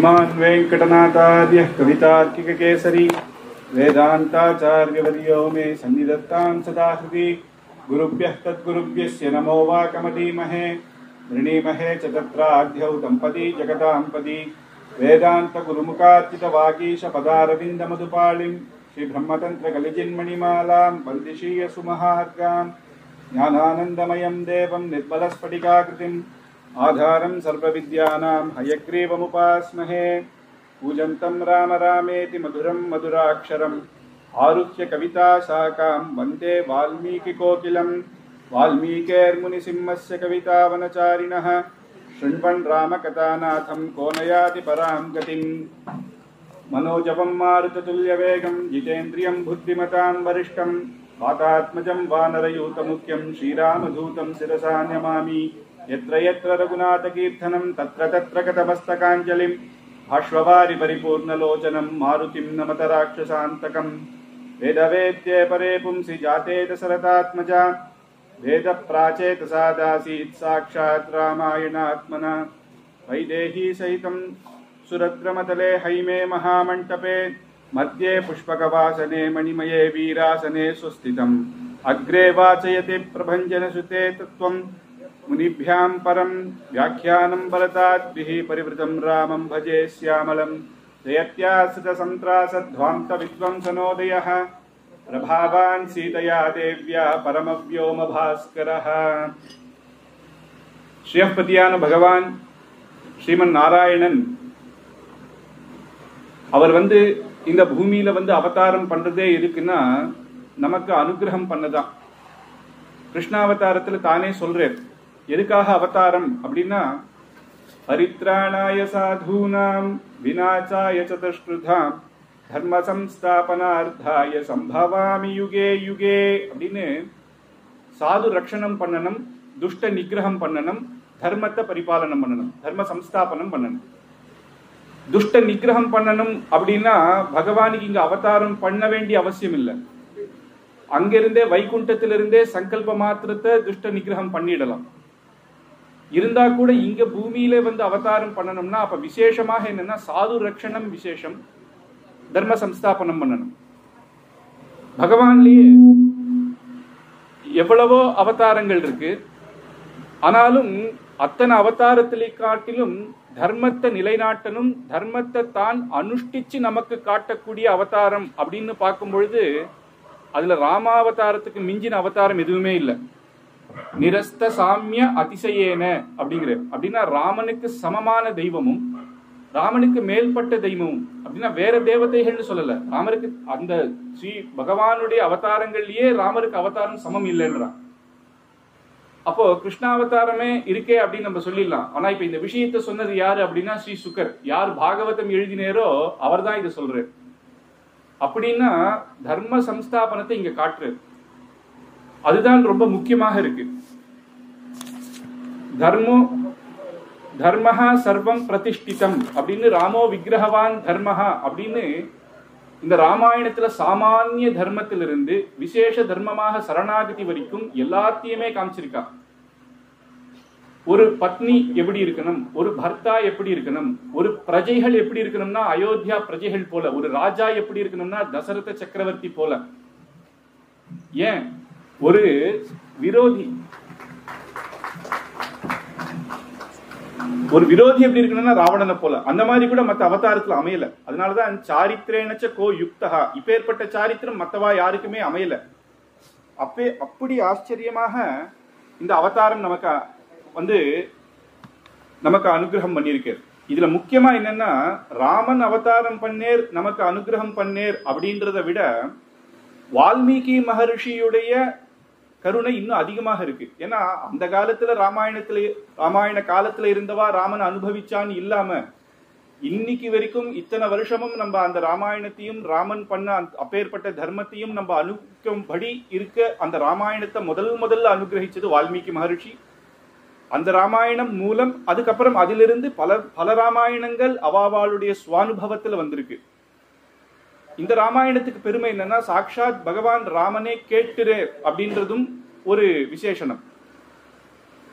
श्रीमान् वेंकटनाथार्य कवितार्किककेसरी वेदांताचार्यवर्यो मे सन्निधत्तां सदा हृदि गुरुभ्यः तद्गुरुभ्यस्य नमो वाकमधीमहे वृणीमहे च तत्राद्यौ दम्पती जगदाम्पदी वेदान्तगुरुमुखार्चितवागीश पदारविन्दमधुपालिं श्रीब्रह्मतन्त्रकलिजिन्मणिमालां वन्दिशीय सुमहार्गां ज्ञानानन्दमयं देवं निर्मलस्फटिकाकृतिम् आधारं सर्वविद्यानां हयग्रीवमुपास्महे पूजन्तं राम रामेति मधुरं मधुराक्षरम् आरुह्य कविताशाखां वन्दे वाल्मीकिकोकिलं वाल्मीकेर्मुनिसिंहस्य कवितावनचारिणः शृण्वन् रामकथानाथं को नयाति परां गतिम् मनोजवं मारुततुल्यवेगं जितेन्द्रियं बुद्धिमतां वरिष्ठं वातात्मजं वानरयूतमुख्यं श्रीरामदूतं शिरसा नमामि यत्र यत्र रघुनाथकीर्तनं तत्र तत्र कथमस्तकाञ्जलिं भाष्ववारि परिपूर्णलोचनं मारुतिं नमत राक्षसान्तकं वेदवेद्ये परे पुंसि जाते दशरथात्मजा वेदप्राचेतसादासीत् साक्षात् रामायणात्मना वैदेही सहितं सुरद्रमतले हैमे महामण्टपे मध्ये पुष्पकवासने मणिमये वीरासने सुस्थितम् अग्रे वाचयति प्रभञ्जनसुते तत्त्वं मुनिभ्यां परं व्याख्यानं बलताद्भिः परिवृतं रामं भजे श्यामलं जयत्यासतसन्त्रासध्वान्तविद्वंसनोदयः प्रभावान् सीतया देव्या परमव्योमभास्करः ஸ்ரீயப்பதியான பகவான் ஸ்ரீமன் நாராயணன் அவர் இந்த பூமியில அவதாரம் பண்றதே எதுக்குன்னா நமக்கு அனுகிரகம் பண்ணதான். கிருஷ்ணாவதாரத்துல தானே சொல்றார் எதுக்காக அவதாரம் அப்படின்னா பரித்ராணாய சாதூனாம் விநாசாய சதுஷ்கிருதாம் தர்ம சம்ஸ்தாபனார்த்தாய சம்பவாமி யுகே யுகே அப்படின்னு சாது ரக்ஷணம் பண்ணணும், துஷ்ட நிகிரகம் பண்ணணும், தர்மத்தை பரிபாலனம் பண்ணணும், தர்ம சம்ஸ்தாபனம் பண்ணணும். துஷ்ட நிகிரகம் பண்ணணும் அப்படின்னா பகவானுக்கு இங்க அவதாரம் பண்ண வேண்டிய அவசியம் இல்லை. அங்கிருந்தே வைகுண்டத்திலிருந்தே சங்கல்ப மாத்திரத்தை துஷ்ட நிகிரகம் பண்ணிடலாம். இருந்தா கூட இங்க பூமியில அவதாரம் பண்ணணும்னா அப்ப விசேஷமாக என்னன்னா சாது ரக்ஷணம் விசேஷம், தர்ம சம்ஸ்தாபனம் பண்ணணும். பகவான்லயே எவ்வளவோ அவதாரங்கள் இருக்கு, ஆனாலும் அத்தனை அவதாரத்திலே காட்டிலும் தர்மத்தை நிலைநாட்டணும், தர்மத்தை தான் அனுஷ்டிச்சு நமக்கு காட்டக்கூடிய அவதாரம் அப்படின்னு பார்க்கும் பொழுது அதுல ராமாவதாரத்துக்கு மிஞ்சின அவதாரம் எதுவுமே இல்லை. நிரஸ்த சாமிய அதிசயேன அப்படிங்கிற அப்படின்னா ராமனுக்கு சமமான தெய்வமும் ராமனுக்கு மேல்பட்ட தெய்வமும் அப்படின்னா வேற தேவதைகள்னு சொல்லல. ராமருக்கு அந்த ஸ்ரீ பகவானுடைய அவதாரங்கள்லயே ராமருக்கு அவதாரம் சமம் இல்லைன்றான். அப்போ கிருஷ்ணாவதாரமே இருக்கே அப்படின்னு நம்ம சொல்லிடலாம். ஆனா இப்ப இந்த விஷயத்த சொன்னது யாரு அப்படின்னா ஸ்ரீ சுகர். யார் பாகவதம் எழுதினேரோ அவர் தான் இதை சொல்றாரு. அப்படின்னா தர்ம சம்ஸ்தாபனத்தை இங்க காட்டுறாரு. அதுதான் ரொம்ப முக்கியமாக இருக்கு. தர்மஹா சர்வம் பிரதிஷ்டிதம் அப்படின்னு ராமோ விக்கிரகவான் தர்மஹா அப்படின்னு இந்த ராமாயணத்துல சாமானிய தர்மத்திலிருந்து விசேஷ தர்மமாக சரணாகதி வரைக்கும் எல்லாத்தையுமே காமிச்சிருக்கா. ஒரு பத்னி எப்படி இருக்கணும், ஒரு பர்த்தா எப்படி இருக்கணும், ஒரு பிரஜைகள் எப்படி இருக்கணும்னா அயோத்தியா பிரஜைகள் போல, ஒரு ராஜா எப்படி இருக்கணும்னா தசரத சக்கரவர்த்தி போல. ஏன் ஒரு விரோதி எப்படி இருக்கணும்னா ராவணனை போல. அந்த மாதிரி கூட மற்ற அவதாரத்துல அமையல. அதனாலதான் சாரித்திரேனச்ச கோ யுக்தஹா, இப்பேற்பட்ட சாரித்திரம் மத்தவா யாருக்குமே அமையல. அப்படி ஆச்சரியமாக இந்த அவதாரம் நமக்கு அனுகிரகம் பண்ணியிருக்கார். இதுல முக்கியமா என்னன்னா ராமன் அவதாரம் பண்ணேர் நமக்கு அனுகிரகம் பண்ணேர் அப்படின்றத விட வால்மீகி மகர்ஷியுடைய கருணை இன்னும் அதிகமாக இருக்கு. ஏன்னா அந்த காலத்துல ராமாயண காலத்துல இருந்தவா ராமன் அனுபவிச்சான்னு இல்லாம இன்னைக்கு வரைக்கும் இத்தனை வருஷமும் நம்ம அந்த ராமாயணத்தையும் ராமன் பண்ண அப்பேற்பட்ட தர்மத்தையும் நம்ம அனுபவிக்கும்படி இருக்க அந்த ராமாயணத்தை முதல்ல அனுகிரகிச்சது வால்மீகி மகர்ஷி. அந்த ராமாயணம் மூலம் அதுக்கப்புறம் அதிலிருந்து பல ராமாயணங்கள் அவாவாளுடைய சுவானுபவத்துல வந்திருக்கு. இந்த ராமாயணத்துக்கு பெருமை என்னன்னா சாக்ஷாத் பகவான் ராமனே கேட்டுரே அப்படின்றதும் ஒரு விசேஷனம்.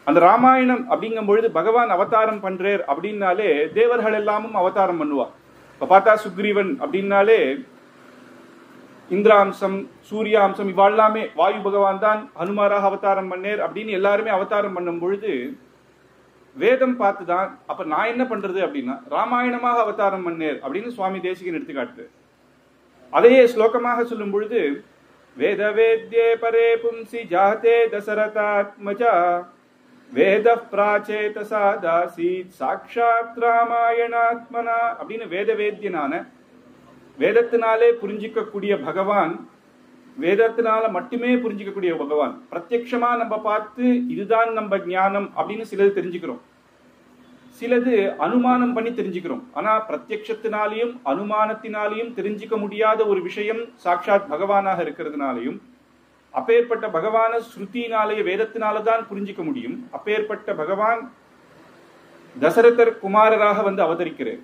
அந்த ராமாயணம் அப்படிங்கும் பொழுது பகவான் அவதாரம் பண்றார் அப்படின்னாலே தேவர்கள் எல்லாமும் அவதாரம் பண்ணுவார். இப்ப பார்த்தா சுக்ரீவன் அப்படின்னாலே இந்திராம்சம் சூர்யாம்சம் இவாழ்லாமே வாயு பகவான் தான் ஹனுமாராக அவதாரம் பண்ணேர் அப்படின்னு எல்லாருமே அவதாரம் பண்ணும் பொழுது வேதம் பார்த்துதான் அப்ப நான் என்ன பண்றது அப்படின்னா ராமாயணமாக அவதாரம் பண்ணேர் அப்படின்னு சுவாமி தேசிகன் எடுத்துக்காட்டு. அதையே ஸ்லோகமாக சொல்லும் பொழுது வேத வேத்யே பரே பும்சி ஜாதே தசரதாத்மஜா வேத பிராச்சேதசா தாசீத் சாக்ஷாத் ராமாயணாத்மனா அப்படின்னு வேத வேத்யனான வேதத்தினாலே புரிஞ்சிக்கக்கூடிய பகவான், வேதத்தினால மட்டுமே புரிஞ்சிக்கக்கூடிய பகவான், பிரத்யக்ஷமா நம்ம பார்த்து இதுதான் நம்ம ஞானம் அப்படின்னு சிலது தெரிஞ்சுக்கிறோம், சிலது அனுமானம் பண்ணி தெரிஞ்சுக்கிறோம். ஆனா பிரத்யக்ஷத்தினாலையும் அனுமானத்தினாலையும் தெரிஞ்சிக்க முடியாத ஒரு விஷயம் சாட்சாத் பகவானாக இருக்கிறதுனாலையும் அப்பேற்பட்ட பகவான ஸ்ருதினாலேயே வேதத்தினாலதான் புரிஞ்சிக்க முடியும். அப்பேற்பட்ட பகவான் தசரதர் குமாரராக வந்து அவதரிக்கிறார்.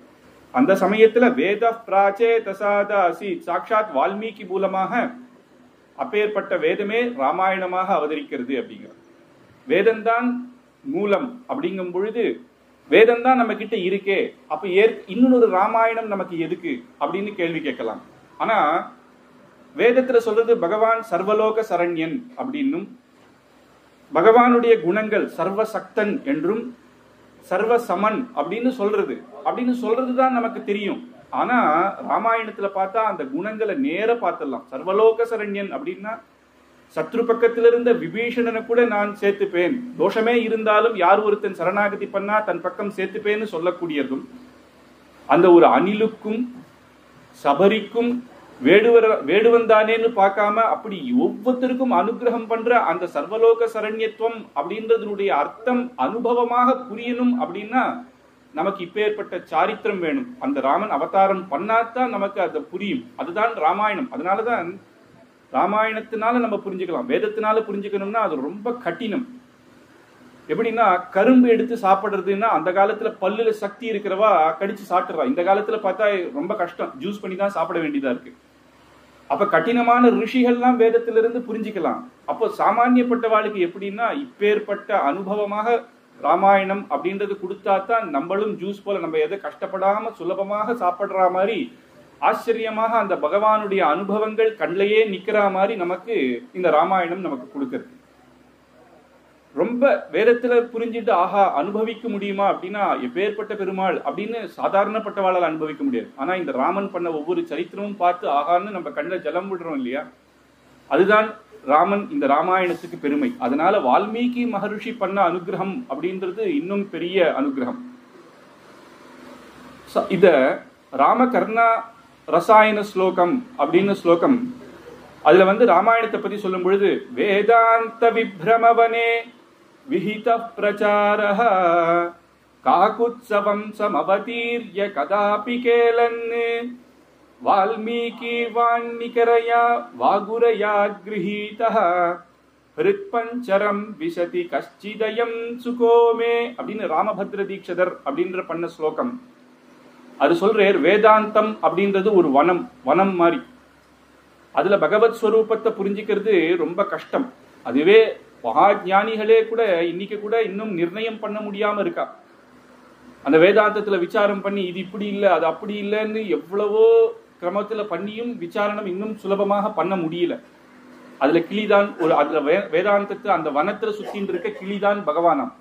அந்த சமயத்துல வேத பிராச்சே தசாதாசி சாட்சாத் வால்மீகி மூலமாக அப்பேற்பட்ட வேதமே ராமாயணமாக அவதரிக்கிறது அப்படிங்கிறது. வேதம்தான் மூலம் அப்படிங்கும் பொழுது வேதம்தான் நம்ம கிட்ட இருக்கே, அப்ப இன்னொரு ராமாயணம் நமக்கு எதுக்கு அப்படின்னு கேள்வி கேட்கலாம். ஆனா வேதத்துல சொல்றது பகவான் சர்வலோக சரண்யன் அப்படின்னும் பகவானுடைய குணங்கள் சர்வசக்தன் என்றும் சர்வசமன் அப்படின்னு சொல்றதுதான் நமக்கு தெரியும். ஆனா ராமாயணத்துல பார்த்தா அந்த குணங்களை நேர பார்த்துடலாம். சர்வலோக சரண்யன் அப்படின்னா சத்ரு பக்கத்துல இருந்த விபீஷணனை கூட நான் சேர்த்துப்பேன், தோஷமே இருந்தாலும் யார் ஒருத்தன் சரணாகதி பண்ணா தன் பக்கம் சேர்த்துப்பேன்னு சொல்லக்கூடியதும், அந்த ஒரு அணிலுக்கும் சபரிக்கும் வேடுவன் தானேன்னு பார்க்காம அப்படி ஒவ்வொருத்தருக்கும் அனுகிரகம் பண்ற அந்த சர்வலோக சரண்யத்துவம் அப்படின்றதனுடைய அர்த்தம் அனுபவமாக புரியணும் அப்படின்னா நமக்கு இப்பேற்பட்ட சாரித்திரம் வேணும். அந்த ராமன் அவதாரம் பண்ணாதான் நமக்கு அது புரியும். அதுதான் ராமாயணம். அதனாலதான் ராமாயணத்தினால நம்ம புரிஞ்சுக்கலாம். வேதத்தினால புரிஞ்சுக்கணும்னா அது ரொம்ப கடினம். எப்படின்னா கரும்பு எடுத்து சாப்பிடுறதுன்னா அந்த காலத்துல பல்லுல சக்தி இருக்கிறவா கடிச்சு சாப்பிடுறா. இந்த காலத்துல பார்த்தா ரொம்ப கஷ்டம், ஜூஸ் பண்ணி தான் சாப்பிட வேண்டியதா இருக்கு. அப்ப கடினமான ரிஷிகள்லாம் வேதத்திலிருந்து புரிஞ்சுக்கலாம். அப்போ சாமானியப்பட்டவாளுக்கு எப்படின்னா இப்பேற்பட்ட அனுபவமாக ராமாயணம் அப்படின்றது கொடுத்தாதான் நம்மளும் ஜூஸ் போல நம்ம எதை கஷ்டப்படாம சுலபமாக சாப்பிடுற மாதிரி ஆச்சரியமாக அந்த பகவானுடைய அனுபவங்கள் கண்ணிலேயே நிக்கிற மாதிரி நமக்கு இந்த ராமாயணம் நமக்கு கொடுக்கறது. ரொம்ப வேதத்துல புரிஞ்சுட்டு ஆஹா அனுபவிக்க முடியுமா அப்படின்னா எப்பேற்பட்ட பெருமாள் அப்படின்னு சாதாரணப்பட்டவாளால் அனுபவிக்க முடியாது. ஆனா இந்த ராமன் பண்ண ஒவ்வொரு சரித்திரமும் பார்த்து ஆகான்னு நம்ம கண்ணில் ஜலம் விடுறோம் இல்லையா, அதுதான் ராமன் இந்த ராமாயணத்துக்கு பெருமை. அதனால வால்மீகி மகரிஷி பண்ண அனுகிரகம் அப்படின்றது இன்னும் பெரிய அனுகிரகம். இத ராமகர்ணா ரசாயன ஸ்லோகம் அப்படின்னு ஸ்லோகம், அதுல வந்து ராமாயணத்தை பத்தி சொல்லும் பொழுது வேதாந்த விப்ரமவனே விஹித பிரச்சாரஹ காகுத்சவம் சமவதீர்ய கதாபி கேலன் வால்மீகி வான்னிகரயா வாகுரயா கிரஹீதஹ ஹிருத்பஞ்சரம் விசதி கஷ்சிதயம் சுகோமே அப்படின்னு ராமபத்ர தீக்ஷதர் அப்படின்ற பண்ண ஸ்லோகம். அது சொல்றார் வேதாந்தம் அப்படின்றது ஒரு வனம் மாதிரி. அதுல பகவத் ஸ்வரூபத்தை புரிஞ்சுக்கிறது ரொம்ப கஷ்டம். அதுவே மகா ஞானிகளே கூட இன்னைக்கு கூட இன்னும் நிர்ணயம் பண்ண முடியாம இருக்கா. அந்த வேதாந்தத்துல விசாரம் பண்ணி இது இப்படி இல்லை அது அப்படி இல்லைன்னு எவ்வளவோ கிரமத்துல பண்ணியும் விசாரணம் இன்னும் சுலபமாக பண்ண முடியல. அதுல கிளிதான் அதுல வேதாந்தத்தை அந்த வனத்துல சுத்தின்னு இருக்க கிளிதான் பகவானாம்.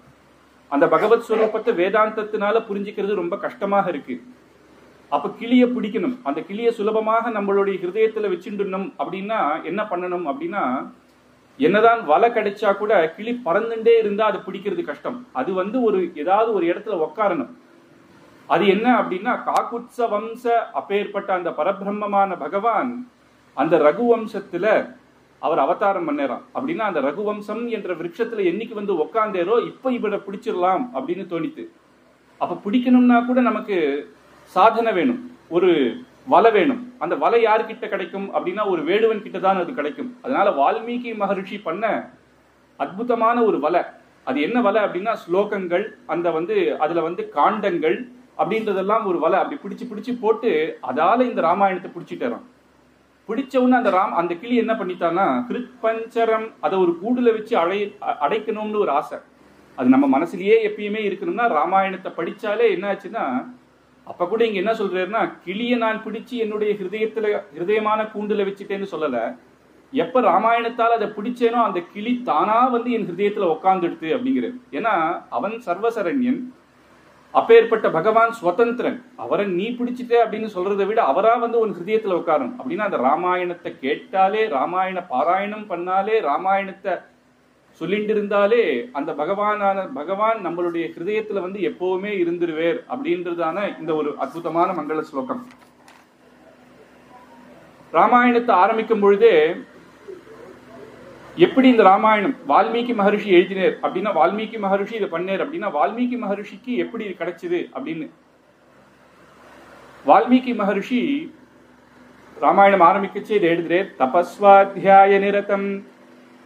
அந்த பகவத் ஸ்வரூபத்தை வேதாந்தத்தினால புரிஞ்சுக்கிறது ரொம்ப கஷ்டமாக இருக்கு. அப்ப கிளிய பிடிக்கணும், அந்த கிளிய சுலபமாக நம்மளுடைய ஹிருதயத்துல வச்சுடணும் அப்படின்னா என்ன பண்ணணும் அப்படின்னா, என்னதான் வலை கிடைச்சா கூட கிளி பறந்துட்டே இருந்தா அதை பிடிக்கிறது கஷ்டம். அது வந்து ஏதாவது ஒரு இடத்துல உட்காரணும். அது என்ன அப்படின்னா காகுத்ச வம்ச அப்பேற்பட்ட அந்த பரபிரம்மமான பகவான் அந்த ரகுவம்சத்துல அவர் அவதாரம் பண்ணறான். அப்படின்னா அந்த ரகுவம்சம் என்ற விருட்சத்துல என்னைக்கு வந்து உக்காந்தேரோ இப்ப இவரை பிடிச்சிடலாம் அப்படின்னு தோணித்து. அப்ப பிடிக்கணும்னா கூட நமக்கு சாதனை வேணும், ஒரு வலை வேணும். அந்த வலை யாருக்கிட்ட கிடைக்கும் அப்படின்னா ஒரு வேடுவன் கிட்ட தான் அது கிடைக்கும். அதனால வால்மீகி மகரிஷி பண்ண அற்புதமான ஒரு வலை. அது என்ன வலை அப்படின்னா ஸ்லோகங்கள், அந்த அதுல காண்டங்கள் அப்படின்றதெல்லாம் ஒரு வலை. அப்படி பிடிச்சு பிடிச்சு போட்டு அதால இந்த ராமாயணத்தை பிடிச்சிட்டாராம். பிடிச்சவுன்னு அந்த கிளி என்ன பண்ணிட்டான்னா ஹிருத்பஞ்சரம் அதை ஒரு கூடுல வச்சு அடைக்கணும்னு ஒரு ஆசை. அது நம்ம மனசுலயே எப்பயுமே இருக்கணும்னா ராமாயணத்தை படிச்சாலே என்ன ஆச்சுன்னா, அப்ப கூட இங்க என்ன சொல்றாருன்னா, கிளிய நான் பிடிச்சு என்னுடைய ஹிருதயமான கூண்டுல வச்சுட்டேன்னு சொல்லல. எப்ப ராமாயணத்தால் அதை பிடிச்சேனோ அந்த கிளி தானா வந்து என் ஹிருதயத்துல உட்கார்ந்துடுது அப்படிங்கிறது. ஏன்னா அவன் சர்வசரண்யன், அப்பேற்பட்ட பகவான் சுதந்திரன். அவரை நீ பிடிச்சிட்ட அப்படின்னு சொல்றதை விட அவரா வந்து உன் ஹிருதயத்துல உட்காரணும். அப்படின்னா அந்த ராமாயணத்தை கேட்டாலே, ராமாயண பாராயணம் பண்ணாலே, ராமாயணத்தை சொல்லிட்டு இருந்தாலே அந்த பகவான் நம்மளுடைய ஹிருதயத்துல வந்து எப்பவுமே இருந்துருவேர் அப்படின்றதான இந்த ஒரு அற்புதமான மங்கள ஸ்லோகம். ராமாயணத்தை ஆரம்பிக்கும் பொழுதே எப்படி இந்த ராமாயணம் வால்மீகி மகரிஷி எழுதினார் அப்படின்னா, வால்மீகி மகரிஷி இதை பண்ணார் அப்படின்னா, வால்மீகி மகரிஷிக்கு எப்படி இது கிடைச்சது அப்படின்னு. வால்மீகி மகரிஷி ராமாயணம் ஆரம்பிக்கச்சு இதை எழுதுறார். தபஸ்வாத்தியாய நிரதம்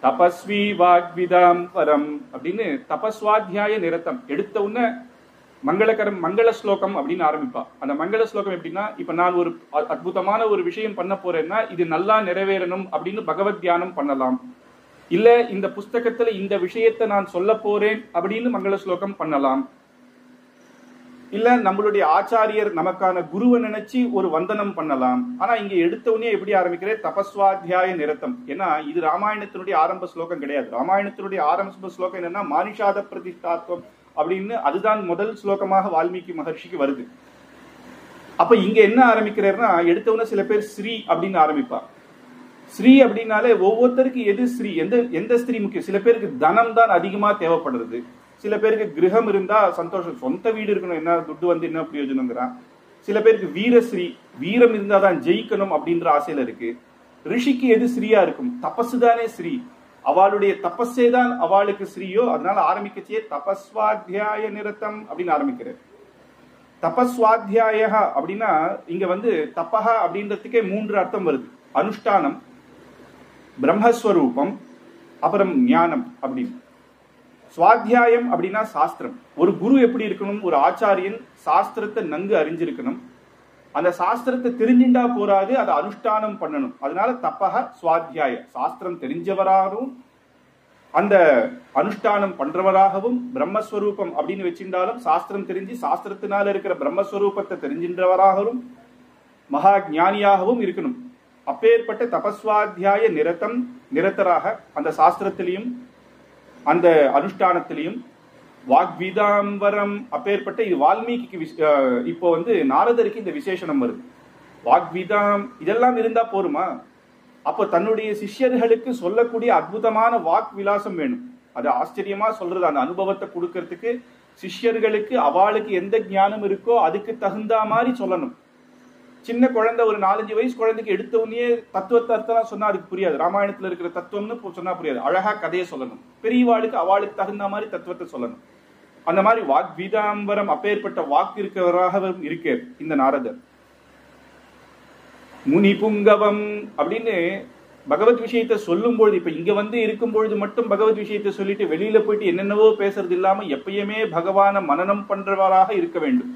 தபஸ்வி வாக்விதாம் பரம் அப்படின்னு. தபஸ்வாத்தியாய நிரதம் எடுத்த உடனே மங்கள ஸ்லோகம் அப்படின்னு ஆரம்பிப்பா. அந்த மங்கள ஸ்லோகம் எப்படின்னா, இப்ப நான் ஒரு அற்புதமான ஒரு விஷயம் பண்ண போறேன்னா இது நல்லா நிறைவேறணும் அப்படின்னு பகவத் தியானம் பண்ணலாம். இல்ல இந்த புஸ்தகத்துல இந்த விஷயத்தை நான் சொல்ல போறேன் அப்படின்னு மங்கள ஸ்லோகம் பண்ணலாம். இல்ல நம்மளுடைய ஆச்சாரியர் நமக்கான குருவை நினைச்சு ஒரு வந்தனம் பண்ணலாம். ஆனா இங்க எடுத்தவனே எப்படி ஆரம்பிக்கிறேன், தபஸ்வாத்தியாய நிரத்தம். ஏன்னா இது ராமாயணத்தினுடைய ஆரம்ப ஸ்லோகம் கிடையாது. ராமாயணத்தினுடைய ஆரம்ப ஸ்லோகம் என்னன்னா மானிஷாத பிரதிஷ்டாத்வம் அப்படின்னு, அதுதான் முதல் ஸ்லோகமாக வால்மீகி மகர்ஷிக்கு வருது. அப்ப இங்க என்ன ஆரம்பிக்கிறாருன்னா, எடுத்தவன சில பேர் ஸ்ரீ அப்படின்னு ஆரம்பிப்பா. ஸ்ரீ அப்படின்னாலே ஒவ்வொருத்தருக்கு எது ஸ்ரீ, எந்த ஸ்திரீ முக்கியம். சில பேருக்கு தனம் தான் அதிகமா தேவைப்படுறது, சில பேருக்கு கிரகம் இருந்தா சந்தோஷம், சொந்த வீடு இருக்கணும், என்ன துட்டு வந்து என்ன பிரயோஜனங்கிறான். சில பேருக்கு வீரஸ்ரீ, வீரம் இருந்தா தான் ஜெயிக்கணும் அப்படின்ற ஆசையில இருக்கு. ரிஷிக்கு எது ஸ்ரீயா இருக்கும், தபசு தானே ஸ்ரீ, அவளுடைய தபஸே தான் அவளுக்கு ஸ்ரீயோ. அதனால ஆரம்பிக்கச்சே தபஸ்வாத்தியாய நிரதம் அப்படின்னு ஆரம்பிக்கிறார். தபஸ்வாத்தியாய அப்படின்னா இங்க வந்து தபஹ அப்படின்றதுக்கே 3 அர்த்தம் வருது. அனுஷ்டானம், பிரம்மஸ்வரூபம், அப்புறம் ஞானம் அப்படின்னு. சுவாத்தியாயம் அப்படின்னா சாஸ்திரம். ஒரு குரு எப்படி இருக்கணும், ஒரு ஆச்சாரியன் சாஸ்திரத்தை நன்கு அறிஞ்சிருக்கணும். அந்த சாஸ்திரத்தை தெரிஞ்சின்றா போராது, அதை அனுஷ்டானம் பண்ணணும். அதனால தப்பக சுவாத்தியாய, சாஸ்திரம் தெரிஞ்சவராகவும் அந்த அனுஷ்டானம் பண்றவராகவும், பிரம்மஸ்வரூபம் அப்படின்னு வச்சிருந்தாலும் சாஸ்திரம் தெரிஞ்சு சாஸ்திரத்தினால இருக்கிற பிரம்மஸ்வரூபத்தை தெரிஞ்சின்றவராகவும் மகா ஞானியாகவும் இருக்கணும். அப்பேற்பட்ட தபஸ்வாத்தியாய நிரத்தராக அந்த சாஸ்திரத்திலையும் அந்த அனுஷ்டானத்திலையும் வாக்வீதாம்பரம் அப்பேற்பட்ட. இது வால்மீகிக்கு இப்போ வந்து நாரதருக்கு இந்த விசேஷனம் வருது. வாக்வீதாம் இதெல்லாம் இருந்தா போருமா? அப்போ தன்னுடைய சிஷ்யர்களுக்கு சொல்லக்கூடிய அற்புதமான வாக் விலாசம் வேணும். அது ஆச்சரியமா சொல்றது, அந்த அனுபவத்தை கொடுக்கறதுக்கு சிஷ்யர்களுக்கு அவளுக்கு எந்த ஞானம் இருக்கோ அதுக்கு தகுந்த மாதிரி சொல்லணும். சின்ன குழந்தை, ஒரு 4-5 வயசு குழந்தைக்கு எடுத்தவனே தத்துவத்தை அர்த்தம் சொன்னா அதுக்கு புரியாது. ராமாயணத்துல இருக்கிற தத்துவம்னு சொன்னா புரியாது. அழகா கதையை சொல்லணும். பெரியவாளுக்கு அவளுக்கு தகுந்த மாதிரி தத்துவத்தை சொல்லணும். அந்த மாதிரி வாக்வீதாம்பரம் அப்பேற்பட்ட வாக்கு இருக்கிறவராகவும் இருக்க இந்த நாரதர். முனி புங்கவம் அப்படின்னு பகவத் விஷயத்தை சொல்லும் பொழுது, இப்ப இங்க வந்து இருக்கும் பொழுது மட்டும் பகவத் விஷயத்தை சொல்லிட்டு வெளியில போயிட்டு என்னென்னவோ பேசுறது இல்லாம எப்பயுமே பகவான மனனம் பண்றவராக இருக்க வேண்டும்.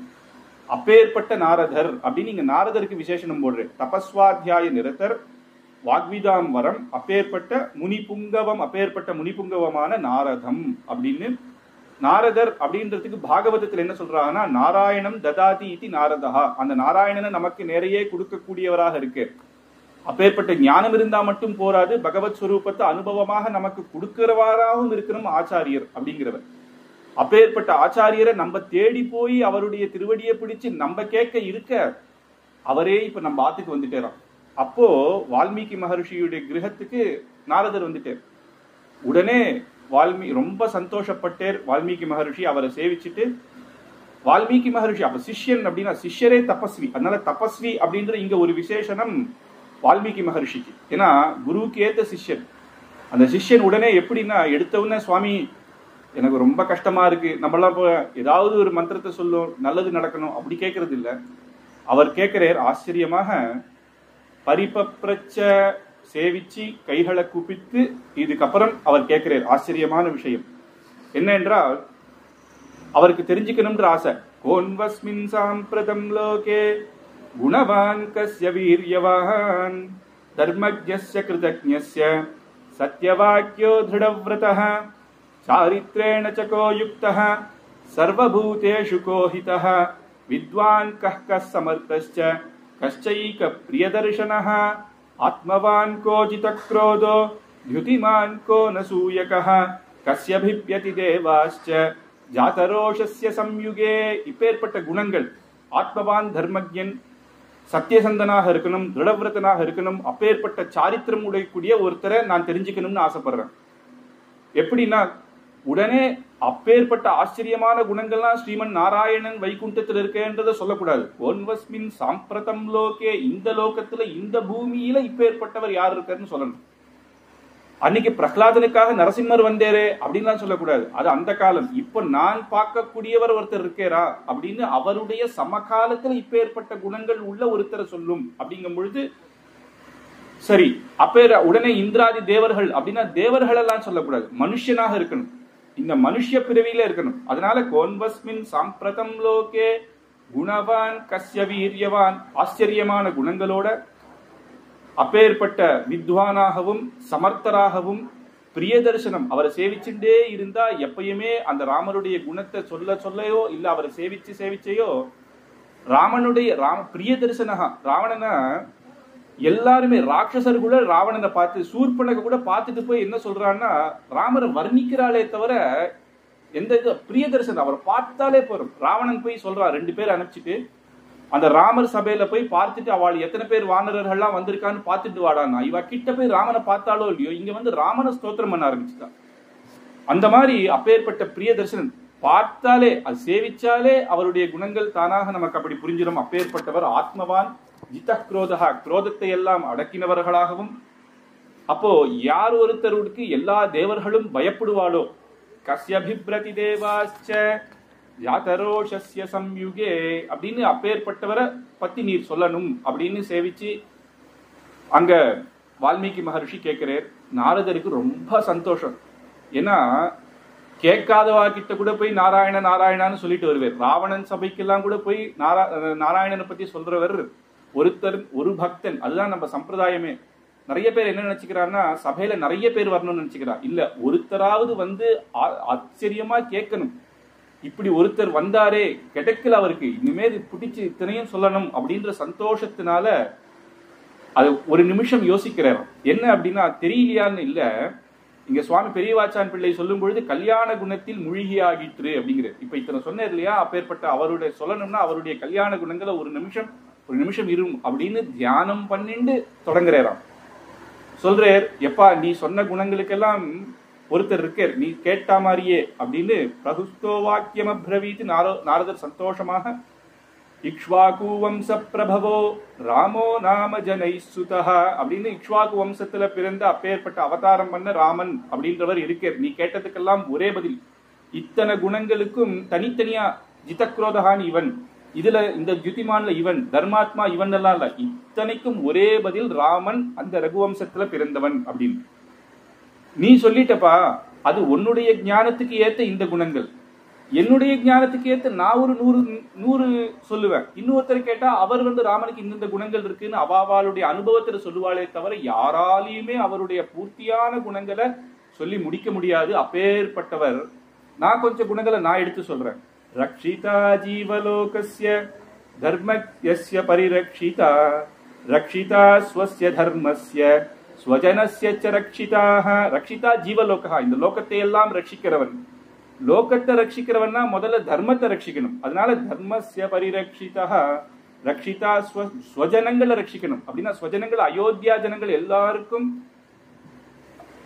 அப்பேற்பட்ட நாரதர் அப்படின்னு இங்க நாரதருக்கு விசேஷனம் போடுறேன். தபஸ்வாத்தியாய நிரதர், வாக்வீதாம்பரம், அப்பேற்பட்ட முனிபுங்கவம், அப்பேற்பட்ட முனிபுங்கவமான நாரதம் அப்படின்னு. நாரதர் அப்படின்றதுக்கு பாகவதத்தில் என்ன சொல்றாங்கன்னா, நாராயணம் ததாதி இதி நாரதா, அந்த நாராயணனை நமக்கு நிறைய கொடுக்கக்கூடியவராக இருக்கு. அப்பேற்பட்ட ஞானம் இருந்தா மட்டும் போராது, பகவத் ஸ்வரூபத்தை அனுபவமாக நமக்கு கொடுக்கிறவராகவும் இருக்கணும் ஆச்சாரியர் அப்படிங்கிறவர். அப்பேற்பட்ட ஆச்சாரியரை நம்ம தேடி போய் அவருடைய திருவடியை பிடிச்சு நம்ம கேட்க இருக்க அவரே இப்ப நம்ம ஆத்துக்கு வந்துட்டேறான். அப்போ வால்மீகி மகர்ஷியுடைய கிரகத்துக்கு நாரதர் வந்துட்டார். உடனே ரொம்ப சந்தோஷப்பட்டார் வால்மீகி மகர்ஷி. அவரை சேவிச்சுட்டு வால்மீகி மகர்ஷி அப்ப சிஷ்யன் அப்படின்னா சிஷ்யரே தபஸ்வி, அதனால தபஸ்வி அப்படின்ற இங்க ஒரு விசேஷனம் வால்மீகி மகர்ஷிக்கு. ஏன்னா குருவுக்கு ஏத்த சிஷ்யன். அந்த சிஷ்யன் உடனே எப்படின்னா, எடுத்தவுடனே சுவாமி எனக்கு ரொம்ப கஷ்டமா இருக்கு, நம்மளாம் இப்போ ஏதாவது ஒரு மந்திரத்தை சொல்லும் நல்லது நடக்கணும் அப்படி கேட்கறது இல்லை. அவர் கேட்கிறார் ஆச்சரியமாக, பரிபப்ரச்ச சேவிச்சு கைகளை குப்பித்து இதுக்கப்புறம் அவர் கேட்கிறார் ஆச்சரியமான விஷயம் என்ன என்றால், அவருக்கு தெரிஞ்சுக்கணும்ன்ற ஆசை. கோன்வஸ்மின் சாம்பிரதம் லோகே குணவான் கஸ்ய வீரியவான் தர்மஜ்யஸ்ய கிருதஜ்ஞஸ்ய சத்யவாக்யோ திருடவ்ரதः சாரித்ரேண சகோ யுக்தः சர்வபூதேஷு கோஹிதः வித்வான் கஹ்கः சமர்த்தஸ்ச கஷ்சைக பிரியதர்ஷனः ஆத்மவான் கோஜித க்ரோதோ த்யுதிமான் கோ நசூயகः கஸ்யபிப்யதி தேவாஸ்ச ஜாதரோஷஸ்ய சம்யுகே. இப்பேற்பட்ட குணங்கள், ஆத்மவான் தர்மஜன், சத்தியசந்தனாக இருக்கணும், திருடவிரதனாக இருக்கணும், அப்பேற்பட்ட சாரித்திரம் உடையக்கூடிய ஒருத்தரை நான் தெரிஞ்சுக்கணும்னு ஆசைப்படுறேன். எப்படின்னா உடனே அப்பேற்பட்ட ஆச்சரியமான குணங்கள்லாம் ஸ்ரீமன் நாராயணன் வைகுண்டத்தில் இருக்கேன்றதை சொல்லக்கூடாது. கோன்வஸ்மின் சாம்பிரதம் லோகே, இந்த லோகத்துல இந்த பூமியில இப்பேற்பட்டவர் யார் இருக்காருன்னு சொல்லணும். அன்னைக்கு பிரகலாதனுக்காக நரசிம்மர் வந்தேரே அப்படின்லாம் சொல்லக்கூடாது, அது அந்த காலம். இப்ப நான் பார்க்கக்கூடியவர் ஒருத்தர் இருக்கேரா அப்படின்னு அவருடைய சமகாலத்துல இப்பேற்பட்ட குணங்கள் உள்ள ஒருத்தரை சொல்லும் அப்படிங்கும் பொழுது சரி. அப்பேர உடனே இந்திராதி தேவர்கள் அப்படின்னா தேவர்கள் எல்லாம் சொல்லக்கூடாது, மனுஷனாக இருக்கணும், இந்த மனுஷ பிறவியில இருக்கணும். அதனால கோன்வஸ்மின் சாம்பிரதம் லோகே குணவான் கஸ்ய வீரியவான், ஆச்சரியமான குணங்களோட அப்பேற்பட்ட வித்வானாகவும் சமர்த்தராகவும் பிரியதர்சனம், அவரை சேவிச்சுட்டே இருந்தா எப்பயுமே அந்த ராமனுடைய குணத்தை சொல்ல சொல்லையோ இல்ல அவரை சேவிச்சையோ ராமனுடைய பிரியதர்சனகா. ராவணனை எல்லாருமே ராட்சசர் கூட ராவணனை பார்த்து, சூர்பனக கூட பார்த்துட்டு போய் என்ன சொல்றான்னா ராமரை வர்ணிக்கிறாளே தவிர எந்த இது பிரியதர்சனம் அவரை பார்த்தாலே போறோம். ராவணன் போய் சொல்றான், 2 பேர் அனுப்பிச்சிட்டு அந்த ராமர் சபையில போய் பார்த்துட்டு அவள் எத்தனை பேர் வானரர்கள்லாம் வந்திருக்கான்னு பார்த்துட்டு வாடான்னா, இவ கிட்ட போய் ராமனை பார்த்தாலோ இல்லையோ இங்க வந்து ராமனை ஸ்தோத்திரம் பண்ண ஆரம்பிச்சுட்டான். அந்த மாதிரி அப்பேற்பட்ட பிரியதர்சனன் பார்த்தாலே, அது சேவிச்சாலே அவருடைய குணங்கள் தானாக நமக்கு அப்படி புரிஞ்சிடும். அப்பேற்பட்டவர் ஆத்மவான் ஜித குரோதா, குரோதத்தை எல்லாம் அடக்கினவர்களாகவும். அப்போ யார் ஒருத்தருக்கு எல்லா தேவர்களும் பயப்படுவாளோ, கஸ்யபிப்ரதி தேவாஸ்ச ஜாதரோஷஸ்ய சம்யுகே அப்படின்னு அப்பேற்பட்டவரை பத்தி நீர் சொல்லணும் அப்படின்னு சேவிச்சு அங்க வால்மீகி மகர்ஷி கேட்கிறார். நாரதருக்கு ரொம்ப சந்தோஷம். ஏன்னா கேட்காதவா கிட்ட கூட போய் நாராயண நாராயணான்னு சொல்லிட்டு வருவார். ராவணன் சபைக்கெல்லாம் கூட போய் நாராயணனை பத்தி சொல்றவர் ஒருத்தர், ஒரு பக்தன். அதுதான் நம்ம சம்பிரதாயமே. நிறைய பேர் என்ன நினைச்சுக்கிறான்னா சபையில நிறைய பேர் வரணும்னு நினைச்சுக்கிறா. இல்ல, ஒருத்தராவது வந்து ஆச்சரியமா கேட்கணும். இப்படி ஒருத்தர் வந்தாரே, கிடைக்கல அவருக்கு, இனிமேல் பிடிச்சு இத்தனையும் சொல்லணும் அப்படின்ற சந்தோஷத்தினால அது ஒரு நிமிஷம் யோசிக்கிறார். என்ன அப்படின்னா தெரியலையான்னு இல்ல, இங்க சுவாமி பெரியவாச்சான் பிள்ளை சொல்லும் பொழுது கல்யாண குணத்தில் மூழ்கி ஆகிற்று அப்படிங்கிறது. இப்ப இத்தனை சொன்னார் இல்லையா, அப்பேற்பட்ட அவருடைய சொல்லணும்னா அவருடைய கல்யாண குணங்களை ஒரு நிமிஷம் இரும் அப்படின்னு தியானம் பண்ணிட்டு தொடங்குறாராம். சொல்றார், எப்பா நீ சொன்ன குணங்களுக்கெல்லாம் ஒருத்தர் இருக்கார், நீ கேட்டா மாதிரியே அப்படின்னு பிரகுஸ்தோ வாக்கியம் அப்ரவீத். நாரதர் சந்தோஷமாக இக்ஷ்வாகு வம்ச பிரபவோ ராமோ நாம ஜனை சுதா அப்படின்னு இக்ஷ்வாகு வம்சத்துல பிறந்த அப்பேற்பட்ட அவதாரம் பண்ண ராமன் அப்படின்றவர் இருக்கார். நீ கேட்டதுக்கெல்லாம் ஒரே பதில். இத்தனை குணங்களுக்கும் தனித்தனியா ஜிதக்ரோதகான் இவன், இதுல இந்த ஜுதிமான்ல இவன், தர்மாத்மா இவன் எல்லாம் இல்ல, இத்தனைக்கும் ஒரே பதில், ராமன் அந்த ரகுவம்சத்துல பிறந்தவன் அப்படின்னு நீ சொல்லிட்டப்பா. அது உன்னுடைய ஞானத்துக்கு ஏத்த இந்த குணங்கள், என்னுடைய ஞானத்துக்கு ஏத்த நான் ஒரு 100 சொல்லுவேன். இன்னொருத்தர் கேட்டா அவர் வந்து ராமனுக்கு இந்த குணங்கள் இருக்குன்னு அவாவாளுடைய அனுபவத்துல சொல்லுவாளே தவிர யாராலையுமே அவருடைய பூர்த்தியான குணங்களை சொல்லி முடிக்க முடியாது. அப்பேற்பட்டவர். நான் கொஞ்சம் குணங்களை நான் எடுத்து சொல்றேன். ரக்ஷிதா ஜீவலோகஸ்ய தர்மஸ்ய பரிரக்ஷிதா ரக்ஷிதா ஸ்வஸ்ய தர்மஸ்ய ஸ்வஜனஸ்ய ச ரக்ஷிதாக. ரக்ஷிதா ஜீவலோகா, இந்த லோகத்தை எல்லாம் ரட்சிக்கிறவன். லோகத்தை ரட்சிக்கிறவன்னா முதல்ல தர்மத்தை ரட்சிக்கணும். அதனால தர்மஸ்ய பரிரக்ஷிதா ரக்ஷிதா ஸ்வஜனங்களை ரட்சிக்கணும். அப்படின்னா ஸ்வஜனங்கள் அயோத்தியா ஜனங்கள்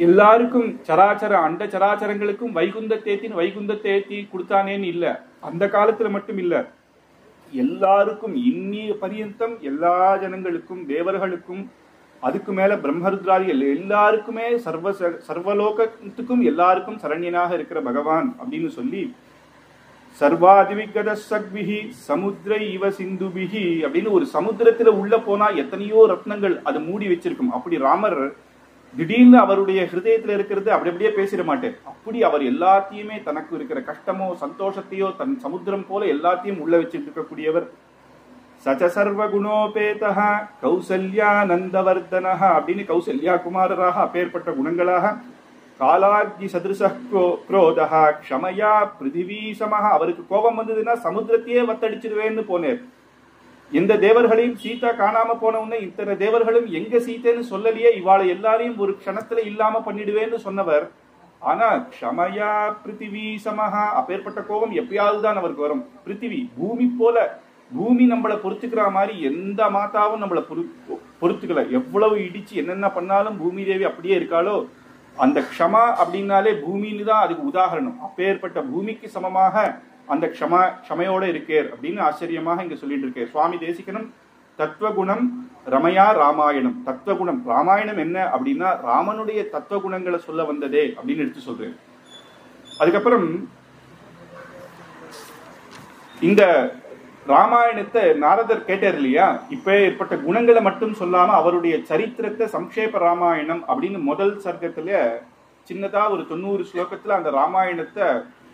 எல்லாருக்கும் சராச்சர அண்ட சராச்சரங்களுக்கும் வைகுந்தத்தை ஏத்தி கொடுத்தானேன்னு இல்ல, அந்த காலத்துல மட்டும் இல்ல, எல்லாருக்கும் இன்னிய பரியந்தம் எல்லா ஜனங்களுக்கும் தேவர்களுக்கும் அதுக்கு மேல பிரம்மருத்ராதிகள் எல்லாருக்குமே சர்வலோகத்துக்கும் எல்லாருக்கும் சரண்யனாக இருக்கிற பகவான் அப்படின்னு சொல்லி சர்வாதிவிகத சக்பிஹி சமுத்திர இவ சிந்துபிஹி அப்படின்னு ஒரு சமுத்திரத்துல உள்ள போனா எத்தனையோ ரத்னங்கள் அது மூடி வச்சிருக்கும். அப்படி ராமர் திடீர்னு அவருடைய ஹிருதயத்துல இருக்கிறது அப்படி அப்படியே பேசிட மாட்டேன். அப்படி அவர் எல்லாத்தையுமே தனக்கு இருக்கிற கஷ்டமோ சந்தோஷத்தையோ தன் சமுத்திரம் போல எல்லாத்தையும் உள்ள வச்சுட்டு இருக்கக்கூடியவர். சச்ச சர்வ குணோபேதஹ கௌசல்யா நந்தவர்தனஹ அப்படின்னு கௌசல்யா குமாரராக அப்பேற்பட்ட குணங்களாக காலாக்னி சதிருஷ குரோதஹ க்ஷமயா பிருதிவி சமஹ. அவருக்கு கோபம் வந்ததுன்னா சமுத்திரத்தையே வத்தடிச்சிருவேன்னு போனேர். எந்த தேவர்களையும் சீதா காணாம போன உடனே இத்தனை தேவர்களும் எங்க சீத்தைன்னு சொல்லலையே, இவாளை எல்லாரையும் ஒரு க்ஷணத்துல இல்லாம பண்ணிடுவேன்னு சொன்னவர். ஆனா க்ஷமயா பிருத்திவி சமஹா, அப்பேற்பட்ட கோபம் எப்பயாவது தான் அவருக்கு வரும். பிருத்திவி பூமி போல, பூமி நம்மளை பொறுத்துக்கிற மாதிரி எந்த மாதாவும் நம்மளை பொறுத்துக்கல. எவ்வளவு இடிச்சு என்னென்ன பண்ணாலும் பூமி தேவி அப்படியே இருக்காளோ, அந்த க்ஷமா அப்படின்னாலே பூமின்னு தான் அதுக்கு உதாரணம். அப்பேற்பட்ட பூமிக்கு சமமாக அந்த க்ஷமையோட இருக்கேர் அப்படின்னு ஆச்சரியமாக இங்க சொல்லிட்டு இருக்கேன் சுவாமி தேசிகனும். தத்துவகுணம் ரமயா ராமாயணம். தத்துவகுணம் ராமாயணம் என்ன அப்படின்னா ராமனுடைய தத்துவகுணங்களை சொல்ல வந்ததே அப்படின்னு எடுத்து சொல்றேன். அதுக்கப்புறம் இந்த ராமாயணத்தை நாரதர் கேட்டார் இல்லையா, இப்ப ஏற்பட்ட குணங்களை மட்டும் சொல்லாம அவருடைய சரித்திரத்தை சம்ஷேப ராமாயணம் அப்படின்னு முதல் சர்க்கத்துல சின்னதா ஒரு 90 ஸ்லோகத்துல அந்த ராமாயணத்தை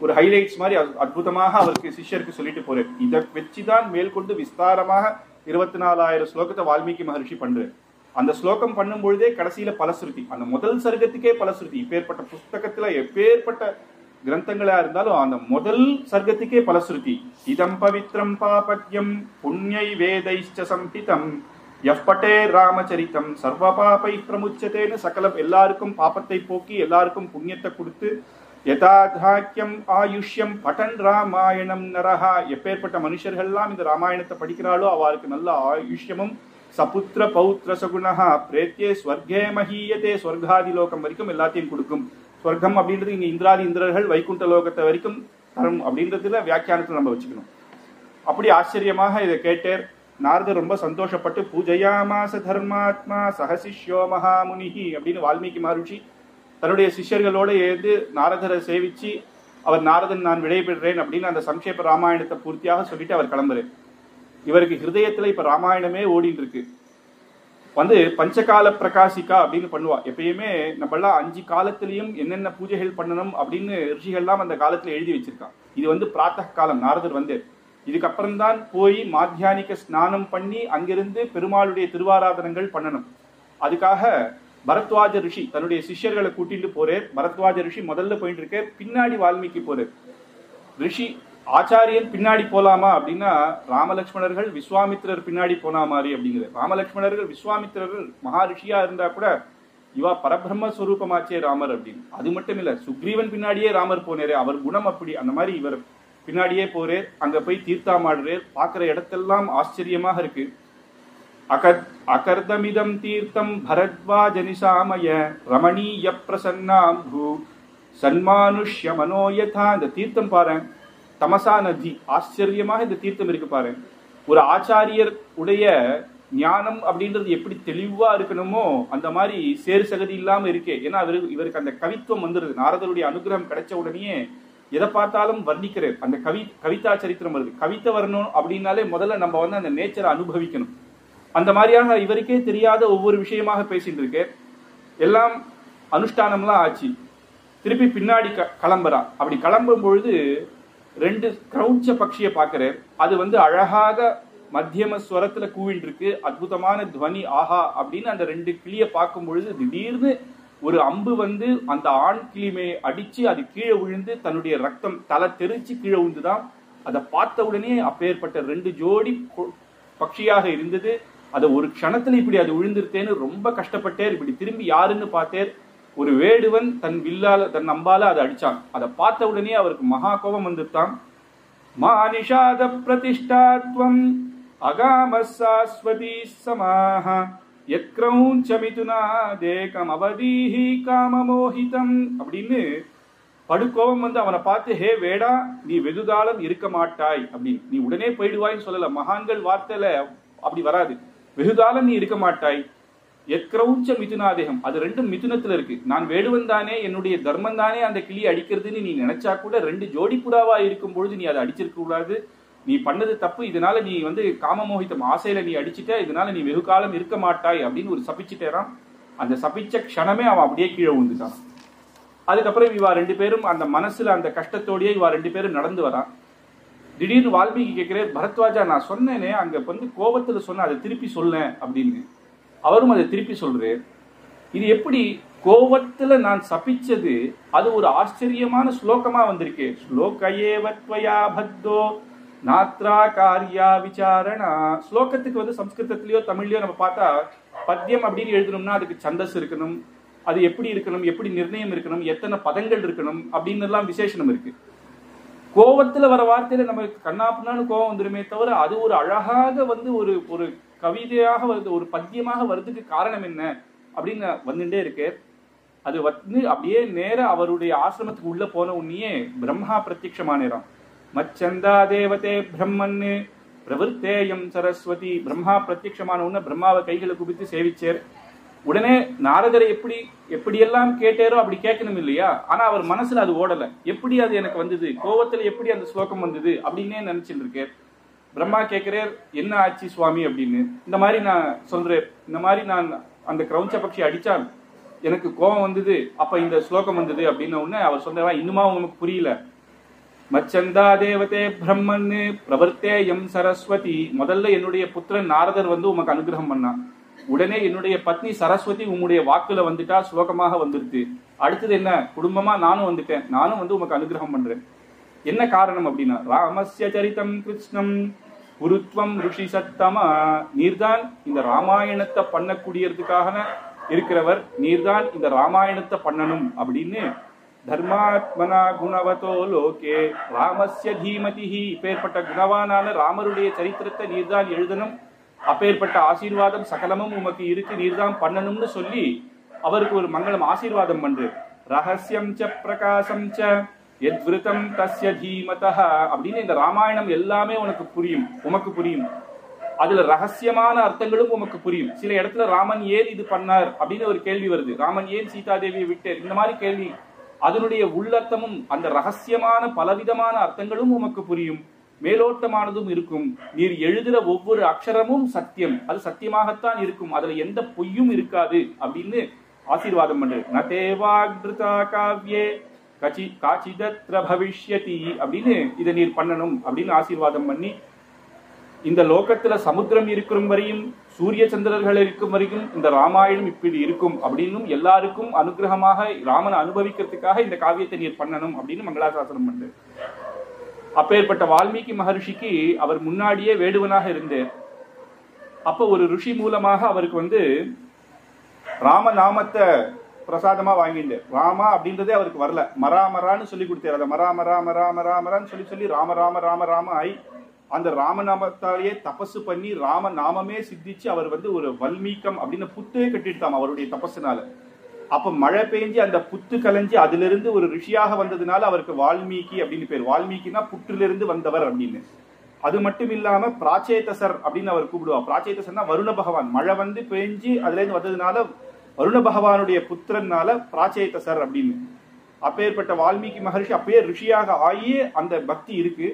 ஒரு ஹைலைட்ஸ் மாதிரி அற்புதமாக அவருக்கு சிஷ்யருக்கு சொல்லிட்டு போறாரு. இதை வச்சுதான் மேற்கொண்டு விஸ்தாரமாக 24,000 ஸ்லோகத்தை வால்மீகி மகர்ஷி பண்றாரு. அந்த ஸ்லோகம் பண்ணும் பொழுதே கடைசியில பலஸ்ருதி, அந்த முதல் சர்க்கத்துக்கே பலஸ்ருதி. இப்பேற்பட்ட புஸ்தகத்துல எப்பேற்பட்ட கிரந்தங்களா இருந்தாலும் அந்த முதல் சர்க்கத்துக்கே பலஸ்ருதி. இதம் பவித்ரம் பாபத்யம் புண்ணியை வேதைச்ச சம்பிதம் யப்பட்டே ராமச்சரித்தம் சர்வ பாபை பிரமுச்சதேன்னு சகலம் எல்லாருக்கும் பாபத்தை போக்கி எல்லாருக்கும் புண்ணியத்தை கொடுத்து யதாத்யாக்கியம் ஆயுஷ்யம் பட்டன் ராமாயணம் நரஹா. எப்பேற்பட்ட மனுஷர்கள்லாம் இந்த ராமாயணத்தை படிக்கிறாளோ அவருக்கு நல்ல ஆயுஷ்யமும் சபுத்திர பௌத்திர சகுணஹா பிரேத்தியே ஸ்வர்கே மஹீயதே, ஸ்வர்காதி லோகம் வரைக்கும் எல்லாத்தையும் கொடுக்கும். ஸ்வர்க்கம் அப்படின்றது இங்க இந்திராதி இந்திரர்கள் வைகுண்ட லோகத்தை வரைக்கும் தரும் அப்படின்றதுல வியாக்கியானத்தில் நம்ம வச்சுக்கணும். அப்படி ஆச்சரியமாக இதை கேட்டேர். நாரதர் ரொம்ப சந்தோஷப்பட்டு பூஜையாமாச தர்மாத்மா சஹசிஷ்யோ மகாமுனிஹி அப்படின்னு வால்மீகி மகர்ஷி தன்னுடைய சிஷ்யர்களோட ஏந்து நாரதரை சேவிச்சு அவர் நாரதன் நான் விடைபெறுறேன் அப்படின்னு அந்த சம்ஷேப ராமாயணத்தை பூர்த்தியாக சொல்லிட்டு அவர் கிளம்புறேன். இவருக்கு ஹிருதயத்துல இப்ப ராமாயணமே ஓடிட்டு இருக்கு. பஞ்சகால பிரகாசிக்கா அப்படின்னு பண்ணுவா. எப்பயுமே நம்மளாம் 5 காலத்திலையும் என்னென்ன பூஜைகள் பண்ணணும் அப்படின்னு ரிஷிகள்லாம் அந்த காலத்துல எழுதி வச்சிருக்கான். இது பிராத்தக காலம். நாரதர் இதுக்கப்புறம் தான் போய் மாத்தியானிக ஸ்நானம் பண்ணி அங்கிருந்து பெருமாளுடைய திருவாராதனங்கள் பண்ணணும். அதுக்காக பரத்வாஜ ரிஷி தன்னுடைய சிஷ்யர்களை கூட்டிட்டு போறார். பரத்வாஜ ரிஷி முதல்ல போயிட்டு இருக்க, பின்னாடி வால்மீகி போறார். ரிஷி ஆச்சாரியன் பின்னாடி போலாமா அப்படின்னா ராமலட்சுமணர்கள் விஸ்வாமித்திரர் பின்னாடி போனா மாதிரி அப்படிங்கிற. ராமலட்சுமணர்கள் விஸ்வாமித்திரர்கள் மகாரிஷியா இருந்தா கூட இவா பரபிரம்ம ஸ்வரூபமாச்சே ராமர் அப்படின்னு. அது மட்டும் இல்ல, சுக்ரீவன் பின்னாடியே ராமர் போனேரே, அவர் குணம் அப்படி. அந்த மாதிரி இவர் பின்னாடியே போறேர். அங்க போய் தீர்த்தாமாடுறேர். பார்க்கிற இடத்தெல்லாம் ஆச்சரியமாக இருக்கு. அகர்தமிதம் தீர்த்தம் பரத்வாஜ நிசாமய ரமணீய பிரசன்னாம்பு சன்மானுஷ்ய மனோயதா. இந்த தீர்த்தம் பாரு, தமசா நதி. ஆச்சரியமாக இந்த தீர்த்தம் இருக்கு பாரு. ஒரு ஆச்சாரியர் உடைய ஞானம் அப்படின்றது எப்படி தெளிவா இருக்கணுமோ அந்த மாதிரி சேர் சகதி இல்லாம இருக்கே. ஏன்னா இவருக்கு அந்த கவித்துவம் வந்துருது. நாரதருடைய அனுகிரகம் கிடைச்ச உடனே எதை பார்த்தாலும் வர்ணிக்கிறார். அந்த கவிதா சரித்திரம் வருது. கவிதை வரணும் அப்படின்னாலே முதல்ல நம்ம அந்த நேச்சரை அனுபவிக்கணும். அந்த மாதிரியாக இவருக்கே தெரியாத ஒவ்வொரு விஷயமாக பேசிட்டு இருக்கு. எல்லாம் அனுஷ்டானம்லாம் ஆச்சு. திருப்பி பின்னாடி கிளம்புறா. அப்படி கிளம்பும் பொழுது 2 கிரௌஞ்ச பட்சியை பார்க்கிறார். அது அழகாக மத்தியம ஸ்வரத்துல கூவிட்டு இருக்கு. அற்புதமான துவனி. ஆஹா அப்படின்னு அந்த 2 கிளியை பார்க்கும் பொழுது திடீர்னு ஒரு அம்பு அந்த ஆண் கிளிமை அடிச்சு அது கீழே விழுந்து தன்னுடைய ரத்தம் தலை தெரிச்சு கீழே விழுந்துதான். அதை பார்த்த உடனே அப்பேற்பட்ட 2 ஜோடி பட்சியாக இருந்தது. அதை ஒரு க்ஷணத்துல இப்படி அது விழுந்துருத்தேன்னு ரொம்ப கஷ்டப்பட்டேர். இப்படி திரும்பி யாருன்னு பார்த்தேர். ஒரு வேடுவன் தன் வில்லால தன் நம்பால அதை அடிச்சான். அதை பார்த்த உடனே அவருக்கு மகா கோபம் வந்துட்டான். மானிஷாத பிரதிஷ்டாத்வம் அகாமசாஸ்வதி சமாஹ யக்ரௌஞ்சமிதுனா தேகம் அவதீஹி காமமோஹிதம் அப்படின்னு படுகோபம் அவனை பார்த்து, ஹே வேடா, நீ வெகுகாலம் இருக்க மாட்டாய் அப்படின்னு. நீ உடனே போயிடுவாய்ன்னு சொல்லல. மகான்கள் வார்த்தையில அப்படி வராது. வெகுகாலம் நீ இருக்க மாட்டாய். எக்ரௌஞ்ச மிதுனாதேகம். அது 2 மிதுனத்துல இருக்கு. நான் வேடுவன் தானே, என்னுடைய தர்மம் தானே அந்த கிளி அடிக்கிறதுன்னு நீ நினைச்சா கூட 2 ஜோடி புறாவா இருக்கும் பொழுது நீ அதை அடிச்சிருக்க கூடாது. நீ பண்ணது தப்பு. இதனால நீ காமமோகிதம் ஆசையில நீ அடிச்சுட்ட. இதனால நீ வெகு காலம் இருக்க மாட்டாய் அப்படின்னு ஒரு சபிச்சுட்டேரான். அந்த சபிச்ச க்ஷணமே அவன் அப்படியே கீழே விழுந்துட்டான். அதுக்கப்புறம் இவா 2 பேரும் அந்த மனசுல அந்த கஷ்டத்தோடயே இவா 2 பேரும் நடந்து வரான். திடீர்னு வால்மீகி கேட்கிறேன், பரத்வாஜா நான் சொன்னேனே அங்க கோபத்துல சொன்ன அதை திருப்பி சொல்ல அப்படின்னு. அவரும் அதை திருப்பி சொல்றாரு. இது எப்படி கோவத்துல நான் சபிச்சது அது ஒரு ஆச்சரியமான ஸ்லோகமா வந்திருக்கு. ஸ்லோகயேவத்வயா பத்தோ நாத்ரா காரியா விசாரணா. ஸ்லோகத்துக்கு வந்து சம்ஸ்கிருதத்திலயோ தமிழ்லயோ நம்ம பார்த்தா பத்தியம் அப்படின்னு எழுதணும்னா அதுக்கு சந்தஸ் இருக்கணும், அது எப்படி இருக்கணும், எப்படி நிர்ணயம் இருக்கணும், எத்தனை பதங்கள் இருக்கணும் அப்படின்னு எல்லாம் விசேஷனம் இருக்கு. கோவத்துல வர வார்த்தையில நமக்கு கண்ணாப்புனான்னு கோவம் வந்துருமே தவிர அது ஒரு அழகாக வந்து ஒரு ஒரு கவிதையாக வருது, ஒரு பத்தியமாக வர்றதுக்கு காரணம் என்ன அப்படின்னு வந்துட்டே இருக்கு. அது வந்து அப்படியே நேர அவருடைய ஆசிரமத்துக்கு உள்ள போன உடனே பிரம்மா பிரத்யட்சமானேராம். மச்சந்தா தேவதே பிரம்மன்னு பிரவருத்தேயம் சரஸ்வதி. பிரம்மா பிரத்யட்சமான உடனே பிரம்மாவை கைகளை குவித்து சேவிச்சேர். உடனே நாரதரை எப்படியெல்லாம் கேட்டாரோ அப்படி கேட்கணும் இல்லையா? ஆனா அவர் மனசுல அது ஓடல. எப்படி அது எனக்கு வந்தது, கோவத்துல எப்படி அந்த ஸ்லோகம் வந்தது அப்படின்னே நினைச்சிட்டு இருக்கேன். பிரம்மா கேட்கிறார், என்ன ஆச்சு சுவாமி அப்படின்னு. இந்த மாதிரி நான் சொல்றேன், இந்த மாதிரி நான் அந்த கிரௌஞ்ச பட்சி அடிச்சான், எனக்கு கோபம் வந்தது, அப்ப இந்த ஸ்லோகம் வந்தது அப்படின்னு உடனே அவர் சொன்னவா, இன்னுமா உங்களுக்கு புரியல? மச்சந்தா தேவதே பிரம்மன்னு பிரவர்த்தேயம் சரஸ்வதி. முதல்ல என்னுடைய புத்திரன் நாரதர் வந்து உமக்கு அனுகிரகம் பண்ணான். உடனே என்னுடைய பத்னி சரஸ்வதி உங்களுடைய வாக்குல வந்துட்டா, ஸ்லோகமாக வந்துருது. அடுத்தது என்ன, குடும்பமா நானும் வந்துட்டேன், நானும் வந்து உமக்கு அனுகிரகம் பண்றேன். என்ன காரணம் அப்படின்னா, ராமஸ்ய சரிதம் கிருஷ்ணம் குருத்வம் ருஷி சத்தமா. நீர்தான் இந்த ராமாயணத்தை பண்ணக்கூடியதுக்காக இருக்கிறவர், நீர்தான் இந்த ராமாயணத்தை பண்ணணும் அப்படின்னு தர்மாத்மனா குணவதோ லோகே ராமஸ்ய தீமதிஹி. இப்பேற்பட்ட குணவானான ராமருடைய சரித்திரத்தை நீர்தான் எழுதணும், அப்பேற்பட்ட ஆசீர்வாதம் சகலமும் உமக்கு இருக்கு, நீர்தான் பண்ணணும்னு சொல்லி அவருக்கு ஒரு மங்களம் ஆசீர்வாதம் பண்று. ரகசியம் ச பிரகாசம் ச யத்விருதம் தஸ்ய தீமதஹ அப்படின்னு இந்த ராமாயணம் எல்லாமே உனக்கு புரியும், உமக்கு புரியும். அதுல ரகசியமான அர்த்தங்களும் உமக்கு புரியும். சில இடத்துல ராமன் ஏன் இது பண்ணார் அப்படின்னு ஒரு கேள்வி வருது, ராமன் ஏன் சீதாதேவியை விட்டார், இந்த மாதிரி கேள்வி. அதனுடைய உள்ளர்த்தமும் அந்த ரகசியமான பலவிதமான அர்த்தங்களும் உமக்கு புரியும், மேலோட்டமானதும் இருக்கும். நீர் எழுதுற ஒவ்வொரு அக்ஷரமும் சத்தியம், அது சத்தியமாகத்தான் இருக்கும், அதுல எந்த பொய்யும் இருக்காது அப்படின்னு ஆசீர்வாதம் பண்ற. நதேவாக்ருதா காவ்யே காச்சிதத்ர பவிஷ்யதி அப்படின்னு இதை நீர் பண்ணணும் அப்படின்னு ஆசீர்வாதம் பண்ணி, இந்த லோகத்துல சமுத்திரம் இருக்கும் வரையும் சூரிய சந்திரர்கள் இருக்கும் வரைக்கும் இந்த ராமாயணம் இப்படி இருக்கும் அப்படின்னும் எல்லாருக்கும் அனுகிரகமாக ராமனை அனுபவிக்கிறதுக்காக இந்த காவியத்தை நீர் பண்ணணும் அப்படின்னு மங்களாசாசனம் பண்ற. அப்பேற்பட்ட வால்மீகி மகர்ஷிக்கு அவர் முன்னாடியே வேடுவனாக இருந்தார். அப்ப ஒரு ருஷி மூலமாக அவருக்கு வந்து ராம நாமத்தை பிரசாதமா வாங்கிட்டார். ராமா அப்படின்றதே அவருக்கு வரல, மராமரான்னு சொல்லி கொடுத்தார். அதை மராமராமராமராமரான்னு சொல்லி சொல்லி ராம ராம ராம ராம ஆய் அந்த ராமநாமத்தாலேயே தபசு பண்ணி ராம நாமமே சித்திச்சு அவர் வந்து ஒரு வல்மீகம் அப்படின்னு புத்தே கட்டிட்டாம் அவருடைய தபசுனால. அப்ப மழை பெஞ்சு அந்த புத்து கலைஞ்சு அதுல இருந்து ஒரு ரிஷியாக வந்ததுனால அவருக்கு வால்மீகி அப்படின்னு பேர். வால்மீகினா புற்றிலிருந்து வந்தவர் அப்படின்னு. அது மட்டும் இல்லாம பிராச்சேதசர் அப்படின்னு அவர் கூப்பிடுவார். பிராச்சேதசர்னா வருண பகவான், மழை வந்து பெஞ்சு அதுல இருந்து வந்ததுனால வருண பகவானுடைய புத்திரனால பிராச்சேதசர் அப்படின்னு. அப்பேற்பட்ட வால்மீகி மகர்ஷி அப்பயே ரிஷியாக ஆகியே அந்த பக்தி இருக்கு.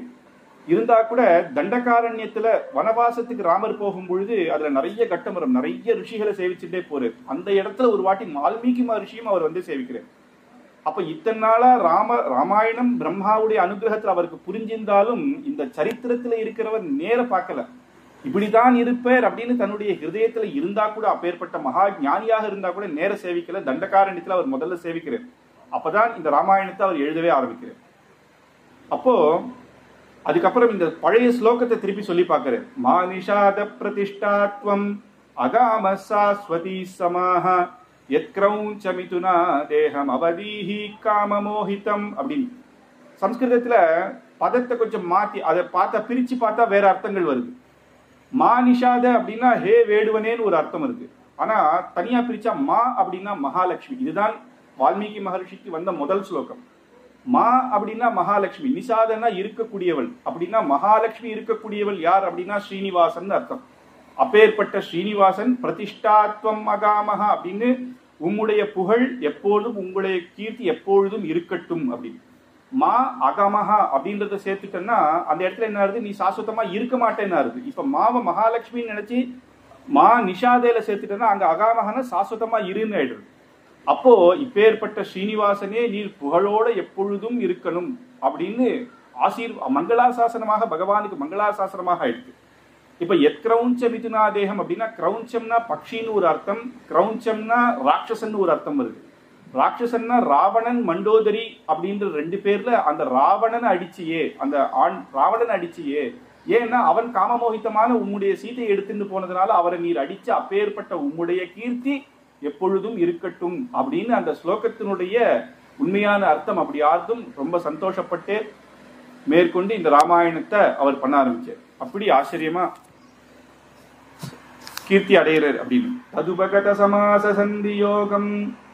இருந்தா கூட தண்டகாரண்யத்துல வனவாசத்துக்கு ராமர் போகும் பொழுது அதுல நிறைய கட்டம் வரும், நிறைய ரிஷிகளை சேவிச்சுட்டே போறாரு. அந்த இடத்துல ஒரு வாட்டி வால்மீகி மகர்ஷியும் அவர் வந்து சேவிக்கிறார். அப்ப இத்தனை நாளா ராமாயணம் பிரம்மாவுடைய அனுகிரகத்துல அவருக்கு புரிஞ்சிருந்தாலும் இந்த சரித்திரத்துல இருக்கிறவர் நேர பார்க்கல. இப்படிதான் இருப்பார் அப்படின்னு தன்னுடைய ஹிருதயத்துல இருந்தா கூட, அப்பேற்பட்ட மகா ஞானியாக இருந்தா கூட நேர சேவிக்கல. தண்டகாரண்யத்துல அவர் முதல்ல சேவிக்கிறார். அப்பதான் இந்த ராமாயணத்தை அவர் எழுதவே ஆரம்பிக்கிறார். அப்போ அதுக்கப்புறம் இந்த பழைய ஸ்லோகத்தை திருப்பி சொல்லி பார்க்கிறார். மானிஷாத பிரதிஷ்டாத்வம் அகாம சாஸ்வதி சமாஹ யத்க்ரௌஞ்ச மிதுனா தேகம் அவதீஹி காமமோஹிதம் அப்படின்னு. சம்ஸ்கிருதத்துல பதத்தை கொஞ்சம் மாத்தி அதை பார்த்தா பிரிச்சு பார்த்தா வேற அர்த்தங்கள் வருது. மா நிஷாத அப்படின்னா ஹே வேடுவனேன்னு ஒரு அர்த்தம் இருக்கு. ஆனா தனியா பிரிச்சா மா அப்படின்னா மகாலட்சுமி. இதுதான் வால்மீகி மகர்ஷிக்கு வந்த முதல் ஸ்லோகம். மா அப்படின்னா மகாலட்சுமி, நிஷாதனா இருக்கக்கூடியவள் அப்படின்னா மகாலட்சுமி இருக்கக்கூடியவள் யார் அப்படின்னா ஸ்ரீனிவாசன் அர்த்தம். அப்பேற்பட்ட ஸ்ரீனிவாசன் பிரதிஷ்டாத்வம் அகாமஹா அப்படின்னு உம்முடைய புகழ் எப்பொழுதும், உங்களுடைய கீர்த்தி எப்பொழுதும் இருக்கட்டும் அப்படின்னு. மா அகமஹா அப்படின்றத சேர்த்துட்டேன்னா அந்த இடத்துல என்ன ஆகுது, நீ சாஸ்வதமா இருக்க மாட்டேன்னு ஆகுது. இப்ப மாவ மகாலட்சுமின்னு நினைச்சு மா நிஷாதேல சேர்த்துட்டேன்னா அங்க அகாமஹான சாஸ்வதமா இருன்னு ஆயிடுது. அப்போ இப்பேற்பட்ட ஸ்ரீனிவாசனே நீர் புகழோட எப்பொழுதும் இருக்கணும் அப்படின்னு மங்களாசாசனமாக பகவானுக்கு மங்களாசாசனமாக ஆயிடுது. இப்ப எத்கிரௌஞ்ச மிதுனா தேகம் அப்படின்னா கிரௌஞ்சம்னா பக்ஷின்னு ஒரு அர்த்தம், கிரௌஞ்சம்னா ராட்சசன்னு ஒரு அர்த்தம் வருது. ராட்சசன்னா ராவணன் மண்டோதரி அப்படின்ற 2 பேர்ல அந்த ராவணனை அடிச்சியே, அந்த ராவணன் அடிச்சியே. ஏன்னா அவன் காமமோகித்தமான உம்முடைய சீதையை எடுத்துட்டு போனதுனால அவரை நீர் அடிச்சு அப்பேற்பட்ட உம்முடைய கீர்த்தி எப்பொழுதும் இருக்கட்டும் அப்படின்னு அந்த ஸ்லோகத்தினுடைய உண்மையான அர்த்தம் அப்படி ஆர்த்தும் ரொம்ப சந்தோஷப்பட்டு மேற்கொண்டு இந்த ராமாயணத்தை அவர் பண்ண ஆரம்பிச்சார். அப்படி ஆச்சரியமா கீர்த்தி அடைகிறார் அப்படின்னு. ததுபகத சமாச சந்தியோகம்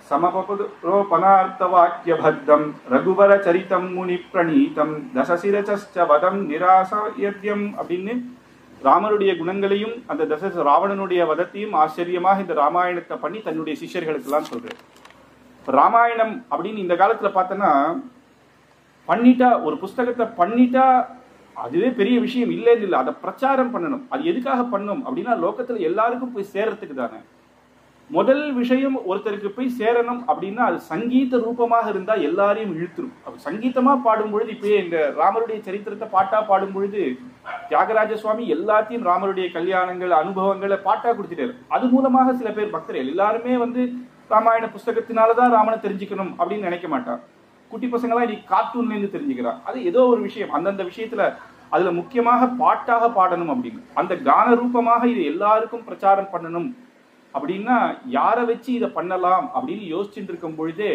சமபரோபனார்த்த வாக்கிய பத்தம் ரகுவர சரிதம் முனி பிரணீதம் தசசிரச்ச வதம் நிராசயத்யம் அப்படின்னு ராமனுடைய குணங்களையும் அந்த ராவணனுடைய வதத்தையும் ஆச்சரியமாக இந்த ராமாயணத்தை பண்ணி தன்னுடைய சிஷ்யர்களுக்கு எல்லாம் சொல்றாரு. ராமாயணம் அப்படின்னு இந்த காலத்துல பார்த்தோன்னா பண்ணிட்டா, ஒரு புஸ்தகத்தை பண்ணிட்டா அதுவே பெரிய விஷயம் இல்லைன்னு இல்லை, அதை பிரச்சாரம் பண்ணணும். அது எதுக்காக பண்ணணும் அப்படின்னா லோகத்துல எல்லாருக்கும் போய் சேரத்துக்கு தானே. முதல் விஷயம் ஒருத்தருக்கு போய் சேரணும் அப்படின்னா அது சங்கீத ரூபமாக இருந்தா எல்லாரையும் இழுத்துரும். அப்ப சங்கீதமா பாடும் பொழுது இப்பயே இந்த ராமருடைய சரித்திரத்தை பாட்டா பாடும் பொழுது தியாகராஜ சுவாமி எல்லாத்தையும் ராமருடைய கல்யாணங்கள் அனுபவங்களை பாட்டா கொடுத்துட்டாரு. அது மூலமாக சில பேர் பக்தர்கள் எல்லாருமே ராமாயண புஸ்தகத்தினாலதான் ராமனை தெரிஞ்சுக்கணும் அப்படின்னு நினைக்க மாட்டான். குட்டி பசங்களாம் இன்னைக்கு கார்ட்டூன்ல இருந்து தெரிஞ்சுக்கிறான். அது ஏதோ ஒரு விஷயம், அந்தந்த விஷயத்துல அதுல முக்கியமாக பாட்டாக பாடணும் அப்படின்னு அந்த கான ரூபமாக இது எல்லாருக்கும் பிரச்சாரம் பண்ணணும் அப்படின்னா யாரை வச்சு இதை பண்ணலாம் அப்படின்னு யோசிச்சுட்டு இருக்கும் பொழுதே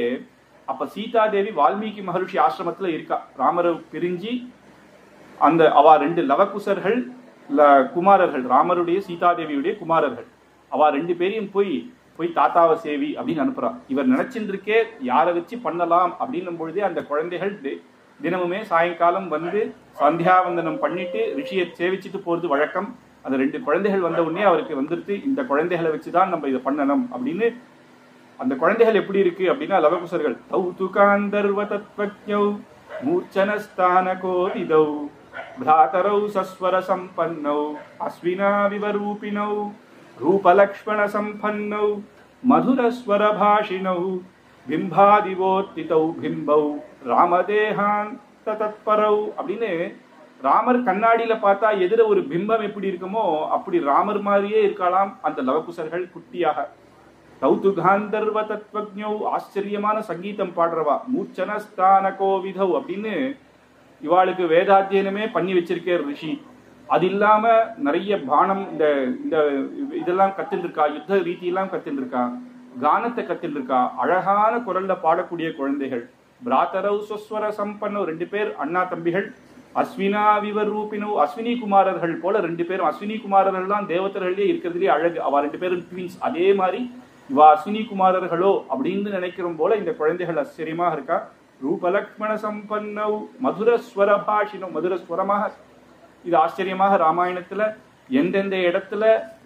அப்ப சீதாதேவி வால்மீகி மகரிஷி ஆசிரமத்துல இருக்கா. ராமரை பிரிஞ்சு அந்த அவ 2 லவகுசர்கள் குமாரர்கள், ராமருடைய சீதாதேவியுடைய குமாரர்கள், அவ 2 பேரையும் போய் தாத்தாவை சேவி அப்படின்னு அனுப்புறா. இவர் நினைச்சுட்டு இருக்கே யாரை வச்சு பண்ணலாம் அப்படின்னும் பொழுதே அந்த குழந்தைகள் தினமுமே சாயங்காலம் சந்தியாவந்தனம் பண்ணிட்டு ரிஷியை சேவிச்சுட்டு போறது வழக்கம். அந்த 2 குழந்தைகள் வந்த உடனே அவருக்கு வந்துருது இந்த குழந்தைகளை வச்சுதான் நம்ம இதை பண்ணணும் அப்படின்னு. அந்த குழந்தைகள் எப்படி இருக்கு அப்படின்னா லவகுசர்கள் தௌதுகாந்தர்வ தத்வக்ஞௌ மூர்ச்சனஸ்தான கோதிதௌ பிராதரௌ சஸ்வர சம்பன்னௌ அஸ்வினா விவரூபிணௌ ரூபலக்ஷ்மண சம்பன்னௌ மதுரஸ்வர பாஷிணௌ பிம்பாதிவோத்திதௌ பிம்பௌ ராமதேகாந்த தத்பரௌ அப்படின்னு ராமர் கண்ணாடியில பார்த்தா எதிர ஒரு பிம்பம் எப்படி இருக்குமோ அப்படி ராமர் மாதிரியே இருக்கலாம் அந்த லவகுசர்கள் குட்டியாக. கௌதுகாந்தர்வ தத்வக்ஞௌ ஆச்சரியமான சங்கீதம் பாடுறவா, மூர்ச்சனஸ்தான கோவிதௌ அப்படின்னு இவாளுக்கு வேதாத்தியனமே பண்ணி வச்சிருக்கே ரிஷி. அது இல்லாம நிறைய பானம் இந்த இதெல்லாம் கத்துட்டு இருக்கா, யுத்த ரீதியெல்லாம் கத்துட்டு இருக்கா, கானத்தை கத்துட்டு இருக்கா, அழகான குரல்ல பாடக்கூடிய குழந்தைகள். பிராத்தரவ் ஸ்வஸ்வர சம்பன்னோ 2 பேர் அண்ணா தம்பிகள், அஸ்வினா விவரூபினோ அஸ்வினி குமாரர்கள் போல 2 பேரும். அஸ்வினி குமாரர்கள் தான் தேவதர்களே இருக்கிறதுலே அழகு. அவ 2 பேரும் ட்வின்ஸ். அதே மாதிரி இவா அஸ்வினி குமாரர்களோ அப்படின்னு நினைக்கிறோம் போல இந்த குழந்தைகள் ஆச்சரியமாக இருக்கா. ரூபலக்ஷ்மண சம்பன்னௌ மதுரஸ்வர பாஷினோ, மதுரஸ்வரமாக இது ஆச்சரியமாக ராமாயணத்துல எந்தெந்த இடத்துல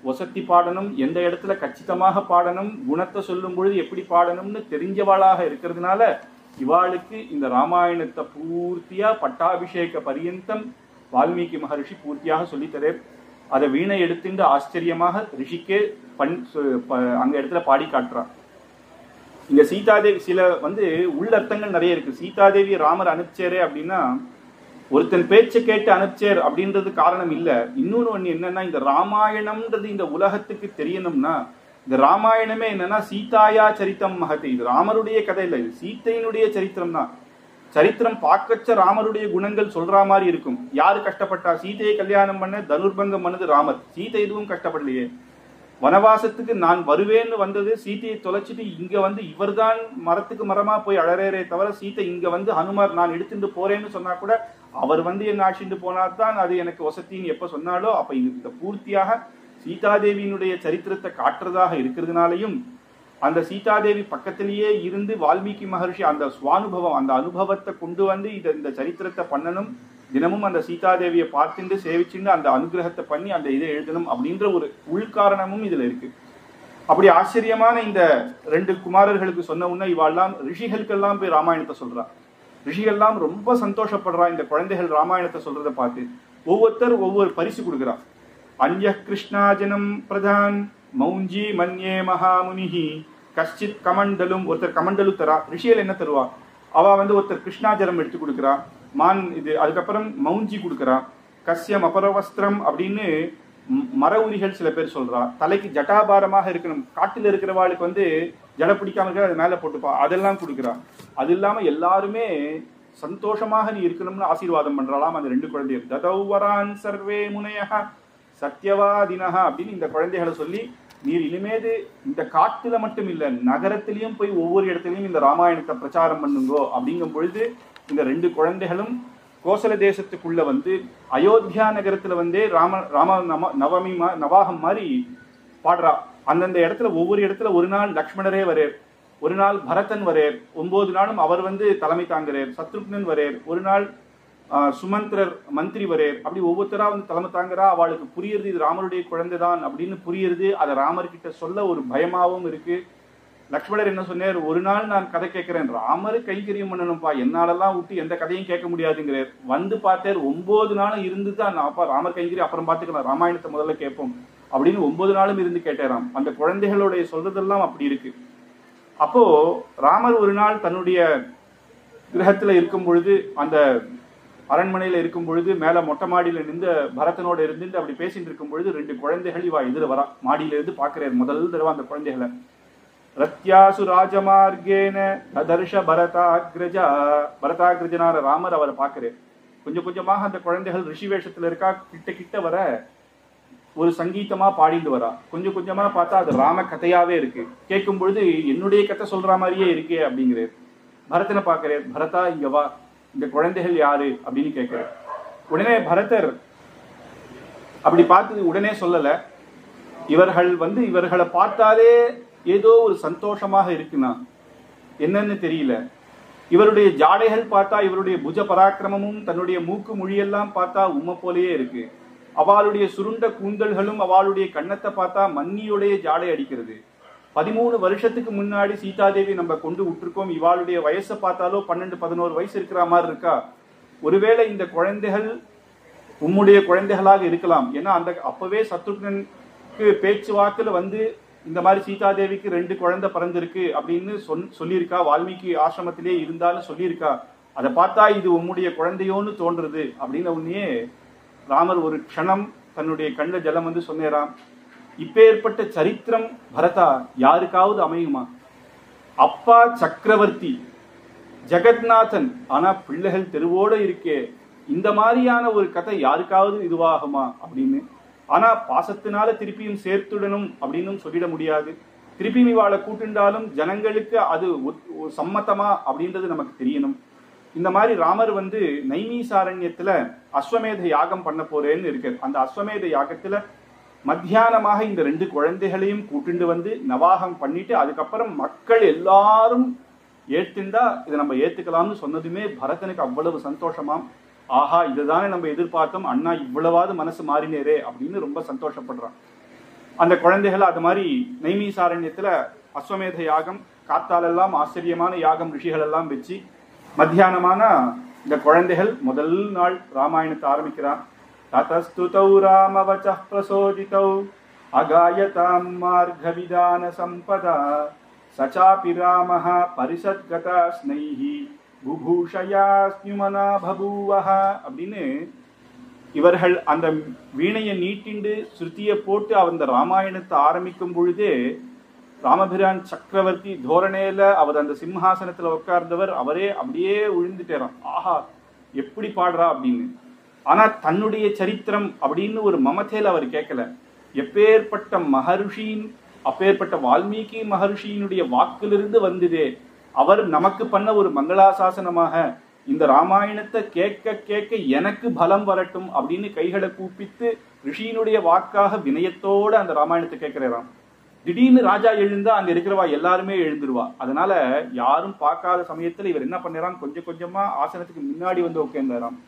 வசத்தி பாடணும், எந்த இடத்துல கச்சிதமாக பாடணும், குணத்தை சொல்லும் பொழுது எப்படி பாடணும்னு தெரிஞ்சவாளாக இருக்கிறதுனால இவாளுக்கு இந்த ராமாயணத்தை பூர்த்தியா பட்டாபிஷேக பரியந்தம் வால்மீகி மகரிஷி பூர்த்தியாக சொல்லித்தரே. அதை வீணை எடுத்துட்டு ஆச்சரியமாக ரிஷிக்கே அங்க இடத்துல பாடி காட்டுறான். இங்க சீதாதேவி சில உள்ளர்த்தங்கள் நிறைய இருக்கு. சீதாதேவி ராமர் அனுப்பிச்சேரே அப்படின்னா ஒருத்தன் பேச்சை கேட்டு அனுப்பிச்சேர் அப்படின்றது காரணம் இல்ல. இன்னொன்னு ஒண்ணு என்னன்னா இந்த ராமாயணம்ன்றது இந்த உலகத்துக்கு தெரியணும்னா இந்த ராமாயணமே என்னன்னா சீதாயா சரித்தம் மகதி. இது ராமருடைய கதை இல்லை, இது சீத்தையினுடைய சரித்திரம் தான். சரித்திரம் பார்க்கச்ச ராமருடைய குணங்கள் சொல்ற மாதிரி இருக்கும். யாரு கஷ்டப்பட்டா? சீதையை கல்யாணம் பண்ண தனுர்பங்கம் பண்ணது ராமர். சீதை எதுவும் கஷ்டப்படலையே. வனவாசத்துக்கு நான் வருவேன்னு வந்தது சீதையை தொலைச்சிட்டு இங்க இவர் தான் மரத்துக்கு மரமா போய் அழறேரே தவிர சீதை இங்க ஹனுமார் நான் எடுத்துட்டு போறேன்னு சொன்னா கூட அவர் என்ன ஆட்சிட்டு போனார்தான் அது எனக்கு வசத்தின்னு எப்ப சொன்னாலோ அப்ப இந்த பூர்த்தியாக சீதாதேவியினுடைய சரித்திரத்தை காட்டுறதாக இருக்கிறதுனாலையும் அந்த சீதாதேவி பக்கத்திலேயே இருந்து வால்மீகி மகர்ஷி அந்த சுவானுபவம் அந்த அனுபவத்தை கொண்டு இந்த சரித்திரத்தை பண்ணணும். தினமும் அந்த சீதாதேவியை பார்த்துட்டு சேவிச்சுட்டு அந்த அனுகிரகத்தை பண்ணி அந்த இதை எழுதணும் அப்படின்ற ஒரு உள்காரணமும் இதுல இருக்கு. அப்படி ஆச்சரியமான இந்த 2 குமாரர்களுக்கு சொன்ன உடனே இவாள்லாம் ரிஷிகளுக்கெல்லாம் போய் ராமாயணத்தை சொல்றா. ரிஷிகள்லாம் ரொம்ப சந்தோஷப்படுறா இந்த குழந்தைகள் ராமாயணத்தை சொல்றதை பார்த்து. ஒவ்வொருத்தர் ஒவ்வொரு பரிசு கொடுக்குறா. அன்ய கிருஷ்ணாஜனம் பிரதான் மௌஞ்சி மன்யே மகாமுனிஹி கஷ்டித் கமண்டலும். ஒருத்தர் கமண்டலு தரா. ரிஷிகள் என்ன தருவா? அவ ஒருத்தர் கிருஷ்ணாஜலம் எடுத்து கொடுக்குறா. அதுக்கப்புறம் மௌஞ்சி கொடுக்குறா. கஸ்யம் அபரவஸ்திரம் அப்படின்னு மர உரிகள் சில பேர் சொல்றா. தலைக்கு ஜட்டாபாரமாக இருக்கணும். காட்டில் இருக்கிறவாளுக்கு ஜடை பிடிக்காம இருக்க அது மேல போட்டுப்பா, அதெல்லாம் கொடுக்குறா. அது இல்லாம எல்லாருமே சந்தோஷமாக நீ இருக்கணும்னு ஆசீர்வாதம் பண்றாளாம் அந்த 2 குழந்தைகள். ததௌவரான் சர்வே முனையா சத்யவாதினஹா அப்படின்னு இந்த குழந்தைகளை சொல்லி, நீர் இனிமேது இந்த காட்டுல மட்டும் இல்ல நகரத்திலையும் போய் ஒவ்வொரு இடத்துலயும் இந்த ராமாயணத்தை பிரச்சாரம் பண்ணுங்கோ அப்படிங்கும் பொழுது இந்த 2 குழந்தைகளும் கோசல தேசத்துக்குள்ள வந்து அயோத்தியா நகரத்துல வந்தே ராம நவமி நவாகம் மாதிரி பாடுறா. அந்தந்த இடத்துல ஒவ்வொரு இடத்துல ஒரு நாள் லக்ஷ்மணரே வரேர், ஒரு நாள் பரதன் வரேர், 9 நாளும் அவர் வந்து தலைமை தாங்குறார், சத்ருக்னன் வரேர், ஒரு நாள் சுமந்திரர் மந்திரி வரேர், அப்படி ஒவ்வொருத்தரா வந்து தலைமை தாங்குறா. அவளுக்கு புரியுறது இது ராமருடைய குழந்தைதான் அப்படின்னு புரியுறது. அதை ராமர்கிட்ட சொல்ல ஒரு பயமாவும் இருக்கு. லக்ஷ்மணர் என்ன சொன்னார், ஒரு நாள் நான் கதை கேட்கிறேன், ராமரு கைங்கரியம் பண்ணணும்ப்பா, என்னாலெல்லாம் விட்டு எந்த கதையும் கேட்க முடியாதுங்கிறார். வந்து பார்த்தார் 9 நாளும் இருந்து தான் அப்பா ராமர் கைங்கரி அப்புறம் பார்த்துக்கலாம், ராமாயணத்தை முதல்ல கேட்போம் அப்படின்னு 9 நாளும் இருந்து கேட்டாராம். அந்த குழந்தைகளுடைய சொல்றதெல்லாம் அப்படி இருக்கு. அப்போ ராமர் ஒரு நாள் தன்னுடைய கிரகத்துல இருக்கும் பொழுது, அந்த அரண்மனையில இருக்கும் பொழுது மேல மொட்டை மாடியில நின்று பரதனோட இருந்து அப்படி பேசிட்டு இருக்கும் பொழுது 2 குழந்தைகள் இவா எதிர வரா. மாடியில இருந்து பாக்குறாரு முதல் தடவை அந்த குழந்தைகளை. ரத்யாசு ராஜமார்கேன ததர்ஷ பரதாகிரஜா, பரதாகிரஜனார ராமர் அவரை பாக்குறாரு. கொஞ்சம் கொஞ்சமாக அந்த குழந்தைகள் ரிஷி வேஷத்துல இருக்கா, கிட்ட கிட்ட வர ஒரு சங்கீதமா பாடிட்டு வரா. கொஞ்சம் கொஞ்சமா பார்த்தா அது ராம கதையாவே இருக்கு. கேட்கும் பொழுது என்னுடைய கதை சொல்ற மாதிரியே இருக்கே அப்படிங்கிறார். பரதனை பாக்குறார், பரதா இங்க வா, இந்த குழந்தைகள் யாரு அப்படின்னு கேட்கிறார். உடனே பரதர் அப்படி பார்த்து உடனே சொல்லல, இவர்கள் வந்து இவர்களை பார்த்தாலே ஏதோ ஒரு சந்தோஷமாக இருக்குன்னா என்னன்னு தெரியல. இவருடைய ஜாடைகள் பார்த்தா, இவருடைய புஜ பராக்கிரமமும் தன்னுடைய மூக்கு மொழியெல்லாம் பார்த்தா உம்மை போலேயே இருக்கு. அவளுடைய சுருண்ட கூந்தல்களும் அவளுடைய கண்ணத்தை பார்த்தா மன்னியுடைய ஜாடை அடிக்கிறது. 13 வருஷத்துக்கு முன்னாடி சீதாதேவி நம்ம கொண்டு விட்டுருக்கோம். இவாளுடைய வயசை பார்த்தாலோ 12-11 வயசு இருக்கிற மாதிரி இருக்கா. ஒருவேளை இந்த குழந்தைகள் உம்முடைய குழந்தைகளாக இருக்கலாம். ஏன்னா அந்த அப்பவே சத்ருக்னனுக்கு பேச்சுவாக்குல வந்து இந்த மாதிரி சீதாதேவிக்கு 2 குழந்தை பிறந்திருக்கு அப்படின்னு சொல்லியிருக்கா. வால்மீகி ஆசிரமத்திலே இருந்தாலும் சொல்லியிருக்கா. அதை பார்த்தா இது உம்முடைய குழந்தையோன்னு தோன்றுறது அப்படின்னு உடனே ராமர் ஒரு க்ஷணம் தன்னுடைய கண்ட ஜலம் வந்து சொன்னேராம், இப்பேற்பட்ட சரித்திரம் பரதா யாருக்காவது அமையுமா? அப்பா சக்கரவர்த்தி ஜெகத்நாதன், ஆனா பிள்ளைகள் தெருவோட இருக்கே, இந்த மாதிரியான ஒரு கதை யாருக்காவது இதுவாகுமா அப்படின்னு. ஆனா பாசத்தினால திருப்பியும் சேர்த்துடணும் அப்படின்னு சொல்லிட முடியாது. திருப்பியும் இவாளை கூட்டுண்டாலும் ஜனங்களுக்கு அது சம்மதமா அப்படின்றது நமக்கு தெரியணும். இந்த மாதிரி ராமர் வந்து நைமிசாரண்யத்துல அஸ்வமேத யாகம் பண்ண போறேன்னு இருக்கு. அந்த அஸ்வமேத யாகத்துல மத்தியானமாக இந்த 2 குழந்தைகளையும் கூட்டுண்டு வந்து நவாகம் பண்ணிட்டு அதுக்கப்புறம் மக்கள் எல்லாரும் ஏத்துண்டா இதை நம்ம ஏத்துக்கலாம்னு சொன்னதுமே பரதனுக்கு அவ்வளவு சந்தோஷமாம். ஆஹா, இதுதானே நம்ம எதிர்பார்த்தோம், அண்ணா இவ்வளவாவது மனசு மாறினேரே அப்படின்னு ரொம்ப சந்தோஷப்படுறான். அந்த குழந்தைகள் அது மாதிரி நைமிசாரண்யத்துல அஸ்வமேத யாகம் காத்தாலெல்லாம் ஆச்சரியமான யாகம் ரிஷிகள் எல்லாம் வச்சு மத்தியானமான இந்த குழந்தைகள் முதல் நாள் ராமாயணத்தை ஆரம்பிக்கிறான். ததஸ்துதௌ ராமவசः பிரசோதிதௌ அகாயதாம் மார்கவிதான சம்பதா சசாபி ராமः பரிஷத்கதா ஸ்னைஹி புபூஷயா ஸ்யுமனா பபூவஹ அப்படின்னு இவர்கள் அந்த வீணையை நீட்டிண்டு ஸ்ருதியை போட்டு அந்த ராமாயணத்தை ஆரம்பிக்கும் பொழுதே ராமபிரான் சக்கரவர்த்தி தோரணையில அவர் அந்த சிம்ஹாசனத்துல உட்கார்ந்தவர் அவரே அப்படியே விழுந்துட்டாராம். ஆஹா, எப்படி பாடுறா அப்படின்னு. ஆனா தன்னுடைய சரித்திரம் அப்படின்னு ஒரு மமதையில அவர் கேட்கல. எப்பேற்பட்ட மகர்ஷியின், அப்பேற்பட்ட வால்மீகி மகர்ஷியினுடைய வாக்கிலிருந்து வந்ததே, அவர் நமக்கு பண்ண ஒரு மங்களாசாசனமாக இந்த ராமாயணத்தை கேட்க கேட்க எனக்கு பலம் வரட்டும் அப்படின்னு கைகளை கூப்பித்து ரிஷியினுடைய வாக்காக வினயத்தோட அந்த ராமாயணத்தை கேட்கிறாராம். திடீர்னு ராஜா எழுந்தா அங்க இருக்கிறவா எல்லாருமே எழுந்துருவா. அதனால யாரும் பார்க்காத சமயத்துல இவர் என்ன பண்ணாராம், கொஞ்சம் கொஞ்சமா ஆசனத்துக்கு முன்னாடி வந்து உட்கார்ந்தாராம்.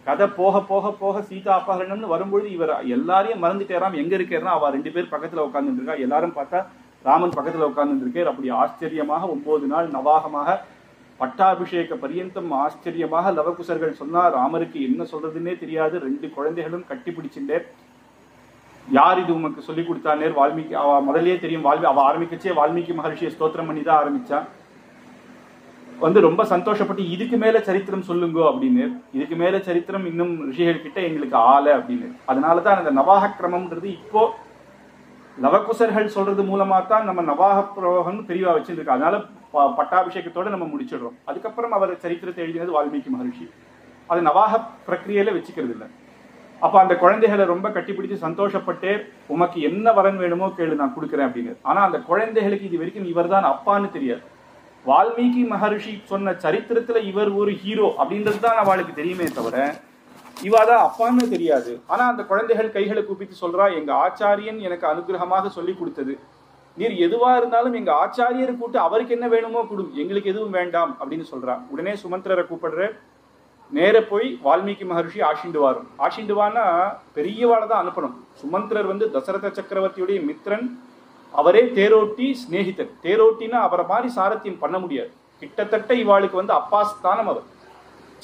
கதை போக போக போக சீதா அபகரணம்னு வரும்பொழுது இவர் எல்லாரையும் மறந்துட்டேராம். எங்க இருக்கிறா, அவ 2 பேர் பக்கத்துல உட்கார்ந்துட்டு இருக்கா. எல்லாரும் பார்த்தா ராமன் பக்கத்துல உட்கார்ந்துட்டு இருக்கார். அப்படி ஆச்சரியமாக 9 நாள் நவாகமாக பட்டாபிஷேக பரியந்தம் ஆச்சரியமாக லவகுசர்கள் சொன்னா ராமருக்கு என்ன சொல்றதுன்னே தெரியாது. 2 குழந்தைகளும் கட்டி பிடிச்சுட்டே, யார் இது உமக்கு சொல்லி கொடுத்தானேர் வால்மீகி, அவ முதல்லயே தெரியும், அவ ஆரம்பிக்கச்சே வால்மீகி மகர்ஷியை ஸ்தோத்திரம் பண்ணி தான் ஆரம்பிச்சா. வந்து ரொம்ப சந்தோஷப்பட்டு இதுக்கு மேல சரித்திரம் சொல்லுங்க அப்படின்னு. இதுக்கு மேல சரித்திரம் இன்னும் ரிஷிகள் கிட்ட எங்களுக்கு ஆள அப்படின்னு. அதனாலதான் அந்த நவாக கிரமம்ன்றது இப்போ லவகுசர்கள் சொல்றது மூலமா தான் நம்ம நவாக பிரயோகம் பெரியவா வச்சிருக்கோம். அதனால பட்டாபிஷேகத்தோட நம்ம முடிச்சிடுறோம். அதுக்கப்புறம் அவர் சரித்திரத்தை எழுதினது வால்மீகி மகரிஷி. அது நவாக பிரக்கிரியில வச்சுக்கிறது இல்லை. அப்ப அந்த குழந்தைகளை ரொம்ப கட்டிப்பிடிச்சு சந்தோஷப்பட்டே, உமக்கு என்ன வரன் வேணுமோ கேளு, நான் கொடுக்குறேன் அப்படின்னு. ஆனா அந்த குழந்தைகளுக்கு இது வரைக்கும் இவர் தான் அப்பான்னு தெரியாது. வால்மீகி மகரிஷி சொன்ன சரித்திரத்துல இவர் ஒரு ஹீரோ அப்படின்றது தான் அவளுக்கு தெரியுமே தவிர இவாதான் அப்பான்னு தெரியாது. ஆனா அந்த குழந்தைகள் கைகளை கூப்பிட்டு சொல்றா, எங்க ஆச்சாரியன் எனக்கு அனுகிரகமாக சொல்லி கொடுத்தது, நீர் எதுவா இருந்தாலும் எங்க ஆச்சாரியரை கூப்பிட்டு அவருக்கு என்ன வேணுமோ கொடு, எங்களுக்கு எதுவும் வேண்டாம் அப்படின்னு சொல்றா. உடனே சுமந்திரரை கூப்பிடுற, நேர போய் வால்மீகி மகர்ஷி ஆஷிண்டுவாரும். ஆஷிண்டுவான்னா பெரியவாளை தான் அனுப்பணும். சுமந்திரர் தசரத சக்கரவர்த்தியுடைய மித்திரன், அவரே தேரோட்டி சிநேகிதர். தேரோட்டினா அவரை மாதிரி சாரத்தியம் பண்ண முடியாது. கிட்டத்தட்ட இவாளுக்கு அப்பா ஸ்தானம். அவர்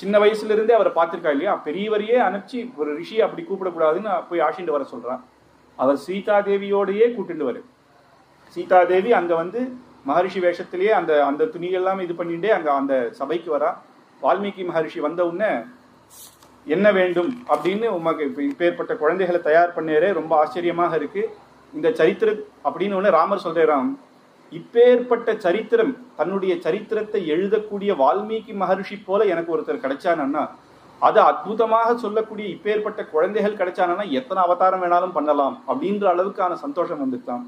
சின்ன வயசுல இருந்தே அவரை பார்த்திருக்கா இல்லையா. பெரியவரையே அனுப்பிச்சு ஒரு ரிஷியை அப்படி கூப்பிடக்கூடாதுன்னு போய் ஆஷிண்டு வர சொல்றான். அவர் சீதாதேவியோடையே கூட்டிட்டு வரு. சீதாதேவி அங்க மகரிஷி வேஷத்திலேயே அந்த அந்த துணியெல்லாம் இது பண்ணிட்டே அங்க அந்த சபைக்கு வரா. வால்மீகி மகரிஷி வந்த உடனே என்ன வேண்டும் அப்படின்னு உமக்கு இப்பேற்பட்ட குழந்தைகளை தயார் பண்ணேரே, ரொம்ப ஆச்சரியமாக இருக்கு இந்த சரித்திரம் அப்படின்னு ஒண்ணு ராமர் சொல்றாராம். இப்பேற்பட்ட சரித்திரம், தன்னுடைய சரித்திரத்தை எழுதக்கூடிய வால்மீகி மகரிஷி போல எனக்கு ஒருத்தர் கிடைச்சானா, அது அற்புதமாக சொல்லக்கூடிய இப்பேற்பட்ட குழந்தைகள் கிடைச்சானா எத்தனை அவதாரம் வேணாலும் பண்ணலாம் அப்படின்ற அளவுக்கான சந்தோஷம் வந்துட்டான்.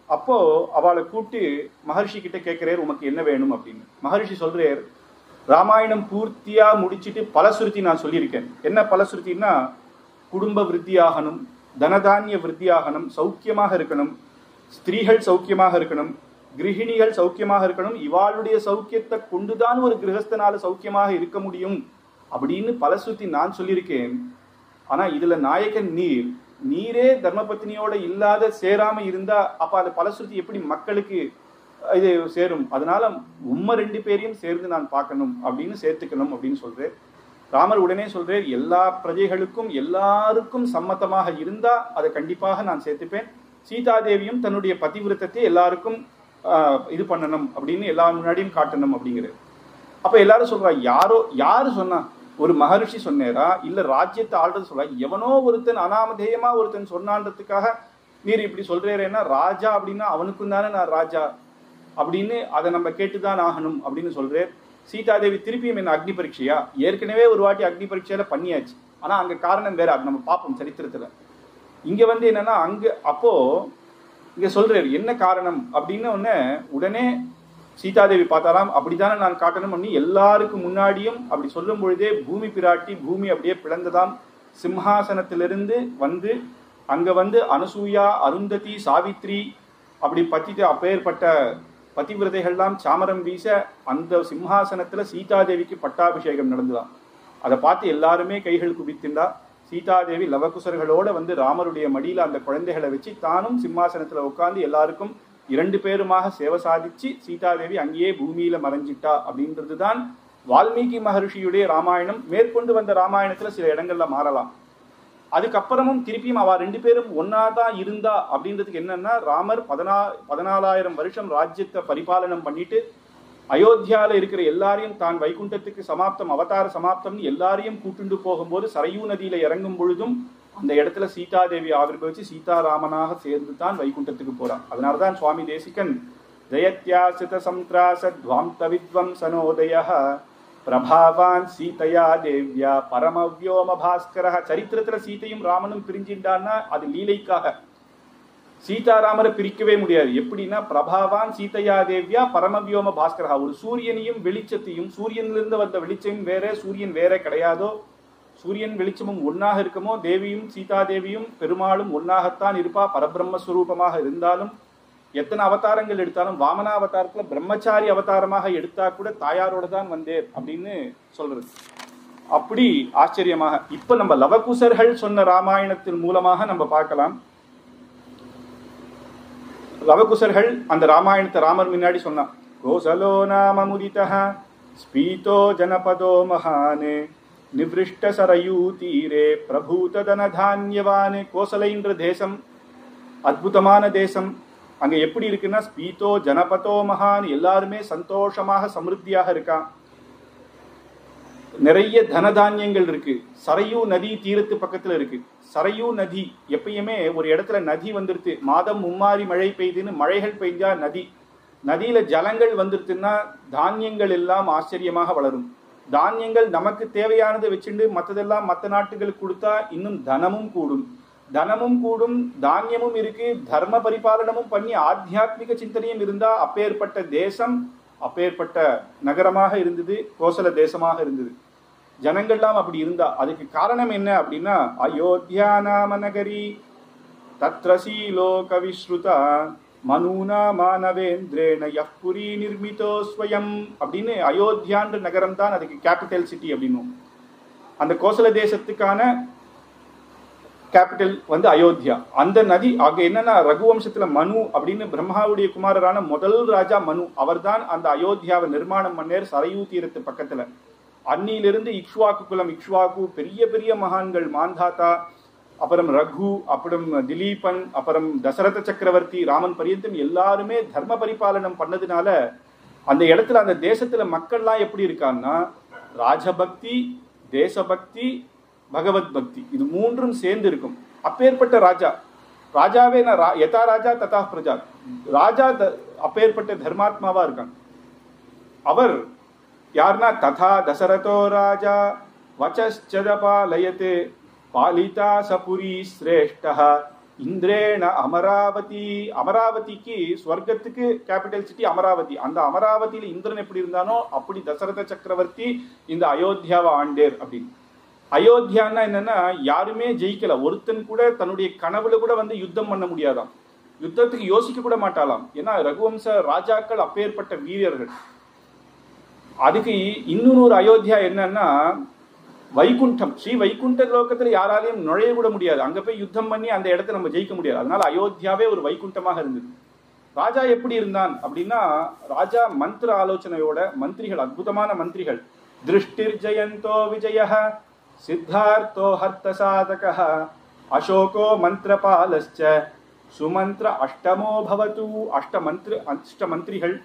அப்போ அவளை கூப்பிட்டு மகர்ஷி கிட்ட கேட்கிறார், உமக்கு என்ன வேணும் அப்படின்னு. மகர்ஷி சொல்றார், ராமாயணம் பூர்த்தியா முடிச்சுட்டு பலசுருதி நான் சொல்லியிருக்கேன். என்ன பலசுருத்தின்னா, குடும்ப விருத்தியாகணும், தனதானிய விருத்தியாகணும், சௌக்கியமாக இருக்கணும், ஸ்திரீகள் சௌக்கியமாக இருக்கணும், கிரகிணிகள் சௌக்கியமாக இருக்கணும், இவாளுடைய சௌக்கியத்தை கொண்டுதான் ஒரு கிரகஸ்தனால சௌக்கியமாக இருக்க முடியும் அப்படின்னு பலசுருதி நான் சொல்லியிருக்கேன். ஆனா இதுல நாயகன் நீரே தர்மபத்னியோட இல்லாத சேராம இருந்தா அப்ப அந்த பலசுருதி எப்படி மக்களுக்கு இது சேரும்? அதனால உம்ம 2 பேரையும் சேர்ந்து நான் பார்க்கணும் அப்படின்னு சேர்த்துக்கணும் அப்படின்னு சொல்றேன். ராமர் உடனே சொல்றேன், எல்லா பிரஜைகளுக்கும் எல்லாருக்கும் சம்மதமாக இருந்தா அதை கண்டிப்பாக நான் சேர்த்துப்பேன். சீதாதேவியும் தன்னுடைய பதிவிரதத்தை எல்லாருக்கும் இது பண்ணணும் அப்படின்னு எல்லா முன்னாடியும் காட்டணும் அப்படிங்கிறது. அப்ப எல்லாரும் சொல்றா, யாரு சொன்னா? ஒரு மகரிஷி சொன்னேரா இல்ல ராஜ்யத்தை ஆள்றது சொல்றா? எவனோ ஒருத்தன் அனாமதேயமா ஒருத்தன் சொன்னான்றதுக்காக நீர் இப்படி சொல்றேன்னா, ராஜா அப்படின்னா அவனுக்கும் தானே நான் ராஜா அப்படின்னு அதை நம்ம கேட்டுதான் ஆகணும் அப்படின்னு சொல்றேன். சீதாதேவி திருப்பியும் என்ன அக்னி பரீட்சையா? ஏற்கனவே ஒரு வாட்டி அக்னி பரீட்சையில பண்ணியாச்சு. ஆனா அங்க காரணம் வேற, அது நம்ம பார்ப்போம் சரித்திரத்துல. இங்க என்னன்னா அங்க அப்போ இங்க சொல்றாரு என்ன காரணம் அப்படின்னு உடனே சீதாதேவி பார்த்தாலாம். அப்படித்தானே நான் காட்டணும் அப்படின்னு எல்லாருக்கும் முன்னாடியும் அப்படி சொல்லும் பொழுதே பூமி பிராட்டி பூமி அப்படியே பிளந்ததாம். சிம்ஹாசனத்திலிருந்து அங்க அனசூயா, அருந்ததி, சாவித்ரி அப்படி பத்திட்டு அப்பேற்பட்ட பதிவிரதைகள்லாம் சாமரம் வீச அந்த சிம்ஹாசனத்துல சீதாதேவிக்கு பட்டாபிஷேகம் நடந்துதான். அதை பார்த்து எல்லாருமே கைகள் குவித்துண்டா. சீதாதேவி லவகுசர்களோட ராமருடைய மடியில அந்த குழந்தைகளை வச்சு தானும் சிம்மாசனத்துல உட்கார்ந்து எல்லாருக்கும் 2 பேருமாக சேவை சாதிச்சு சீதாதேவி அங்கேயே பூமியில மறைஞ்சிட்டா அப்படின்றதுதான் வால்மீகி மகரிஷியுடைய ராமாயணம். மேற்கொண்டு வந்த ராமாயணத்துல சில இடங்கள்ல மாறலாம். அதுக்கப்புறமும் திருப்பியும் அவ 2 பேரும் ஒன்னாதான் இருந்தா அப்படின்றதுக்கு என்னன்னா, ராமர் 14,000 வருஷம் ராஜ்யத்தை பரிபாலனம் பண்ணிட்டு அயோத்தியால இருக்கிற எல்லாரையும் தான் வைகுண்டத்துக்கு சமாப்தம், அவதார சமாப்தம்னு எல்லாரையும் கூட்டுண்டு போகும்போது சரையூ நதியில இறங்கும் பொழுதும் அந்த இடத்துல சீதாதேவி ஆவிர்வச்சு சீதாராமனாக சேர்ந்து தான் வைகுண்டத்துக்கு போறான். அதனாலதான் சுவாமி தேசிகன் ஜெயத்யாசித சம்த்ராசத்வாந்த வித்வம் சனோதய பிரபாவான் சீதையா தேவ்யா பரமவ்யோம பாஸ்கர. சரித்திரத்துல சீதையும் ராமனும் பிரிஞ்சின்றான்னா அது லீலைக்காக. சீதாராமரை பிரிக்கவே முடியாது. எப்படின்னா, பிரபாவான் சீதையா தேவ்யா பரமவ்யோம பாஸ்கரா. ஒரு சூரியனையும் வெளிச்சத்தையும், சூரியனிலிருந்து வந்த வெளிச்சமும் வேற, சூரியன் வேற கிடையாதோ, சூரியன் வெளிச்சமும் ஒன்னாக இருக்குமோ, தேவியும் சீதாதேவியும் பெருமாளும் ஒன்னாகத்தான் இருப்பா. பரபிரம்மஸ்வரூபமாக இருந்தாலும் எத்தனை அவதாரங்கள் எடுத்தாலும் வாமனா அவதாரத்துல பிரம்மச்சாரி அவதாரமாக எடுத்தா கூட தாயாரோட தான் வந்தேன் அப்படின்னு சொல்றது. அப்படி ஆச்சரியமாக இப்ப நம்ம லவகுசர்கள் சொன்ன ராமாயணத்தின் மூலமாக நம்ம பார்க்கலாம். லவகுசர்கள் அந்த ராமாயணத்தை ராமர் முன்னாடி சொன்னான். கோசலோ நாம முதிதஹ ஸ்பீதோ ஜனபதோ மகானே நிவ்ருஷ்ட சரயூ தீரே பிரபூத தனதான்யவானே. கோசலைன்ற தேசம் அற்புதமான தேசம். அங்க எப்படி இருக்குன்னா, ஸ்பீதோ ஜனபதோ மகான், எல்லாருமே சந்தோஷமாக சமிருத்தியாக இருக்கான். நிறைய தனதானியங்கள் இருக்கு. சரையூ நதி தீரத்து பக்கத்துல இருக்கு. சரையூ நதி எப்பயுமே ஒரு இடத்துல நதி வந்துருது, மாதம் மும்மாரி மழை பெய்யுதுன்னு மழைகள் பெய்ஞ்சா நதியில ஜலங்கள் வந்துருச்சுன்னா தானியங்கள் எல்லாம் ஆச்சரியமாக வளரும். தானியங்கள் நமக்கு தேவையானதை வச்சுட்டு மற்றதெல்லாம் மற்ற நாட்டுகளுக்கு கொடுத்தா இன்னும் தனமும் கூடும், தானியமும் இருக்கு, தர்ம பரிபாலனமும் பண்ணி ஆத்தியாத்மிக சிந்தனையும் இருந்தா அப்பேற்பட்ட தேசம் அப்பேற்பட்ட நகரமாக இருந்தது, கோசல தேசமாக இருந்தது. ஜனங்கள்லாம் அப்படி இருந்தா அதுக்கு காரணம் என்ன அப்படின்னா, அயோத்தியா நாம நகரி தத்ரசி லோக விஸ்ருதா மனூனா மானவேந்திரேன யப்புரி நிர்மிதோ ஸ்வயம் அப்படின்னு அயோத்தியான்ற நகரம் தான் அதுக்கு கேபிட்டல் சிட்டி அப்படின்னும். அந்த கோசல தேசத்துக்கான கேபிட்டல் வந்து அயோத்தியா. அந்த நதி அங்க என்னன்னா, ரகுவம்சத்துல மனு அப்படின்னு பிரம்மாவுடைய குமாரரான முதல் ராஜா மனு, அவர் தான் அந்த அயோத்தியாவை நிர்மாணம் பண்ணேர் சரையூ தீரத்து பக்கத்துல. அன்னியிலிருந்து இக்ஷ்வாக்கு குலம், இக்ஷ்வாக்கு பெரிய பெரிய மகான்கள், மாந்தாத்தா, அப்புறம் ரகு, அப்புறம் திலீபன், அப்புறம் தசரத சக்கரவர்த்தி, ராமன் பரியந்தம் எல்லாருமே தர்ம பரிபாலனம் பண்ணதுனால அந்த இடத்துல அந்த தேசத்துல மக்கள்லாம் எப்படி இருக்கான்னா, ராஜபக்தி, தேசபக்தி, பகவத் பக்தி, இது மூன்றும் சேர்ந்து இருக்கும். அப்பேற்பட்ட ராஜாவே யதா ராஜா ததா பிரஜா, ராஜா அப்பேற்பட்ட தர்மாத்மாவா இருக்காங்க. அவர் யாருன்னா, ததா தசரதோ ராஜா வச்சதபாலயதே பாலிதா சபுரி ஸ்ரேஷ்டஹ இந்திரேண அமராவதி. அமராவதிக்கு ஸ்வர்க்கத்துக்கு கேபிட்டல் சிட்டி அமராவதி. அந்த அமராவதியில இந்திரன் எப்படி இருந்தானோ அப்படி தசரத சக்கரவர்த்தி இந்த அயோத்தியாவை ஆண்டேர் அப்படின்னு. அயோத்தியான்னா என்னன்னா, யாருமே ஜெயிக்கல, ஒருத்தன் கூட தன்னுடைய கனவுல கூட வந்து யுத்தம் பண்ண முடியாதாம், யுத்தத்துக்கு யோசிக்க கூட மாட்டாளாம். ஏன்னா ரகுவம்ச ராஜாக்கள் அப்பேற்பட்ட வீரர்கள். அதுக்கு இன்னொரு அயோத்தியா என்னன்னா வைகுண்டம், ஸ்ரீ வைகுண்ட லோகத்துல யாராலையும் நுழைய கூட முடியாது, அங்க போய் யுத்தம் பண்ணி அந்த இடத்த நம்ம ஜெயிக்க முடியாது. அதனால அயோத்தியாவே ஒரு வைகுண்டமாக இருந்தது. ராஜா எப்படி இருந்தான் அப்படின்னா, ராஜா மந்திர ஆலோசனையோட, மந்திரிகள் அற்புதமான மந்திரிகள். திருஷ்டிர் ஜெயந்தோ விஜய சித்தார்த்தோ ஹர்த்த சாதக அசோகோ மந்திரபாலஸ்ச சுமந்திர அஷ்டமோ பவது. அஷ்ட மந்திரிகள்,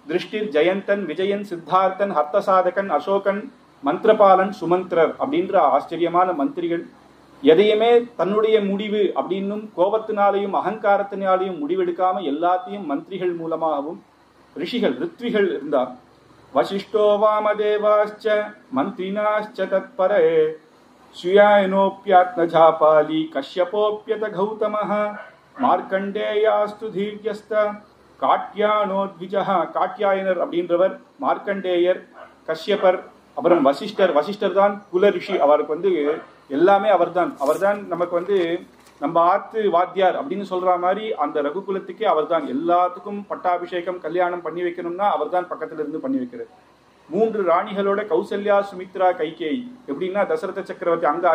திருஷ்டிர் ஜெயந்தன், விஜயன், சித்தார்த்தன், ஹர்த்த சாதகன், அசோகன், மந்திரபாலன், சுமந்திரர் அப்படின்ற ஆச்சரியமான மந்திரிகள். எதையுமே தன்னுடைய முடிவு அப்படின்னும் கோபத்தினாலையும் அகங்காரத்தினாலையும் முடிவெடுக்காம எல்லாத்தையும் மந்திரிகள் மூலமாகவும் ரிஷிகள் ரித்விகள் இருந்தார். வசிஷ்டோ வாமதேவாச்ச மந்திரினாச்ச தத்பரே சுயாயனோப்யாத்மஜாபாலி கஷ்யபோப்யத கௌதமஹ மார்க்கண்டேயாஸ்து தீர்யஸ்த காட்யானோத்விஜஹ. காட்யாயனர் அப்படின்றவர், மார்க்கண்டேயர், கஷ்யபர், அப்புறம் வசிஷ்டர் தான் குல ரிஷி. அவருக்கு வந்து எல்லாமே அவர்தான் நமக்கு வந்து நம்ம ஆத்து வாத்தியார் அப்படின்னு சொல்ற மாதிரி அந்த ரகுகுலத்துக்கே அவர்தான். எல்லாத்துக்கும் பட்டாபிஷேகம் கல்யாணம் பண்ணி வைக்கணும்னா அவர்தான் பக்கத்துல இருந்து பண்ணி வைக்கிறார். 3 ராணிகளோட கௌசல்யா, சுமித்ரா, கைகேயி. எப்படின்னா தசரத சக்கரவர்த்தி அங்க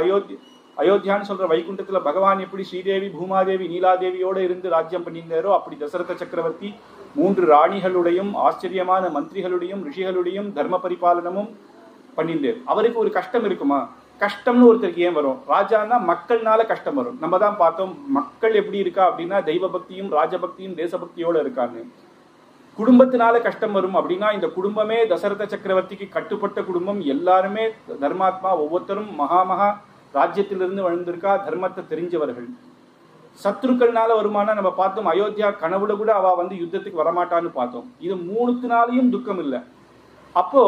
அயோத்தியான்னு சொல்ற வைகுண்டத்துல பகவான் எப்படி ஸ்ரீதேவி, பூமாதேவி, நீலாதேவியோட இருந்து ராஜ்யம் பண்ணியிருந்தாரோ அப்படி தசரத சக்கரவர்த்தி 3 ராணிகளுடையும் ஆச்சரியமான மந்திரிகளுடையும் ரிஷிகளுடையும் தர்ம பரிபாலனமும் பண்ணியிருந்தார். அவருக்கு ஒரு கஷ்டம் இருக்குமா? கஷ்டம்னு ஒருத்தருக்கு ஏன் வரும்? ராஜான்னா மக்கள்னால கஷ்டம் வரும். நம்ம தான் பார்த்தோம் மக்கள் எப்படி இருக்கா அப்படின்னா தெய்வ பக்தியும் ராஜபக்தியும் தேசபக்தியோட இருக்காங்க. குடும்பத்தினால கஷ்டம் வரும் அப்படின்னா இந்த குடும்பமே தசரத சக்கரவர்த்திக்கு கட்டுப்பட்ட குடும்பம், எல்லாருமே தர்மாத்மா, ஒவ்வொருத்தரும் மகா ராஜ்யத்திலிருந்து வளர்ந்திருக்கா, தர்மத்தை தெரிஞ்சவர்கள். சத்ருக்கள்னால வருமானா நம்ம பார்த்தோம், அயோத்தியா கனவுல கூட அவ வந்து யுத்தத்துக்கு வரமாட்டான்னு பார்த்தோம். இது 3த்தினாலையும் துக்கம் இல்லை. அப்போ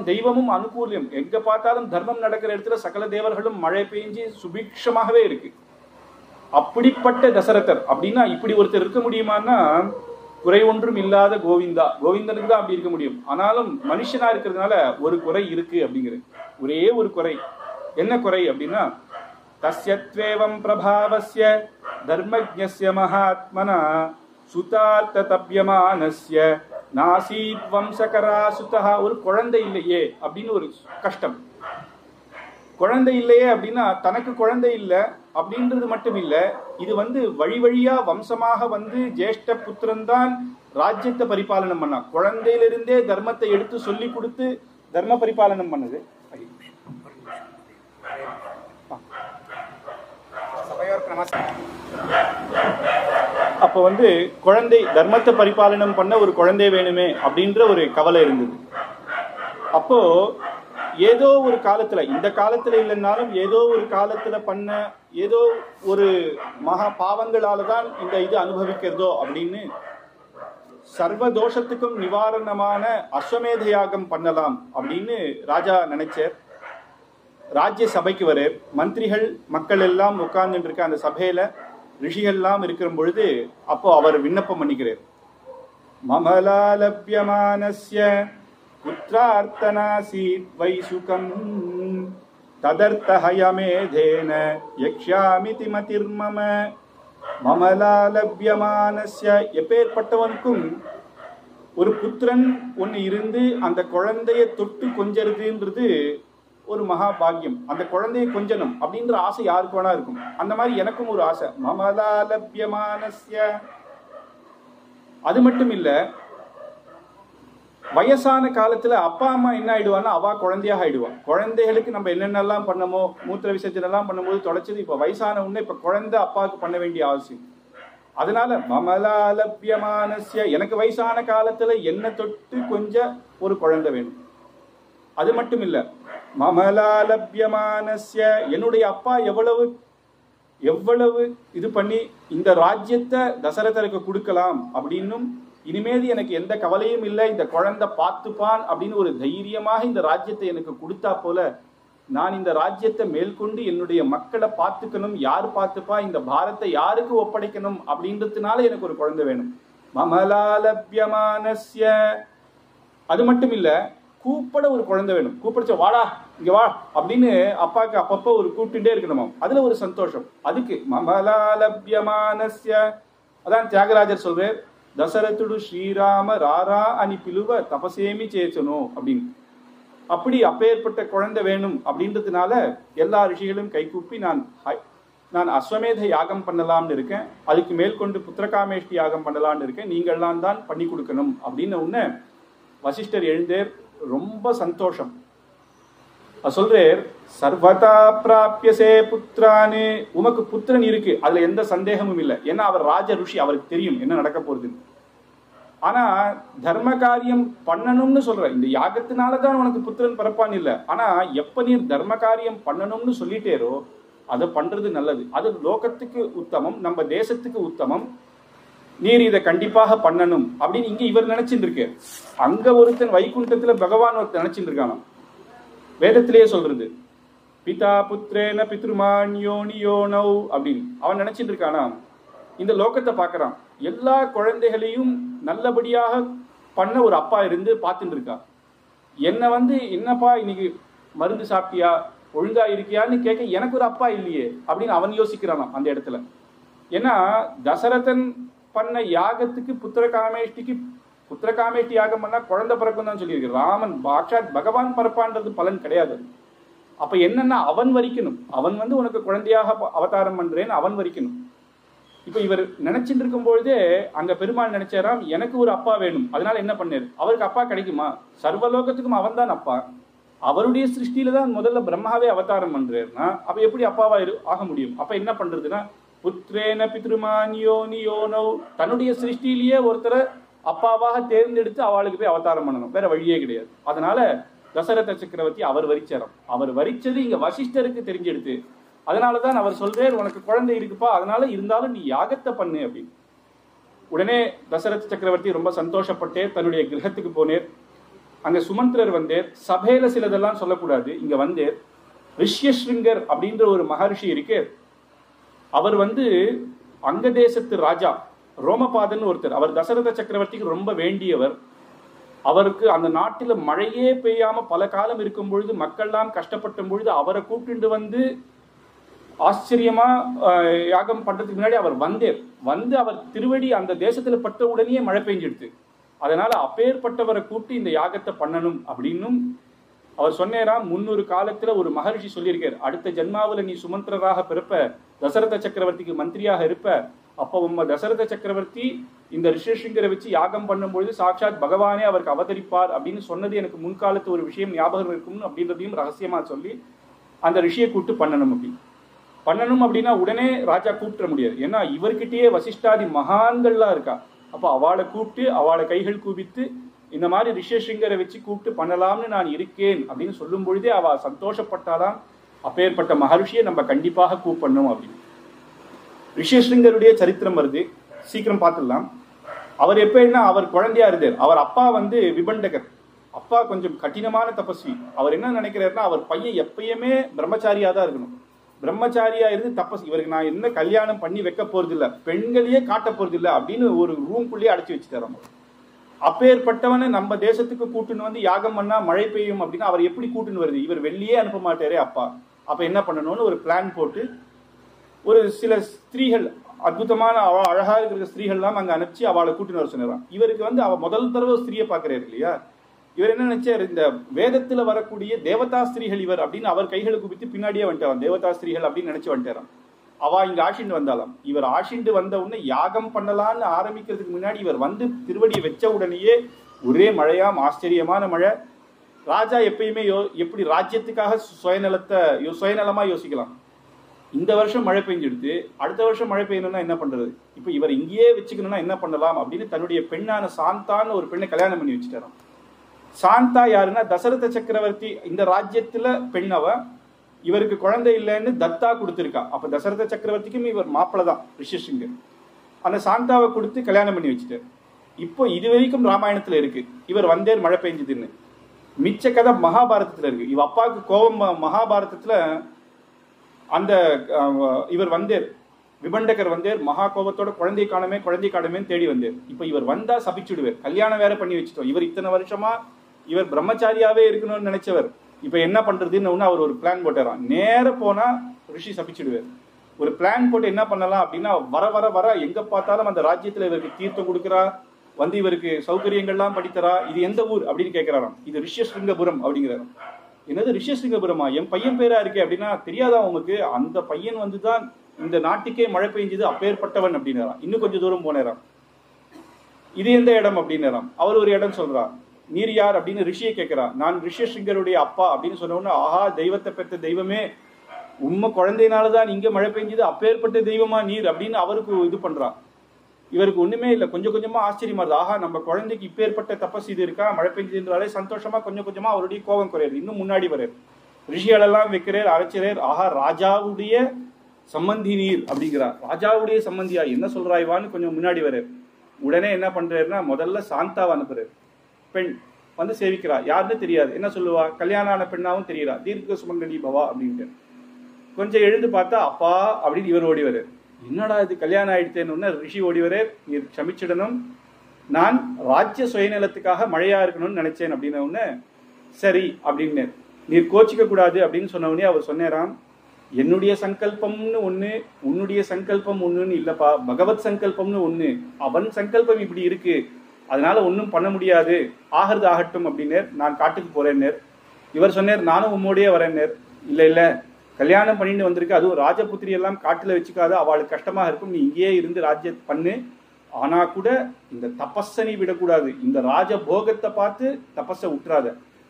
தெய்வமும் அனுகூலியம். எங்க பார்த்தாலும் தர்மம் நடக்கிற இடத்துல சகல தேவர்களும் மழை பெய்ஞ்சு சுபிக்ஷமாகவே இருக்கு. அப்படிப்பட்ட தசரதர் அப்படின்னா இப்படி ஒருத்தர் இருக்க முடியுமான்னா, குறை ஒன்றும் இல்லாத கோவிந்தனுக்கு தான் அப்படி இருக்க முடியும். ஆனாலும் மனுஷனா இருக்கிறதுனால ஒரு குறை இருக்கு அப்படிங்கிறது. ஒரே ஒரு குறை. என்ன குறை அப்படின்னா, தஸ்யத்வேவம் பிரபாவஸ்ய தர்மஜ்ஞஸ்ய மகாத்மனா சுதார்த்த தப்யமானஸ்ய நாசீத் வம்சகரா சுதஹ. ஒரு குழந்தை இல்லையே அப்படின்னு ஒரு கஷ்டம். குழந்தை இல்லையே அப்படின்னா தனக்கு குழந்தை இல்லை அப்படின்றது மட்டும் இல்லை, இது வந்து வழி வழியா வம்சமாக வந்து ஜேஷ்ட புத்திரன் தான் ராஜ்யத்தை பரிபாலனம் பண்ணா. குழந்தையிலிருந்தே தர்மத்தை எடுத்து சொல்லி கொடுத்து தர்ம பரிபாலனம் பண்ணது. அப்ப வந்து குழந்தை தர்மத்தை பரிபாலனம் பண்ண ஒரு குழந்தை வேணுமே அப்படின்ற ஒரு கவலை இருந்தது. அப்போ ஏதோ ஒரு காலத்துல, இந்த காலத்துல இல்லைன்னாலும் ஏதோ ஒரு காலத்துல பண்ண ஏதோ ஒரு மகா பாவங்களால தான் இந்த இது அனுபவிக்கிறதோ அப்படின்னு சர்வ தோஷத்துக்கும் நிவாரணமான அஸ்வமேத யாகம் பண்ணலாம் அப்படின்னு ராஜா நினைச்சார். ராஜ்ய சபைக்கு வர மந்திரிகள் மக்கள் எல்லாம் உட்கார்ந்துட்டு இருக்க அந்த சபையில ரிஷிகள் எல்லாம் இருக்கிற பொழுது அப்போ அவர் விண்ணப்பம் பண்ணிக்கிறார். மமலாலப்யமானஸ்ய புத்ரார்த்தனாசீத் வைசுகம் ததர்த்தஹயமேதேன யக்ஷாமிதி மதிர்மம. மமலாலப்யமானஸ்ய, எப்பேற்பட்டவனுக்கும் ஒரு புத்திரன் ஒன்று இருந்து அந்த குழந்தைய தொட்டு கொஞ்சறதுன்றது ஒரு மகா பாக்கியம். அந்த குழந்தைய கொஞ்சணும் அப்படின்ற ஆசை யாருக்கு வேணா இருக்கும். அந்த மாதிரி எனக்கும் ஒரு ஆசை. மமலாலப்யமானஸ்ய. அது மட்டும் இல்ல, வயசான காலத்துல அப்பா அம்மா என்ன ஆயிடுவான்னா அவ குழந்தையாக ஆயிடுவான். குழந்தைகளுக்கு நம்ம என்னென்னலாம் பண்ணமோ, மூத்திர விசர்ஜனை எல்லாம் பண்ணும்போது தொலைச்சது இப்ப வயசான உடனே இப்ப குழந்தை அப்பாவுக்கு பண்ண வேண்டிய அவசியம். அதனால மமலாலப்யமானஸ்ய, எனக்கு வயசான காலத்துல என்ன தொட்டு கொஞ்சம் ஒரு குழந்தை வேணும். அது மட்டும் இல்ல, மமலாலப்யமானஸ்ய, என்னுடைய அப்பா எவ்வளவு இது பண்ணி இந்த ராஜ்யத்தை தசரதருக்கு கொடுக்கலாம் அப்படின்னும், இனிமேல் எனக்கு எந்த கவலையும் இல்லை, இந்த குழந்தை பார்த்துப்பான் அப்படின்னு ஒரு தைரியமாக இந்த ராஜ்யத்தை எனக்கு கொடுத்தா போல நான் இந்த ராஜ்யத்தை மேற்கொண்டு என்னுடைய மக்களை பார்த்துக்கணும். யார் பார்த்துப்பா, இந்த பாரத்தை யாருக்கு ஒப்படைக்கணும் அப்படின்றதுனால எனக்கு ஒரு குழந்தை வேணும். மமலாலப்யமானஸ்ய. அது மட்டும் இல்ல, கூப்பிட ஒரு குழந்தை வேணும். கூப்பிடுச்ச வாடா இங்க வா அப்படின்னு அப்பாவுக்கு அப்பப்போ ஒரு கூப்பிட்டுட்டே இருக்கணுமா, அதுல ஒரு சந்தோஷம். அதுக்கு மமலாலப்யமானஸ்ய. அதான் தியாகராஜர் சொல்றார், தசரதுடு ஸ்ரீராம ராரா அனி பிலுவ தபசேமி சேச்சனோ அப்படின்னு. அப்படி அப்பேற்பட்ட குழந்தை வேணும் அப்படின்றதுனால எல்லா ரிஷிகளும் கைகூப்பி நான் அஸ்வமேத யாகம் பண்ணலாம்னு இருக்கேன், அதுக்கு மேற்கொண்டு புத்திரகாமேஷ்டி யாகம் பண்ணலாம்னு இருக்கேன், நீங்கள்லாம் தான் பண்ணி கொடுக்கணும் அப்படின்னு உடனே வசிஷ்டர் எழுந்தேர். ரொம்ப சந்தோஷம். சொல்றேர், சர்வதா பிராபியசே புத்திரானு, உமக்கு புத்திரன் இருக்கு, அதுல எந்த சந்தேகமும் இல்லை. ஏன்னா அவர் ராஜ ருஷி, அவருக்கு தெரியும் என்ன நடக்க போகுதுன்னு. ஆனா தர்ம காரியம் பண்ணணும்னு சொல்ற, இந்த யாகத்தினாலதான் உனக்கு புத்திரன் பிறப்பான் இல்ல. ஆனா எப்ப நீர் தர்ம காரியம் பண்ணணும்னு சொல்லிட்டேரோ அதை பண்றது நல்லது. அது லோகத்துக்கு உத்தமம், நம்ம தேசத்துக்கு உத்தமம். நீர் இதை கண்டிப்பாக பண்ணணும் அப்படின்னு இங்க இவர் நினைச்சுட்டு இருக்கு. அங்க ஒருத்தன் வைகுண்டத்துல பகவான் ஒருத்தன் நினைச்சுட்டு இருக்கானா. வேதத்திலேயே சொல்றது, பிதா புத்திரேன பித்ருமான்யோனியோனௌ அப்படின்னு அவன் நினைச்சிட்டு இருக்கானா. இந்த லோகத்தை பாக்குறான், எல்லா குழந்தைகளையும் நல்லபடியாக பண்ண ஒரு அப்பா இருந்து பார்த்துட்டு இருக்கா. என்னை என்னப்பா இன்னைக்கு மருந்து சாப்பிட்டியா, ஒழுங்கா இருக்கியான்னு கேட்க எனக்கு ஒரு அப்பா இல்லையே அப்படின்னு அவன் யோசிக்கிறானா அந்த இடத்துல. ஏன்னா தசரதன் பண்ண யாகத்துக்கு புத்திரகாமேஷ்டி யாகம் பண்ணா குழந்தை பிறக்கும் தான் சொல்லியிருக்கு. ராமன் சாட்சாத் பகவான் பிறப்பான்றது பலன் கிடையாது. அப்ப என்னன்னா அவன் வரிக்கணும், அவன் உனக்கு குழந்தையாக அவதாரம் பண்றேன்னு அவன் வரிக்கணும். இப்ப இவர் நினைச்சிட்டு இருக்கும் பொழுதே அங்க பெருமாள் நினைச்சாராம், எனக்கு ஒரு அப்பா வேணும். அதனால என்ன பண்ணாரு, அவருக்கு அப்பா கிடைக்குமா, சர்வலோகத்துக்கும் அவன் தான் அப்பா. அவருடைய சிருஷ்டியில தான் முதல்ல பிரம்மாவே அவதாரம் பண்றாருன்னா அப்ப எப்படி அப்பாவா ஆக முடியும். அப்ப என்ன பண்றதுன்னா, புத்திரேன பித்ருமான்யோனியோனௌ, தன்னுடைய சிருஷ்டியிலேயே ஒருத்தரை அப்பாவாக தேர்ந்தெடுத்து அவளுக்கு போய் அவதாரம் பண்ணணும், வேற வழியே கிடையாது. அதனால தசரத சக்கரவர்த்தி அவர் வரிச்சாராம். அவர் வரிச்சது இங்க வசிஷ்டருக்கு தெரிஞ்செடுத்து. அதனாலதான் அவர் சொல்றார், உனக்கு குழந்தை இருக்குப்பா, அதனால இருந்தாலும் நீ யாகத்தை பண்ணு அப்படின்னு. உடனே தசரத சக்கரவர்த்தி ரொம்ப சந்தோஷப்பட்டே தன்னுடைய கிரகத்துக்கு போனேர். அங்க சுமந்திரர் வந்தேர். சபையில சிலதெல்லாம் சொல்லக்கூடாது, இங்க வந்தேர். ரிஷ்யஸ்ருங்கர் அப்படின்ற ஒரு மகர்ஷி இருக்கு. அவர் அங்க தேசத்து ராஜா ரோமபாதன் ஒருத்தர். அவர் தசரத சக்கரவர்த்திக்கு ரொம்ப வேண்டியவர். அவருக்கு அந்த நாட்டில மழையே பெய்யாம பல காலம் இருக்கும் பொழுது, மக்கள்லாம் கஷ்டப்பட்ட பொழுது அவரை கூப்பிட்டு ஆச்சரியமா யாகம் பண்றதுக்கு முன்னாடி அவர் அவர் திருவடி அந்த தேசத்துல பட்ட உடனே மழை பெஞ்சிடுது. அதனால அப்பேற்பட்டவரை கூப்பிட்டு இந்த யாகத்தை பண்ணணும் அப்படின்னும் அவர் சொன்னேராம். 300 காலத்துல ஒரு மகர்ஷி சொல்லியிருக்கார், அடுத்த ஜென்மாவில நீ சுமந்திரராக பிறப்ப, தசரத சக்கரவர்த்திக்கு மந்திரியாக இருப்ப. அப்போ தசரத சக்கரவர்த்தி இந்த ரிஷிங்கரை வச்சு யாகம் பண்ணும்பொழுது சாட்சாத் பகவானே அவருக்கு அவதரிப்பார் அப்படின்னு சொன்னது எனக்கு முன்காலத்து ஒரு விஷயம் ஞாபகம் இருக்கும் அப்படின்றதையும் ரகசியமா சொல்லி அந்த ரிஷியை கூப்பிட்டு பண்ணணும் அப்படின்னா உடனே ராஜா கூப்பிட முடியாது. ஏன்னா இவர்கிட்டயே வசிஷ்டாதி மகான்கள்லாம் இருக்கா. அப்போ அவளை கூப்பிட்டு அவளை கைகள் கூப்பித்து இந்த மாதிரி ரிஷியசிங்கரை வச்சு கூப்பிட்டு பண்ணலாம்னு நான் இருக்கேன் அப்படின்னு சொல்லும் பொழுதே அவ சந்தோஷப்பட்டாலாம். அப்பேற்பட்ட மகர்ஷியை நம்ம கண்டிப்பாக கூப்பிடணும் அப்படின்னு. ரிஷியசிங்கருடைய சரித்திரம் வருது, சீக்கிரம் பார்த்துடலாம். அவர் எப்படின்னா அவர் குழந்தையா இருந்தார். அவர் அப்பா வந்து விபண்டகர். அப்பா கொஞ்சம் கடினமான தபஸ்வி. அவர் என்ன நினைக்கிறாருன்னா அவர் பையன் எப்பயுமே பிரம்மச்சாரியா தான் இருக்கணும். பிரம்மச்சாரியா இருந்து தபஸ், இவருக்கு நான் என்ன கல்யாணம் பண்ணி வைக்க போறது இல்லை, பெண்களையே காட்ட போறது இல்லை அப்படின்னு ஒரு ரூம்குள்ளேயே அடைச்சி வச்சுட்டாராம். அப்பேற்பட்டவனை நம்ம தேசத்துக்கு கூட்டுன்னு வந்து யாகம் பண்ணா மழை பெய்யும் அப்படின்னா அவர் எப்படி கூட்டுன்னு வருது? இவர் வெளியே அனுப்ப மாட்டாரே அப்பா. அப்ப என்ன பண்ணணும்னு ஒரு பிளான் போட்டு ஒரு சில ஸ்திரீகள், அற்புதமான அழகா இருக்கிற ஸ்திரீகள்லாம் அங்க அனுப்பிச்சு அவளை கூட்டுன்னு வர சொன்னாராம். இவருக்கு வந்து அவ முதல் தடவை ஸ்திரீயை பாக்குறாரு இல்லையா, இவர் என்ன நினைச்சார், இந்த வேதத்துல வரக்கூடிய தேவதா ஸ்திரீகள் இவர் அப்படின்னு அவர் கைகளுக்கு குவித்து பின்னாடியே வந்துட்டாராம். தேவதா ஸ்திரீகள் அப்படின்னு நினைச்சு வந்துட்டாராம். அவ இங்க ஆஷிண்டு வந்தாலாம். இவர் ஆஷிண்டு வந்த உடனே யாகம் பண்ணலான்னு ஆரம்பிக்கிறதுக்கு முன்னாடி இவர் வந்து திருவடியை வச்ச உடனேயே ஒரே மழையாம், ஆச்சரியமான மழை. ராஜா எப்பயுமே எப்படி ராஜ்யத்துக்காக சுயநலமா யோசிக்கலாம். இந்த வருஷம் மழை பெஞ்செடுத்து அடுத்த வருஷம் மழை பெய்யணும்னா என்ன பண்றது? இப்ப இவர் இங்கேயே வச்சுக்கணும்னா என்ன பண்ணலாம் அப்படின்னு தன்னுடைய பெண்ணான சாந்தான்னு ஒரு பெண்ணை கல்யாணம் பண்ணி வச்சுட்டாராம். சாந்தா யாருன்னா தசரத சக்கரவர்த்தி இந்த ராஜ்யத்துல பெண்ணவ, இவருக்கு குழந்தை இல்லைன்னு தத்தா கொடுத்திருக்கா. அப்ப தசரத சக்கரவர்த்திக்கும் இவர் மாப்பிள்ள தான் ரிஷிசிங்கர். அந்த சாந்தாவை கொடுத்து கல்யாணம் பண்ணி வச்சுட்டார். இப்போ இது வரைக்கும் ராமாயணத்துல இருக்கு. இவர் வந்தேர் மழை பெஞ்சதுன்னு. மிச்ச கதை மகாபாரதத்துல இருக்கு. இவ அப்பாவுக்கு கோபம். மகாபாரதத்துல அந்த இவர் வந்தேர், விபண்டகர் வந்தேர், மகா கோபத்தோட குழந்தை காணமேன்னு தேடி வந்தேர். இப்ப இவர் வந்தா சபிச்சுடுவார். கல்யாணம் வேற பண்ணி வச்சுட்டோம். இவர் இத்தனை வருஷமா இவர் பிரம்மச்சாரியாவே இருக்கணும்னு நினைச்சவர். இப்ப என்ன பண்றதுன்னு அவர் ஒரு பிளான் போட்டாராம். நேர போனா ரிஷி சபிச்சுடுவார். ஒரு பிளான் போட்டு என்ன பண்ணலாம் அப்படின்னா வர வர வர எங்க பார்த்தாலும் அந்த ராஜ்யத்துல இவருக்கு தீர்த்தம் கொடுக்குறா, வந்து இவருக்கு சௌகரியங்கள்லாம் படித்தரா. இது எந்த ஊர் அப்படின்னு கேட்கிறாராம். இது ரிஷியசிங்கபுரம் அப்படிங்கிறாராம். என்னது ரிஷியசிங்கபுரமா? என் பையன் பேரா இருக்கே அப்படின்னா தெரியாதா உங்களுக்கு? அந்த பையன் வந்துதான் இந்த நாட்டுக்கே மழை பெஞ்சது, அப்பேற்பட்டவன் அப்படின்னாராம். இன்னும் கொஞ்சம் தூரம் போனேராம். இது எந்த இடம் அப்படின்னாராம். அவர் ஒரு இடம் சொல்றா. நீர் யார் அப்படின்னு ரிஷியை கேட்கிறா. நான் ரிஷியசிங்கருடைய அப்பா அப்படின்னு சொன்ன உடனே ஆஹா, தெய்வத்தை பெற்ற தெய்வமே, உண்மை குழந்தையினாலதான் இங்க மழை பெஞ்சது, அப்பேற்பட்ட தெய்வமா நீர் அப்படின்னு அவருக்கு இது பண்றா. இவருக்கு ஒண்ணுமே இல்லை. கொஞ்சம் கொஞ்சமா ஆச்சரியமா இருது. ஆஹா, நம்ம குழந்தைக்கு இப்பேற்பட்ட தபஸ் இது இருக்கா, மழை பெஞ்சதுன்றாலே சந்தோஷமா கொஞ்சம் கொஞ்சமா அவருடைய கோபம் குறையாது. இன்னும் முன்னாடி வர்றாரு. ரிஷிகளெல்லாம் வைக்கிறார், அரைச்சிறார். ஆஹா, ராஜாவுடைய சம்பந்தி நீர் அப்படிங்கிறார். ராஜாவுடைய சம்பந்தியா என்ன சொல்றாய்வான்னு கொஞ்சம் முன்னாடி வர்றாரு. உடனே என்ன பண்றாருன்னா முதல்ல சாந்தாவை அனுப்புறாரு. பெண் வந்து சேவிக்கிறா. யாருன்னு தெரியாது. என்ன சொல்லுவா? கல்யாணம் ஆன பெண்ணாவும் தெரியுறா. தீர்க்க சுமங்கலி பவா அப்படின்ட்டு. கொஞ்சம் எழுந்து பார்த்தா அப்பா அப்படின்னு இவர் ஓடி வர்றாரு. என்னடா இது கல்யாணம் ஆயிடுத்தேன்னு ரிஷி ஓடி வர்றார். நீர் க்ஷமிச்சிடணும், நான் ராஜ்ய சுயநலத்துக்காக மழையா இருக்கணும்னு நினைச்சேன் அப்படின்ன உடனே சரி அப்படின்னு. நீர் கோச்சிக்க கூடாது அப்படின்னு சொன்ன உடனே அவர் சொன்னாராம், என்னுடைய சங்கல்பம்னு ஒண்ணு, உன்னுடைய சங்கல்பம் ஒண்ணுன்னு இல்லப்பா, பகவத் சங்கல்பம்னு ஒண்ணு. அவன் சங்கல்பம் இப்படி இருக்கு, அதனால ஒன்னும் பண்ண முடியாது, ஆகிறது ஆகட்டும் அப்படின்னேர். நான் காட்டுக்கு போறேன்னேர். இவர் சொன்னார், நானும் உம்மோடையே வரேன்னேர். இல்ல இல்ல, கல்யாணம் பண்ணிட்டு வந்திருக்கு, அதுவும் ராஜபுத்திரி எல்லாம் காட்டுல வச்சுக்காத, அவளுக்கு கஷ்டமா இருக்கும், நீ இங்கேயே இருந்து ராஜ்ய பண்ணு. ஆனா கூட இந்த தபஸை விடக்கூடாது. இந்த ராஜபோகத்தை பார்த்து தபஸை விட்டுறாத.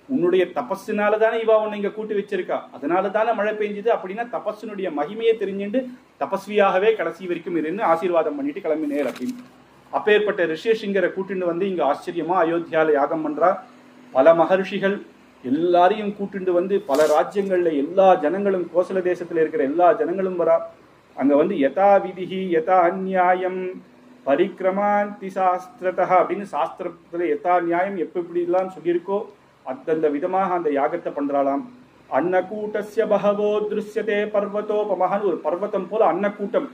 உன்னுடைய தபஸுனால தானே இவா உன்னை இங்க கூட்டி வச்சிருக்கா, அதனால தானே மழை பெஞ்சது. அப்படின்னா தபஸினுடைய மகிமையை தெரிஞ்சுட்டு தபஸ்வியாகவே கடைசி வரைக்கும் இருந்து ஆசீர்வாதம் பண்ணிட்டு கிளம்பினேர் அப்படின்னு. அப்பேற்பட்ட ரிஷியசிங்கரை கூட்டிட்டு வந்து இங்க ஆச்சரியமா அயோத்தியால யாகம் பண்றா. பல மகர்ஷிகள் எல்லாரையும் கூட்டிட்டு வந்து பல ராஜ்யங்கள்ல எல்லா ஜனங்களும், கோசல தேசத்துல இருக்கிற எல்லா ஜனங்களும் வரா. அங்க வந்து யதா விதிஹி யதா அந்நியாயம் பரிக்கிரமாந்தி சாஸ்திரதா அப்படின்னு சாஸ்திரத்துல யதா நியாயம் எப்படி எல்லாம் சொல்லியிருக்கோ அந்தந்த விதமாக அந்த யாகத்தை பண்றாளாம். அன்னக்கூட்டஸ்ய பகவோ திருஷ்யதே பர்வதோபமஹன். ஒரு பர்வதம் போல அன்னக்கூட்டம்,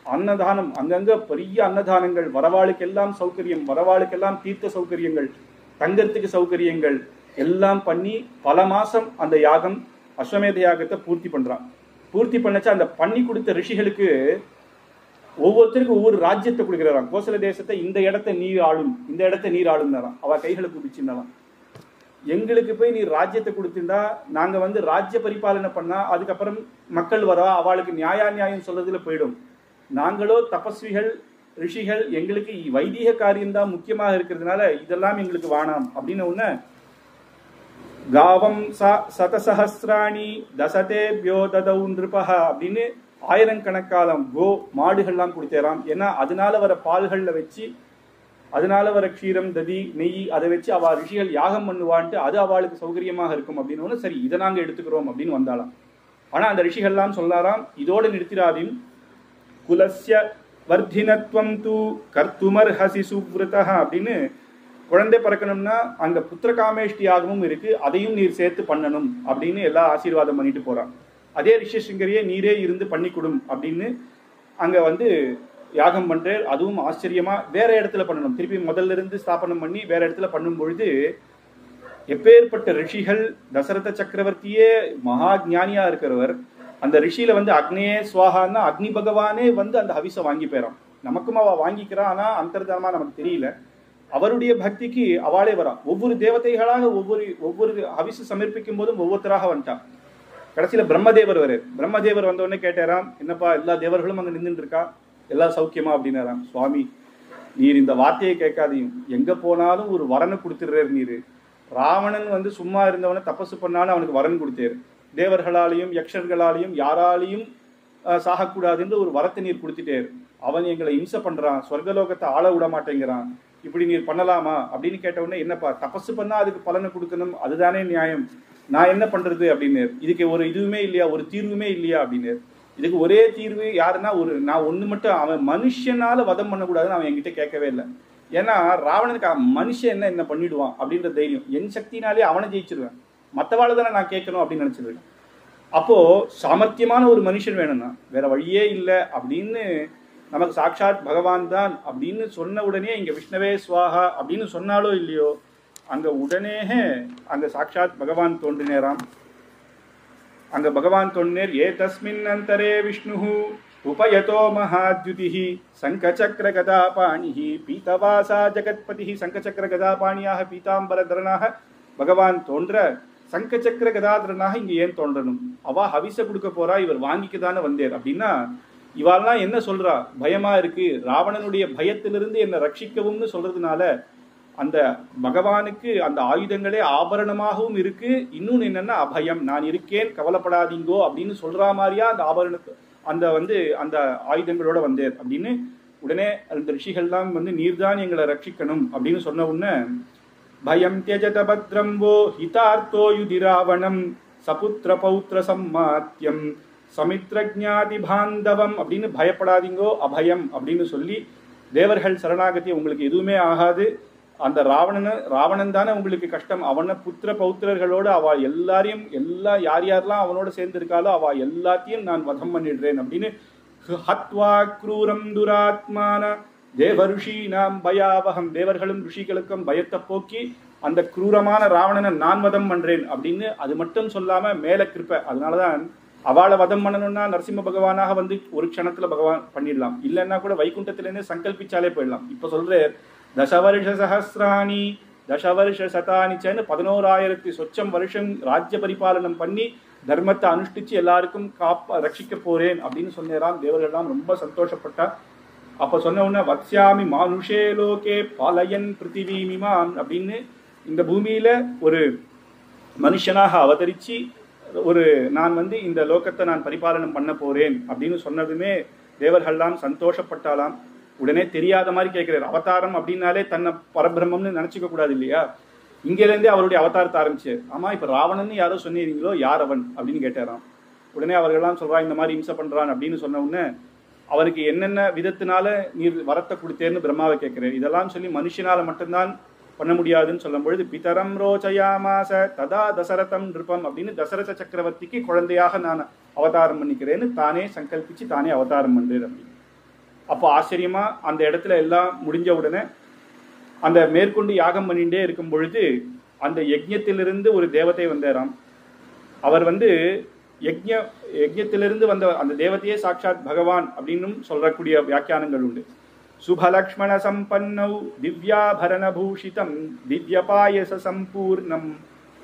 அன்னதானம், அங்கங்க பெரிய அன்னதானங்கள், வரவாளுக்கெல்லாம் சௌகரியம், வரவாளுக்கெல்லாம் தீர்த்த சௌகரியங்கள், தங்கறதுக்கு சௌகரியங்கள் எல்லாம் பண்ணி பல மாசம் அந்த யாகம் அஸ்வமேத யாகத்தை பூர்த்தி பண்றான். பூர்த்தி பண்ணச்சா அந்த பண்ணி கொடுத்த ரிஷிகளுக்கு ஒவ்வொருத்தருக்கும் ஒவ்வொரு ராஜ்யத்தை கொடுக்கிறாராம். கோசல தேசத்தை இந்த இடத்தை நீர் ஆளும், இந்த இடத்தை நீர் ஆளும்னாராம். அவ கைகளுக்கு குடிச்சுனாலாம். எங்களுக்கு போய் நீர் ராஜ்யத்தை கொடுத்துட்டா நாங்க வந்து ராஜ்ய பரிபாலனை பண்ணா அதுக்கப்புறம் மக்கள் வரா, அவளுக்கு நியாயம் சொல்றதுல போயிடும். நாங்களோ தபஸ்விகள் ரிஷிகள், எங்களுக்கு வைதிக காரியம்தான் முக்கியமாக இருக்கிறதுனால இதெல்லாம் எங்களுக்கு வானாம் அப்படின்னு ஒண்ணு. காவம் சதசஹஸ்ராணி தசதேபியோ ததௌ நிருபஹ அப்படின்னு ஆயிரக்கணக்காலம் கோ மாடுகள்லாம் கொடுத்தேராம். ஏன்னா அதனால வர பால்கள்ல வச்சு அதனால வர க்ஷீரம் ததி நெய் அதை வச்சு அவ ரிஷிகள் யாகம் பண்ணுவான்ட்டு அது அவளுக்கு சௌகரியமாக இருக்கும் அப்படின்னு சரி இதை நாங்க எடுத்துக்கிறோம் அப்படின்னு வந்தாலாம். ஆனா அந்த ரிஷிகள்லாம் சொல்லாராம், இதோட நிறுத்திராதையும் குலஸ்ய வர்த்தினத்வம் தூ கர்த்துமர்ஹசி சுவ்ருதா அப்படின்னு குழந்தை பிறக்கணும்னா அங்க புத்திரகாமேஷ்டி யாகமும் இருக்கு, அதையும் நீர் சேர்த்து பண்ணணும் அப்படின்னு எல்லா ஆசீர்வாதம் பண்ணிட்டு போறான். அதே ரிஷிசிங்கரையே நீரே இருந்து பண்ணி கொடும் அப்படின்னு அங்க வந்து யாகம் பண்றார். அதுவும் ஆச்சரியமா வேற இடத்துல பண்ணணும், திருப்பி முதல்ல இருந்து ஸ்தாபனம் பண்ணி வேற இடத்துல பண்ணும் பொழுது எப்பேற்பட்ட ரிஷிகள், தசரத சக்கரவர்த்தியே மகா ஞானியா இருக்கிறவர், அந்த ரிஷியில வந்து அக்னியே சுவாகான்னா அக்னி பகவானே வந்து அந்த ஹவிசை வாங்கி போயிறான். நமக்கும் அவ வாங்கிக்கிறான், ஆனா அந்தர்தானமா நமக்கு தெரியல. அவருடைய பக்திக்கு அவளே வரா. ஒவ்வொரு தேவதைகளாக ஒவ்வொரு ஹவிசு சமர்ப்பிக்கும் போதும் ஒவ்வொருத்தராக வந்துட்டான். கடைசியில பிரம்மதேவர் பிரம்மதேவர் வந்த உடனே கேட்டாராம், என்னப்பா எல்லா தேவர்களும் அங்க நின்றுட்டு இருக்கா, எல்லா சௌக்கியமா அப்படின்னாராம். சுவாமி நீர் இந்த வார்த்தையை கேட்காதையும் எங்க போனாலும் ஒரு வரனை கொடுத்துடுறாரு நீரு. ராவணன் வந்து சும்மா இருந்தவனை தபசு பண்ணாலும் அவனுக்கு வரன் கொடுத்தாரு. தேவர்களாலையும் யக்ஷர்களாலையும் யாராலையும் சாகக்கூடாதுன்னு ஒரு வரத்தை நீர் கொடுத்துட்டாரு. அவன் எங்களை இம்சை பண்றான், சொர்க்கலோகத்தை ஆள விட மாட்டேங்கிறான், இப்படி நீர் பண்ணலாமா அப்படின்னு கேட்ட உடனே, என்னப்பா தபசு பண்ணா அதுக்கு பலனை கொடுக்கணும், அதுதானே நியாயம், நான் என்ன பண்றது அப்படின்னு. இதுக்கு ஒரு இதுவுமே இல்லையா, ஒரு தீர்வுமே இல்லையா அப்படின்னு. இதுக்கு ஒரே தீர்வு யாருன்னா நான் ஒண்ணு மட்டும், அவன் மனுஷனால வதம் பண்ணக்கூடாதுன்னு அவன் என்கிட்ட கேட்கவே இல்லை. ஏன்னா ராவணனுக்கு மனுஷன் என்ன பண்ணிடுவான் அப்படின்ற தைரியம், என் சக்தினாலே அவனை ஜெயிச்சிருவேன், மற்றவாள் தானே நான் கேட்கணும் அப்படின்னு நினைச்சிருவேன். அப்போ சாமர்த்தியமான ஒரு மனுஷன் வேணும்னா வேற வழியே இல்லை அப்படின்னு நமக்கு சாட்சாத் பகவான் தான் அப்படின்னு சொன்ன உடனே இங்க விஷ்ணவே ஸ்வாஹா அப்படின்னு சொன்னாலோ இல்லையோ அங்க உடனே அங்க சாட்சாத் பகவான் தோன்றினேராம். அங்க பகவான் தோன்றினேர். ஏ தஸ்மின் அந்தரே விஷ்ணு உபயதோ மகாத்யுதிஹி சங்கசக்கர கதாபாணிஹி பீதவாசா ஜெகத்பதிஹி. சங்கசக்கர கதாபாணியாக பீதாம்பரதரனாக பகவான் தோன்ற சங்கசக்கர கதாதரனாக இங்க ஏன் தோன்றணும்? அவ ஹவிச கொடுக்க போறா, இவர் வாங்கிக்கதானே வந்தேர் அப்படின்னா இவாள்லாம் என்ன சொல்றா, பயமா இருக்கு, ராவணனுடைய பயத்திலிருந்து என்னை ரட்சிக்கவும்னு சொல்றதுனால அந்த பகவானுக்கு அந்த ஆயுதங்களே ஆபரணமாகவும் இருக்கு. இன்னொன்னு என்னன்னா அபயம், நான் இருக்கேன் கவலைப்படாதீங்கோ அப்படின்னு சொல்ற மாதிரியா அந்த ஆபரணத்து அந்த வந்து அந்த ஆயுதங்களோட வந்தேர் அப்படின்னு. உடனே அந்த ரிஷிகள்லாம் வந்து நீர்தான் எங்களை ரட்சிக்கணும் அப்படின்னு சொன்ன உடனே பயம் தியஜத பத்ரம்போ ஹிதார்த்தோ யுதி ராவணம் சபுத்திர பௌத்திர சம்மாத்தியம் சமித்ரஜாதி பாந்தவம் அப்படின்னு பயப்படாதீங்கோ அபயம் அப்படின்னு சொல்லி தேவர்கள் சரணாகதி, உங்களுக்கு எதுவுமே ஆகாது, அந்த ராவணன் தானே உங்களுக்கு கஷ்டம், அவனை புத்திர பௌத்திரர்களோடு அவ எல்லாரையும் யார் யாரெல்லாம் அவனோட சேர்ந்து இருக்காளோ அவ எல்லாத்தையும் நான் வதம் பண்ணிடுறேன் அப்படின்னு ஹத்வா க்ரூரம் துராத்மான தேவருஷி நாம் பயாவகம், தேவர்களும் ரிஷிகளுக்கும் பயத்தை போக்கி அந்த குரூரமான ராவணனை நான் வதம் பண்றேன் அப்படின்னு அது மட்டும் சொல்லாம மேல கிருப்ப. அதனாலதான் அவளை வதம் பண்ணணும்னா நரசிம்ம பகவானாக வந்து ஒரு க்ஷணத்துல பகவான் பண்ணிடலாம், இல்லைன்னா கூட வைகுண்டத்திலேருந்து சங்கல்பிச்சாலே போயிடலாம். இப்ப சொல்றார் தசவருஷ சஹசிராணி தசவருஷ சதானிச்சன்னு 11,000 சொச்சம் வருஷம் ராஜ்ய பரிபாலனம் பண்ணி தர்மத்தை அனுஷ்டிச்சு எல்லாருக்கும் ரட்சிக்க போறேன் அப்படின்னு சொன்னேராம். தேவர்கள்லாம் ரொம்ப சந்தோஷப்பட்டா. அப்ப சொன்ன உடனே வத்ஸ்யாமி மானுஷே லோகே பாலயன் பிருத்திவீமிமாம் அப்படின்னு இந்த பூமியில ஒரு மனுஷனாக அவதரிச்சு நான் வந்து இந்த லோகத்தை நான் பரிபாலனம் பண்ண போறேன் அப்படின்னு சொன்னதுமே தேவர்கள்லாம் சந்தோஷப்பட்டாலாம். உடனே தெரியாத மாதிரி கேட்கிறார். அவதாரம் அப்படின்னாலே தன்னை பரபிரம்மம்னு நினைச்சுக்க கூடாது இல்லையா? இங்கிருந்தே அவருடைய அவதாரத்தை ஆரம்பிச்சு, ஆமா இப்ப ராவணன் யாரோ சொன்னீங்களோ, யார் அவன் அப்படின்னு கேட்டாராம். உடனே அவர்கள்லாம் சொல்றான் இந்த மாதிரி இம்சை பண்றான் அப்படின்னு சொன்ன உடனே அவருக்கு என்னென்ன விதத்தினால நீர் வரத்தை கொடுத்தேன்னு பிரம்மாவை கேட்கிறேன். இதெல்லாம் சொல்லி மனுஷனால மட்டும்தான் பண்ண முடியாதுன்னு சொல்லும் பொழுது பிதரம் ரோச்சயாமாச ததா தசரதம் நிருபம் அப்படின்னு தசரத சக்கரவர்த்திக்கு குழந்தையாக நான் அவதாரம் பண்ணிக்கிறேன்னு தானே சங்கல்பிச்சு தானே அவதாரம் பண்றேன் அப்படின்னு. அப்போ ஆச்சரியமா அந்த இடத்துல எல்லாம் முடிஞ்ச உடனே அந்த மேற்கொண்டு யாகம் பண்ணிட்டே இருக்கும் பொழுது அந்த யஜ்ஞத்திலிருந்து ஒரு தேவதை வந்தாராம். அவர் வந்து யஜ்ஞத்திலிருந்து வந்த அந்த தேவதையே சாட்சாத் பகவான் அப்படின்னும் சொல்லக்கூடிய வியாக்கியானங்கள் உண்டு. சுபலக்ஷ்மண சம்பன்னௌ திவ்யாபரண பூஷிதம் திவ்யபாயச சம்பூர்ணம்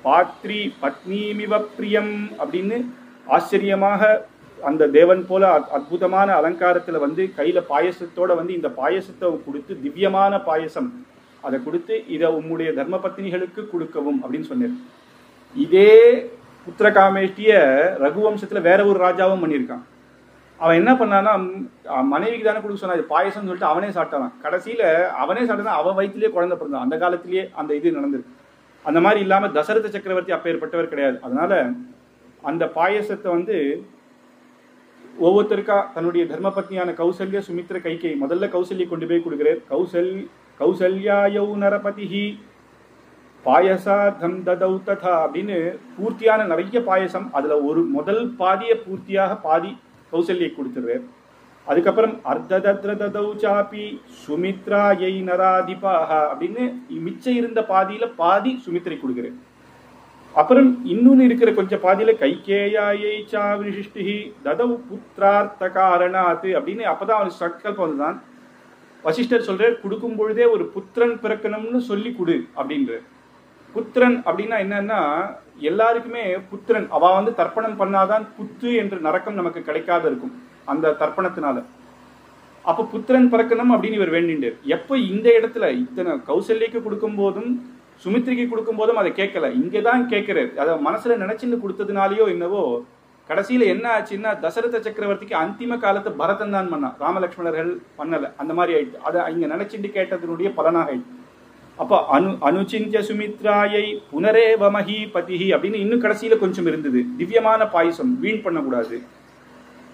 பாத்ரி பத்னீமிவ பிரியம் அப்படின்னு ஆச்சரியமாக அந்த தேவன் போல அற்புதமான அலங்காரத்துல வந்து கையில பாயசத்தோட வந்து இந்த பாயசத்தை கொடுத்து திவ்யமான பாயசம் அதை கொடுத்து இதை உம்முடைய தர்ம பத்னிகளுக்கு கொடுக்கவும் அப்படின்னு சொன்னார். இதே புத்திரகாமேஷ்டிய ரகுவம்சத்துல வேற ஒரு ராஜாவும் பண்ணியிருக்கான். அவன் என்ன பண்ணான்னா மனைவிக்கு தானே கொடுக்க சொன்னா பாயசம்னு சொல்லிட்டு அவனே சாப்பிட்டான். கடைசியில அவனே சாப்பிட்டான், அவன் வயிற்றுலேயே குழந்தை பிறந்தான். அந்த காலத்திலேயே அந்த இது நடந்திருக்கு. அந்த மாதிரி இல்லாம தசரத சக்கரவர்த்தி அப்பேற்பட்டவர் கிடையாது. அதனால அந்த பாயசத்தை வந்து ஒவ்வொருத்தருக்கா தன்னுடைய தர்மபத்னியான கௌசல்யா, சுமித்ர, கைகேயி, முதல்ல கௌசல்யை கொண்டு போய் கொடுக்கிறார். கௌசல்யாயௌ நரபதிஹி பாயசார்த்தம் ததௌ ததா அப்படின்னு பூர்த்தியான நிறைய பாயசம். அதுல ஒரு முதல் பாதியை பூர்த்தியாக பாதி கௌசல்யை கொடுத்துடுறார். அதுக்கப்புறம் அர்த்ததத்ர ததௌ சாப்பி சுமித்ராயை நராதிபாக அப்படின்னு மிச்சம் இருந்த பாதியில பாதி சுமித்ரை கொடுக்கிறார். அப்புறம் இன்னொன்னு இருக்கிற கொஞ்சம் பாதியில கைகேயாயை சா விசிஷ்டி ததௌ புத்திரார்த்த காரணாத்து அப்படின்னு அப்பதான் அவனுக்கு சங்கல்பம் வந்துதான். வசிஷ்டர் சொல்றார், கொடுக்கும் பொழுதே ஒரு புத்திரன் பிறக்கணும்னு சொல்லி கொடு அப்படின்ற. புத்திரன் அப்படின்னா என்னன்னா எல்லாருக்குமே புத்திரன் அவ வந்து தர்ப்பணம் பண்ணாதான் புத்து என்ற நரக்கம் நமக்கு கிடைக்காத இருக்கும் அந்த தர்ப்பணத்தினால. அப்ப புத்திரன் பிறக்கணும் அப்படின்னு இவர் வேண்டின்றார். எப்ப இந்த இடத்துல இத்தனை கௌசல்யக்கு கொடுக்கும் போதும் சுமித்ரிக்கு கொடுக்கும் போதும் அதை கேட்கல, இங்கதான் கேட்கிறார். அதை மனசுல நினைச்சுன்னு கொடுத்ததுனாலயோ என்னவோ கடைசியில என்ன ஆச்சுன்னா தசரத சக்கரவர்த்திக்கு அந்திம காலத்தை பரதன் தான் பண்ணா, ராமலட்சுமணர்கள் பண்ணல. அந்த மாதிரி ஆயிடுச்சு. அதை இங்க நினைச்சுட்டு கேட்டதனுடைய பலனாக ஆயிடுச்சு. அப்ப அனுச்சிந்திய சுமித்ராயை புனரேவ மஹீபதிஹி அப்படின்னு இன்னும் கடைசியில கொஞ்சம் இருந்தது. திவ்யமான பாயசம், வீண் பண்ணக்கூடாது.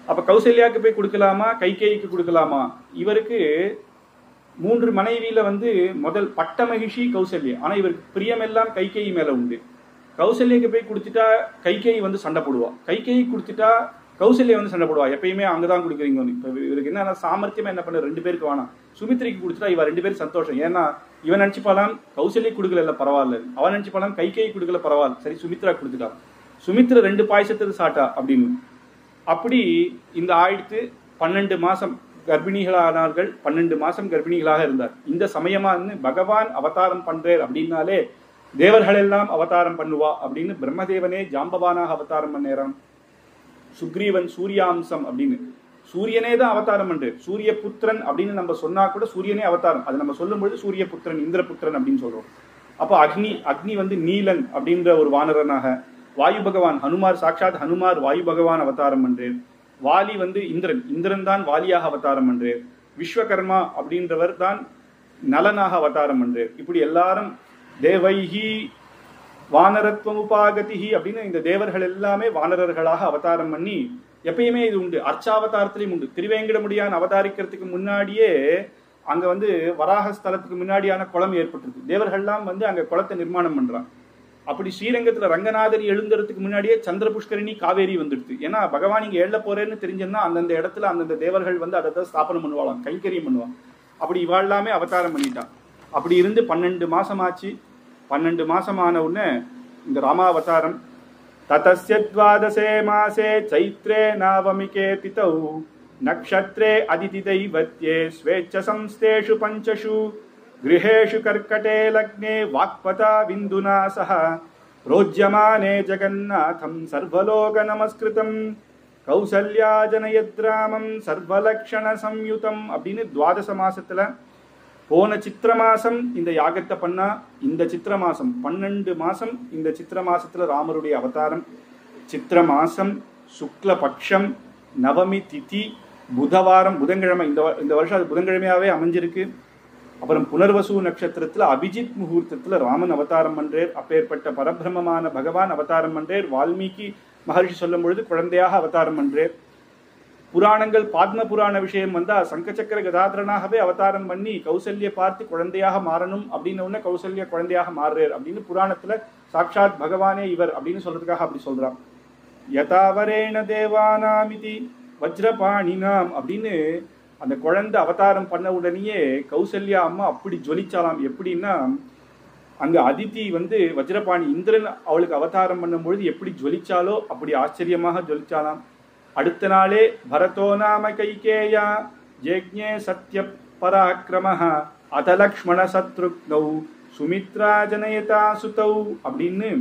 அப்ப கௌசல்யாவுக்கு போய் கொடுக்கலாமா, கைகேயிக்கு கொடுக்கலாமா? இவருக்கு 3 மனைவியில வந்து முதல் பட்ட மகிழ்ச்சி கௌசல்யா. ஆனா இவருக்கு பிரியமெல்லாம் கைகேயி மேல உண்டு. கௌசல்யாக்கு போய் கொடுத்துட்டா கைகேயி வந்து சண்டை போடுவா, கைகேயி கொடுத்துட்டா கௌசல்யா வந்து சண்டை போடுவா. எப்பயுமே அங்கதான் கொடுக்குறீங்க. இப்ப இவருக்கு என்ன சாமர்த்தியமா என்ன பண்ண, 2 பேருக்கு வேணாம். சுமித்ரிக்கு கொடுத்துட்டா இவ 2 பேரும் சந்தோஷம். ஏன்னா இவன் நினைச்சுப்பாலாம் கௌசல்யா கொடுக்கல பரவாயில்ல, அவன் நினைச்சுப்பாலாம் கைகேயி கொடுக்கல பரவாயில்ல, சரி சுமித்ரா கொடுத்துட்டா. சுமித்ரா 2 பாயசத்துக்கு சாட்டா அப்படின்னு. அப்படி இந்த ஆயிடுத்து 12 மாசம் கர்ப்பிணிகளானார்கள். 12 மாசம் கர்ப்பிணிகளாக இருந்தார். இந்த சமயமா பகவான் அவதாரம் பண்றார் அப்படின்னாலே தேவர்கள் எல்லாம் அவதாரம் பண்ணுவா அப்படின்னு பிரம்மதேவனே ஜாம்பவானாக அவதாரம் பண்ணேராம். சுக்ரீவன் சூர்யாம்சம் அப்படின்னு சூரியனே தான் அவதாரம் பண்றாரு. சூரிய புத்திரன் அப்படின்னு நம்ம சொன்னா கூட சூரியனே அவதாரம். அது நம்ம சொல்லும் பொழுது சூரிய புத்திரன், இந்திரபுத்திரன் அப்படின்னு சொல்றோம். அப்ப அக்னி வந்து நீலன் அப்படின்ற ஒரு வானரனாக, வாயு பகவான் ஹனுமார், சாட்சாத் ஹனுமார் வாயு பகவான் அவதாரம் பண்றார். வாலி வந்து இந்திரன் தான் வாலியாக அவதாரம் பண்றார். விஸ்வகர்மா அப்படின்றவர் தான் நலனாக அவதாரம் பண்றார். இப்படி எல்லாரும் தேவைஹி வானரத்வம் உபாகதிஹி அப்படின்னு இந்த தேவர்கள் எல்லாமே வானரர்களாக அவதாரம் பண்ணி எப்பயுமே இது உண்டு. அர்ச்சாவதாரத்திலையும் உண்டு. திருவேங்கடமுடியான் அவதாரிக்கிறதுக்கு முன்னாடியே அங்க வந்து வராக ஸ்தலத்துக்கு முன்னாடியான குளம் ஏற்பட்டிருக்கு. தேவர்கள்லாம் வந்து அங்க குளத்தை நிர்மாணம் பண்றாங்க. அப்படி ஸ்ரீரங்கத்துல ரங்கநாதர் எழுந்துறதுக்கு முன்னாடியே சந்திர புஷ்கரணி காவேரி வந்துடுது. ஏன்னா பகவான் இங்க எழ போறேன்னு தெரிஞ்சோம்னா அந்தந்த இடத்துல அந்தந்த தேவர்கள் வந்து அதை ஸ்தாபனம் பண்ணுவாங்க, கைங்கரியம் பண்ணுவாங்க. அப்படி இவாழ்லாமே அவதாரம் பண்ணிட்டான். அப்படி இருந்து 12 மாசம் ஆச்சு. 12 மாசம் ஆன உடனே இந்த ராமாவதாரம். ததஸ்ய த்வாதசே மாசே சைத்ரே நவமிகே திதௌ நக்ஷத்ரே அதிதி தைவத்யே ஸ்வேச்ச சம்ஸ்தேஷு பஞ்சஷு गृहेषु कर्कटे लग्ने वाक्पता विन्दुना सह रोज्यमाने जगन्नाथं सर्वलोक नमस्कृतं कौसल्या जनयद्रामं सर्वलक्षण संयुतं அப்படின்னு துவாதச மாசத்துல போன சித்திர மாசம் இந்த யாகத்தை பண்ணா. இந்த சித்திர மாசம் 12 மாசம் இந்த சித்திர மாசத்துல ராமருடைய அவதாரம். சித்திர மாசம் சுக்ல பட்சம் நவமி திதி புதவாரம், புதன்கிழமை. இந்த வருஷம் அது புதன்கிழமையாவே அமைஞ்சிருக்கு. அப்புறம் புனர்வசு நட்சத்திரத்துல அபிஜித் முகூர்த்தத்துல ராமன் அவதாரம் பண்றார். அப்பேற்பட்ட பரபிரமமான பகவான் அவதாரம் பண்றார். வால்மீகி மகர்ஷி சொல்லும் பொழுது குழந்தையாக அவதாரம் பண்றார். புராணங்கள் பாத்ம புராண விஷயம் வந்தா சங்கச்சக்கர கதாதரனாகவே அவதாரம் பண்ணி கௌசல்ய பார்த்து குழந்தையாக மாறணும் அப்படின்னு உடனே கௌசல்யா குழந்தையாக மாறுறார் அப்படின்னு புராணத்துல சாட்சாத் பகவானே இவர் அப்படின்னு சொல்றதுக்காக அப்படி சொல்றான். யதாவரேண தேவானாமிதி வஜ்ரபாணினாம் அப்படின்னு அந்த குழந்தை அவதாரம் பண்ண உடனேயே கௌசல்யா அம்மா அப்படி ஜொலிச்சாலாம். எப்படின்னா அங்க அதித்தி வந்து வஜ்ரபாணி இந்திரன் அவளுக்கு அவதாரம் பண்ணும் பொழுது எப்படி ஜொலிச்சாலோ அப்படி ஆச்சரியமாக ஜொலிச்சாலாம். அடுத்த நாளே பரதோ நாம கைகேயா ஜேக்ஞே சத்ய பராக்கிரமஹ அத லக்ஷ்மண சத்ருக்னௌ சுமித்ரா ஜனயதா சுதௌ அப்படின்னு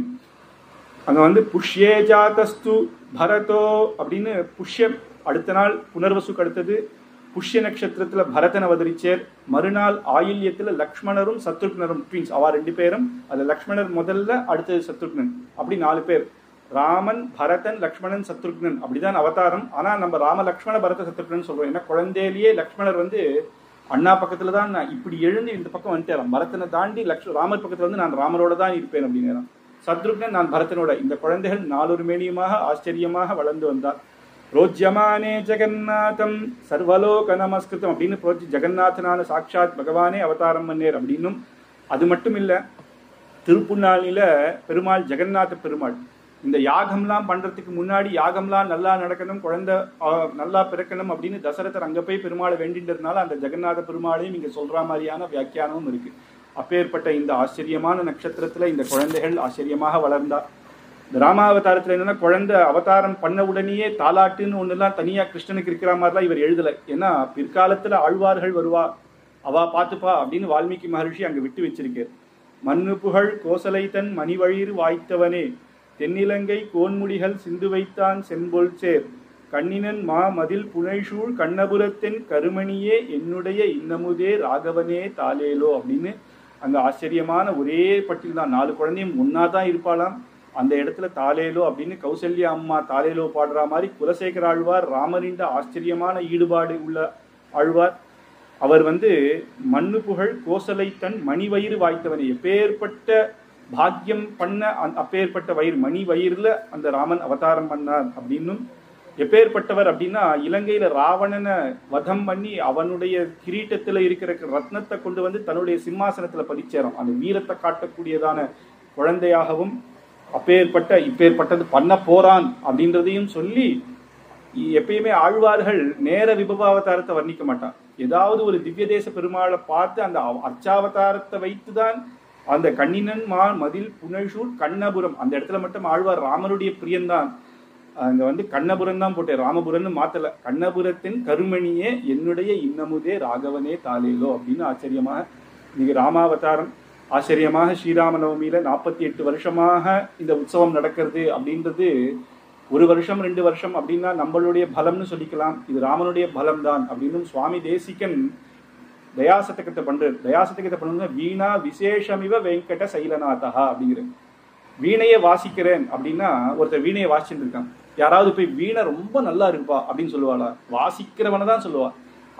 அங்க வந்து புஷ்யே ஜாதஸ்து பரதோ அப்படின்னு புஷ்யம். அடுத்த நாள் புனர்வசுக்கு அடுத்தது புஷ்ய நட்சத்திரத்துல பரதன் அவதரிச்சேர். மறுநாள் ஆயில்யத்துல லக்ஷ்மணரும் சத்ருக்னரும் ட்வின்ஸ், அவ 2 பேரும். அது லக்ஷ்மணர் முதல்ல, அடுத்தது சத்ருக்னன், அப்படி 4 பேர். ராமன், பரதன், லக்ஷ்மணன், சத்ருக்னன் அப்படிதான் அவதாரம். ஆனா நம்ம ராம லக்ஷ்மண பரத சத்ருக்னன் சொல்றோம். ஏன்னா குழந்தையிலேயே லக்ஷ்மணர் வந்து அண்ணா பக்கத்துல தான் நான் இப்படி எழுந்து இந்த பக்கம் வந்துட்டேன். பரதனை தாண்டி ராமர் பக்கத்துல வந்து நான் ராமரோட தான் இருப்பேன் அப்படின்னு. சத்ருக்னன் நான் பரதனோட. இந்த குழந்தைகள் நாலொரு மேனியமாக ஆச்சரியமாக வளர்ந்து வந்தார். ரோஜ்யமானே ஜெகநாதம் சர்வலோக நமஸ்கிருதம் அப்படின்னு ஜெகநாதனான சாட்சாத் பகவானே அவதாரம் பண்ணேர் அப்படின்னும். அது மட்டும் இல்ல, திருப்புண்ணாளில பெருமாள் ஜெகநாத பெருமாள் இந்த யாகம்லாம் பண்றதுக்கு முன்னாடி யாகம்லாம் நல்லா நடக்கணும், குழந்தை நல்லா பிறக்கணும் அப்படின்னு தசரதர் அங்க போய் பெருமாளை வேண்டின்றதுனால அந்த ஜெகநாத பெருமாளையும் இங்க சொல்ற மாதிரியான வியாக்கியானமும் இருக்கு. அப்பேற்பட்ட இந்த ஆச்சரியமான நட்சத்திரத்துல இந்த குழந்தைகள் ஆச்சரியமாக வளர்ந்தா. இந்த ராமாவதாரத்துல என்னன்னா, குழந்தை அவதாரம் பண்ண உடனேயே தாலாட்டுன்னு ஒண்ணுலாம் தனியா கிருஷ்ணனுக்கு இருக்கிற மாதிரிலாம் இவர் எழுதல. ஏன்னா பிற்காலத்துல ஆழ்வார்கள் வருவா, அவா பாத்துப்பா அப்படின்னு வால்மீகி மகர்ஷி அங்க விட்டு வச்சிருக்கார். மண்ணு புகழ் கோசலை தன் மணிவழிறு வாய்த்தவனே, தென்னிலங்கை கோன்முடிகள் சிந்து வைத்தான் செம்பொல் சேர், கண்ணினன் மா மதில் புனைசூழ் கண்ணபுரத்தின் கருமணியே என்னுடைய இன்னமுதே ராகவனே தாலேலோ அப்படின்னு அங்க ஆச்சரியமான ஒரே பட்டியல் தான். 4 குழந்தையும் ஒன்னாதான் இருப்பாளாம். அந்த இடத்துல தாலேலோ அப்படின்னு கௌசல்யா அம்மா தாலேலோ பாடுற மாதிரி குலசேகர ஆழ்வார் ராமரின் ஆச்சரியமான ஈடுபாடு உள்ள ஆழ்வார். அவர் வந்து மண்ணு புகழ் கோசலை தன் மணிவயிறு வாய்த்தவனை, எப்பேற்பட்ட பாக்கியம் பண்ண அப்பேற்பட்ட வயிறு மணி வயிறுல அந்த ராமன் அவதாரம் பண்ணார் அப்படின்னும். எப்பேற்பட்டவர் அப்படின்னா, இலங்கையில ராவணனை வதம் பண்ணி அவனுடைய கிரீட்டத்துல இருக்கிற ரத்னத்தை கொண்டு வந்து தன்னுடைய சிம்மாசனத்துல பதிச்சேரும். அந்த வீரத்தை காட்டக்கூடியதான குழந்தையாகவும் இப்பேற்பட்டது பண்ண போறான் அப்படின்றதையும் சொல்லி, எப்பயுமே ஆழ்வார்கள் நேர விபவாவதாரத்தை வர்ணிக்க மாட்டான். ஏதாவது ஒரு திவ்ய தேச பெருமாளை பார்த்து அந்த அர்ச்சாவதாரத்தை வைத்துதான் அந்த கண்ணினன் மா மதில் புனழ்சூழ் கண்ணபுரம் அந்த இடத்துல மட்டும் ஆழ்வார் ராமனுடைய பிரியன்தான். அங்க வந்து கண்ணபுரம் தான் போட்டேன், ராமபுரம்னு மாத்தல. கண்ணபுரத்தின் கருமணியே என்னுடைய இன்னமுதே ராகவனே தாலேலோ அப்படின்னு ஆச்சரியமாக இன்னைக்கு ராமாவதாரம் ஆச்சரியமாக ஸ்ரீராம நவமியில 48 வருஷமாக இந்த உற்சவம் நடக்கிறது அப்படின்றது. 1 வருஷம் 2 வருஷம் அப்படின்னா நம்மளுடைய பலம்னு சொல்லிக்கலாம், இது ராமனுடைய பலம் தான் அப்படின்னு சுவாமி தேசிகன் தயாசதகத்தை பண்றாரு. தயாசதகத்தை பண்ணுங்க, வீணா விசேஷமிவ வெங்கட சைலநாதா அப்படிங்கிற. வீணையை வாசிக்கிறேன் அப்படின்னா, ஒருத்தர் வீணையை வாசிச்சுட்டு இருக்கான், யாராவது போய் வீணை ரொம்ப நல்லா இருப்பா அப்படின்னு சொல்லுவாளா? வாசிக்கிறவனை தான் சொல்லுவா.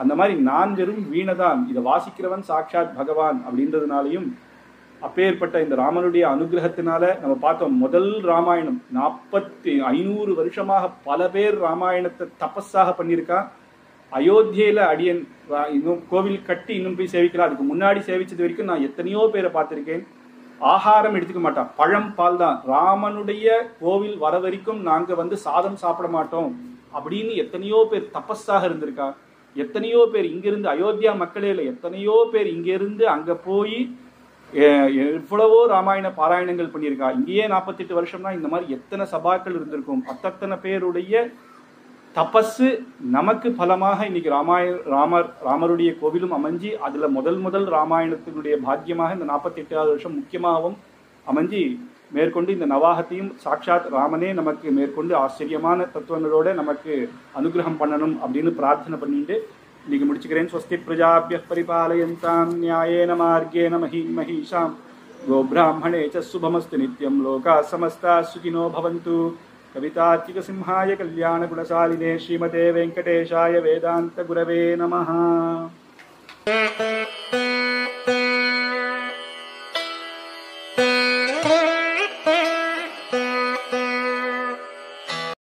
அந்த மாதிரி நான் வெறும் வீணை தான், இதை வாசிக்கிறவன் சாட்சாத் பகவான் அப்படின்றதுனாலையும் அப்பேற்பட்ட இந்த ராமனுடைய அனுகிரகத்தினால நம்ம பார்த்தோம். முதல் ராமாயணம் 500 வருஷமாக பல பேர் ராமாயணத்தை தபஸாக பண்ணியிருக்கா. அயோத்தியில அடியன் இன்னும் கோவில் கட்டி இன்னும் போய் சேவிக்கலாம். அதுக்கு முன்னாடி சேவிச்சது வரைக்கும் நான் எத்தனையோ பேரை பார்த்திருக்கேன். ஆகாரம் எடுத்துக்க மாட்டான், பழம் பால் தான். ராமனுடைய கோவில் வர வரைக்கும் நாங்க வந்து சாதம் சாப்பிட மாட்டோம் அப்படின்னு எத்தனையோ பேர் தபஸாக இருந்திருக்கா. எத்தனையோ பேர் இங்கிருந்து அயோத்தியா மக்களே இல்லை, எத்தனையோ பேர் இங்கிருந்து அங்க போய் எவ்வளவோ ராமாயண பாராயணங்கள் பண்ணியிருக்கா. இங்கேயே 48 வருஷம்னா இந்த மாதிரி எத்தனை சபாக்கள் இருந்திருக்கும். அத்தனை பேருடைய தபஸு நமக்கு பலமாக இன்னைக்கு ராமருடைய கோவிலும் அமைஞ்சி, அதுல முதல் ராமாயணத்தினுடைய பாக்கியமாக இந்த 48வது வருஷம் முக்கியமாகவும் அமைஞ்சி, மேற்கொண்டு இந்த நவாகத்தையும் சாட்சாத் ராமனே நமக்கு மேற்கொண்டு ஆச்சரியமான தத்துவங்களோட நமக்கு அனுகிரகம் பண்ணணும் அப்படின்னு பிரார்த்தனை பண்ணிட்டு இன்னைக்கு முடிச்சுக்கிறேன். ஸ்வஸ்தி பிரஜாபிய பரிபாலயந்தாம் நியாயேன மார்கேன மஹீஷாம் கோப்ராஹ்மணே ச சுபமஸ்து நித்யம் லோகா சமஸ்தா சுகினோ பவந்து. கவிதார்க்கிக சிம்ஹாய கல்யாண குணசாலினே ஸ்ரீமதே வெங்கடேஷாய வேதாந்த குரவே நமஹ.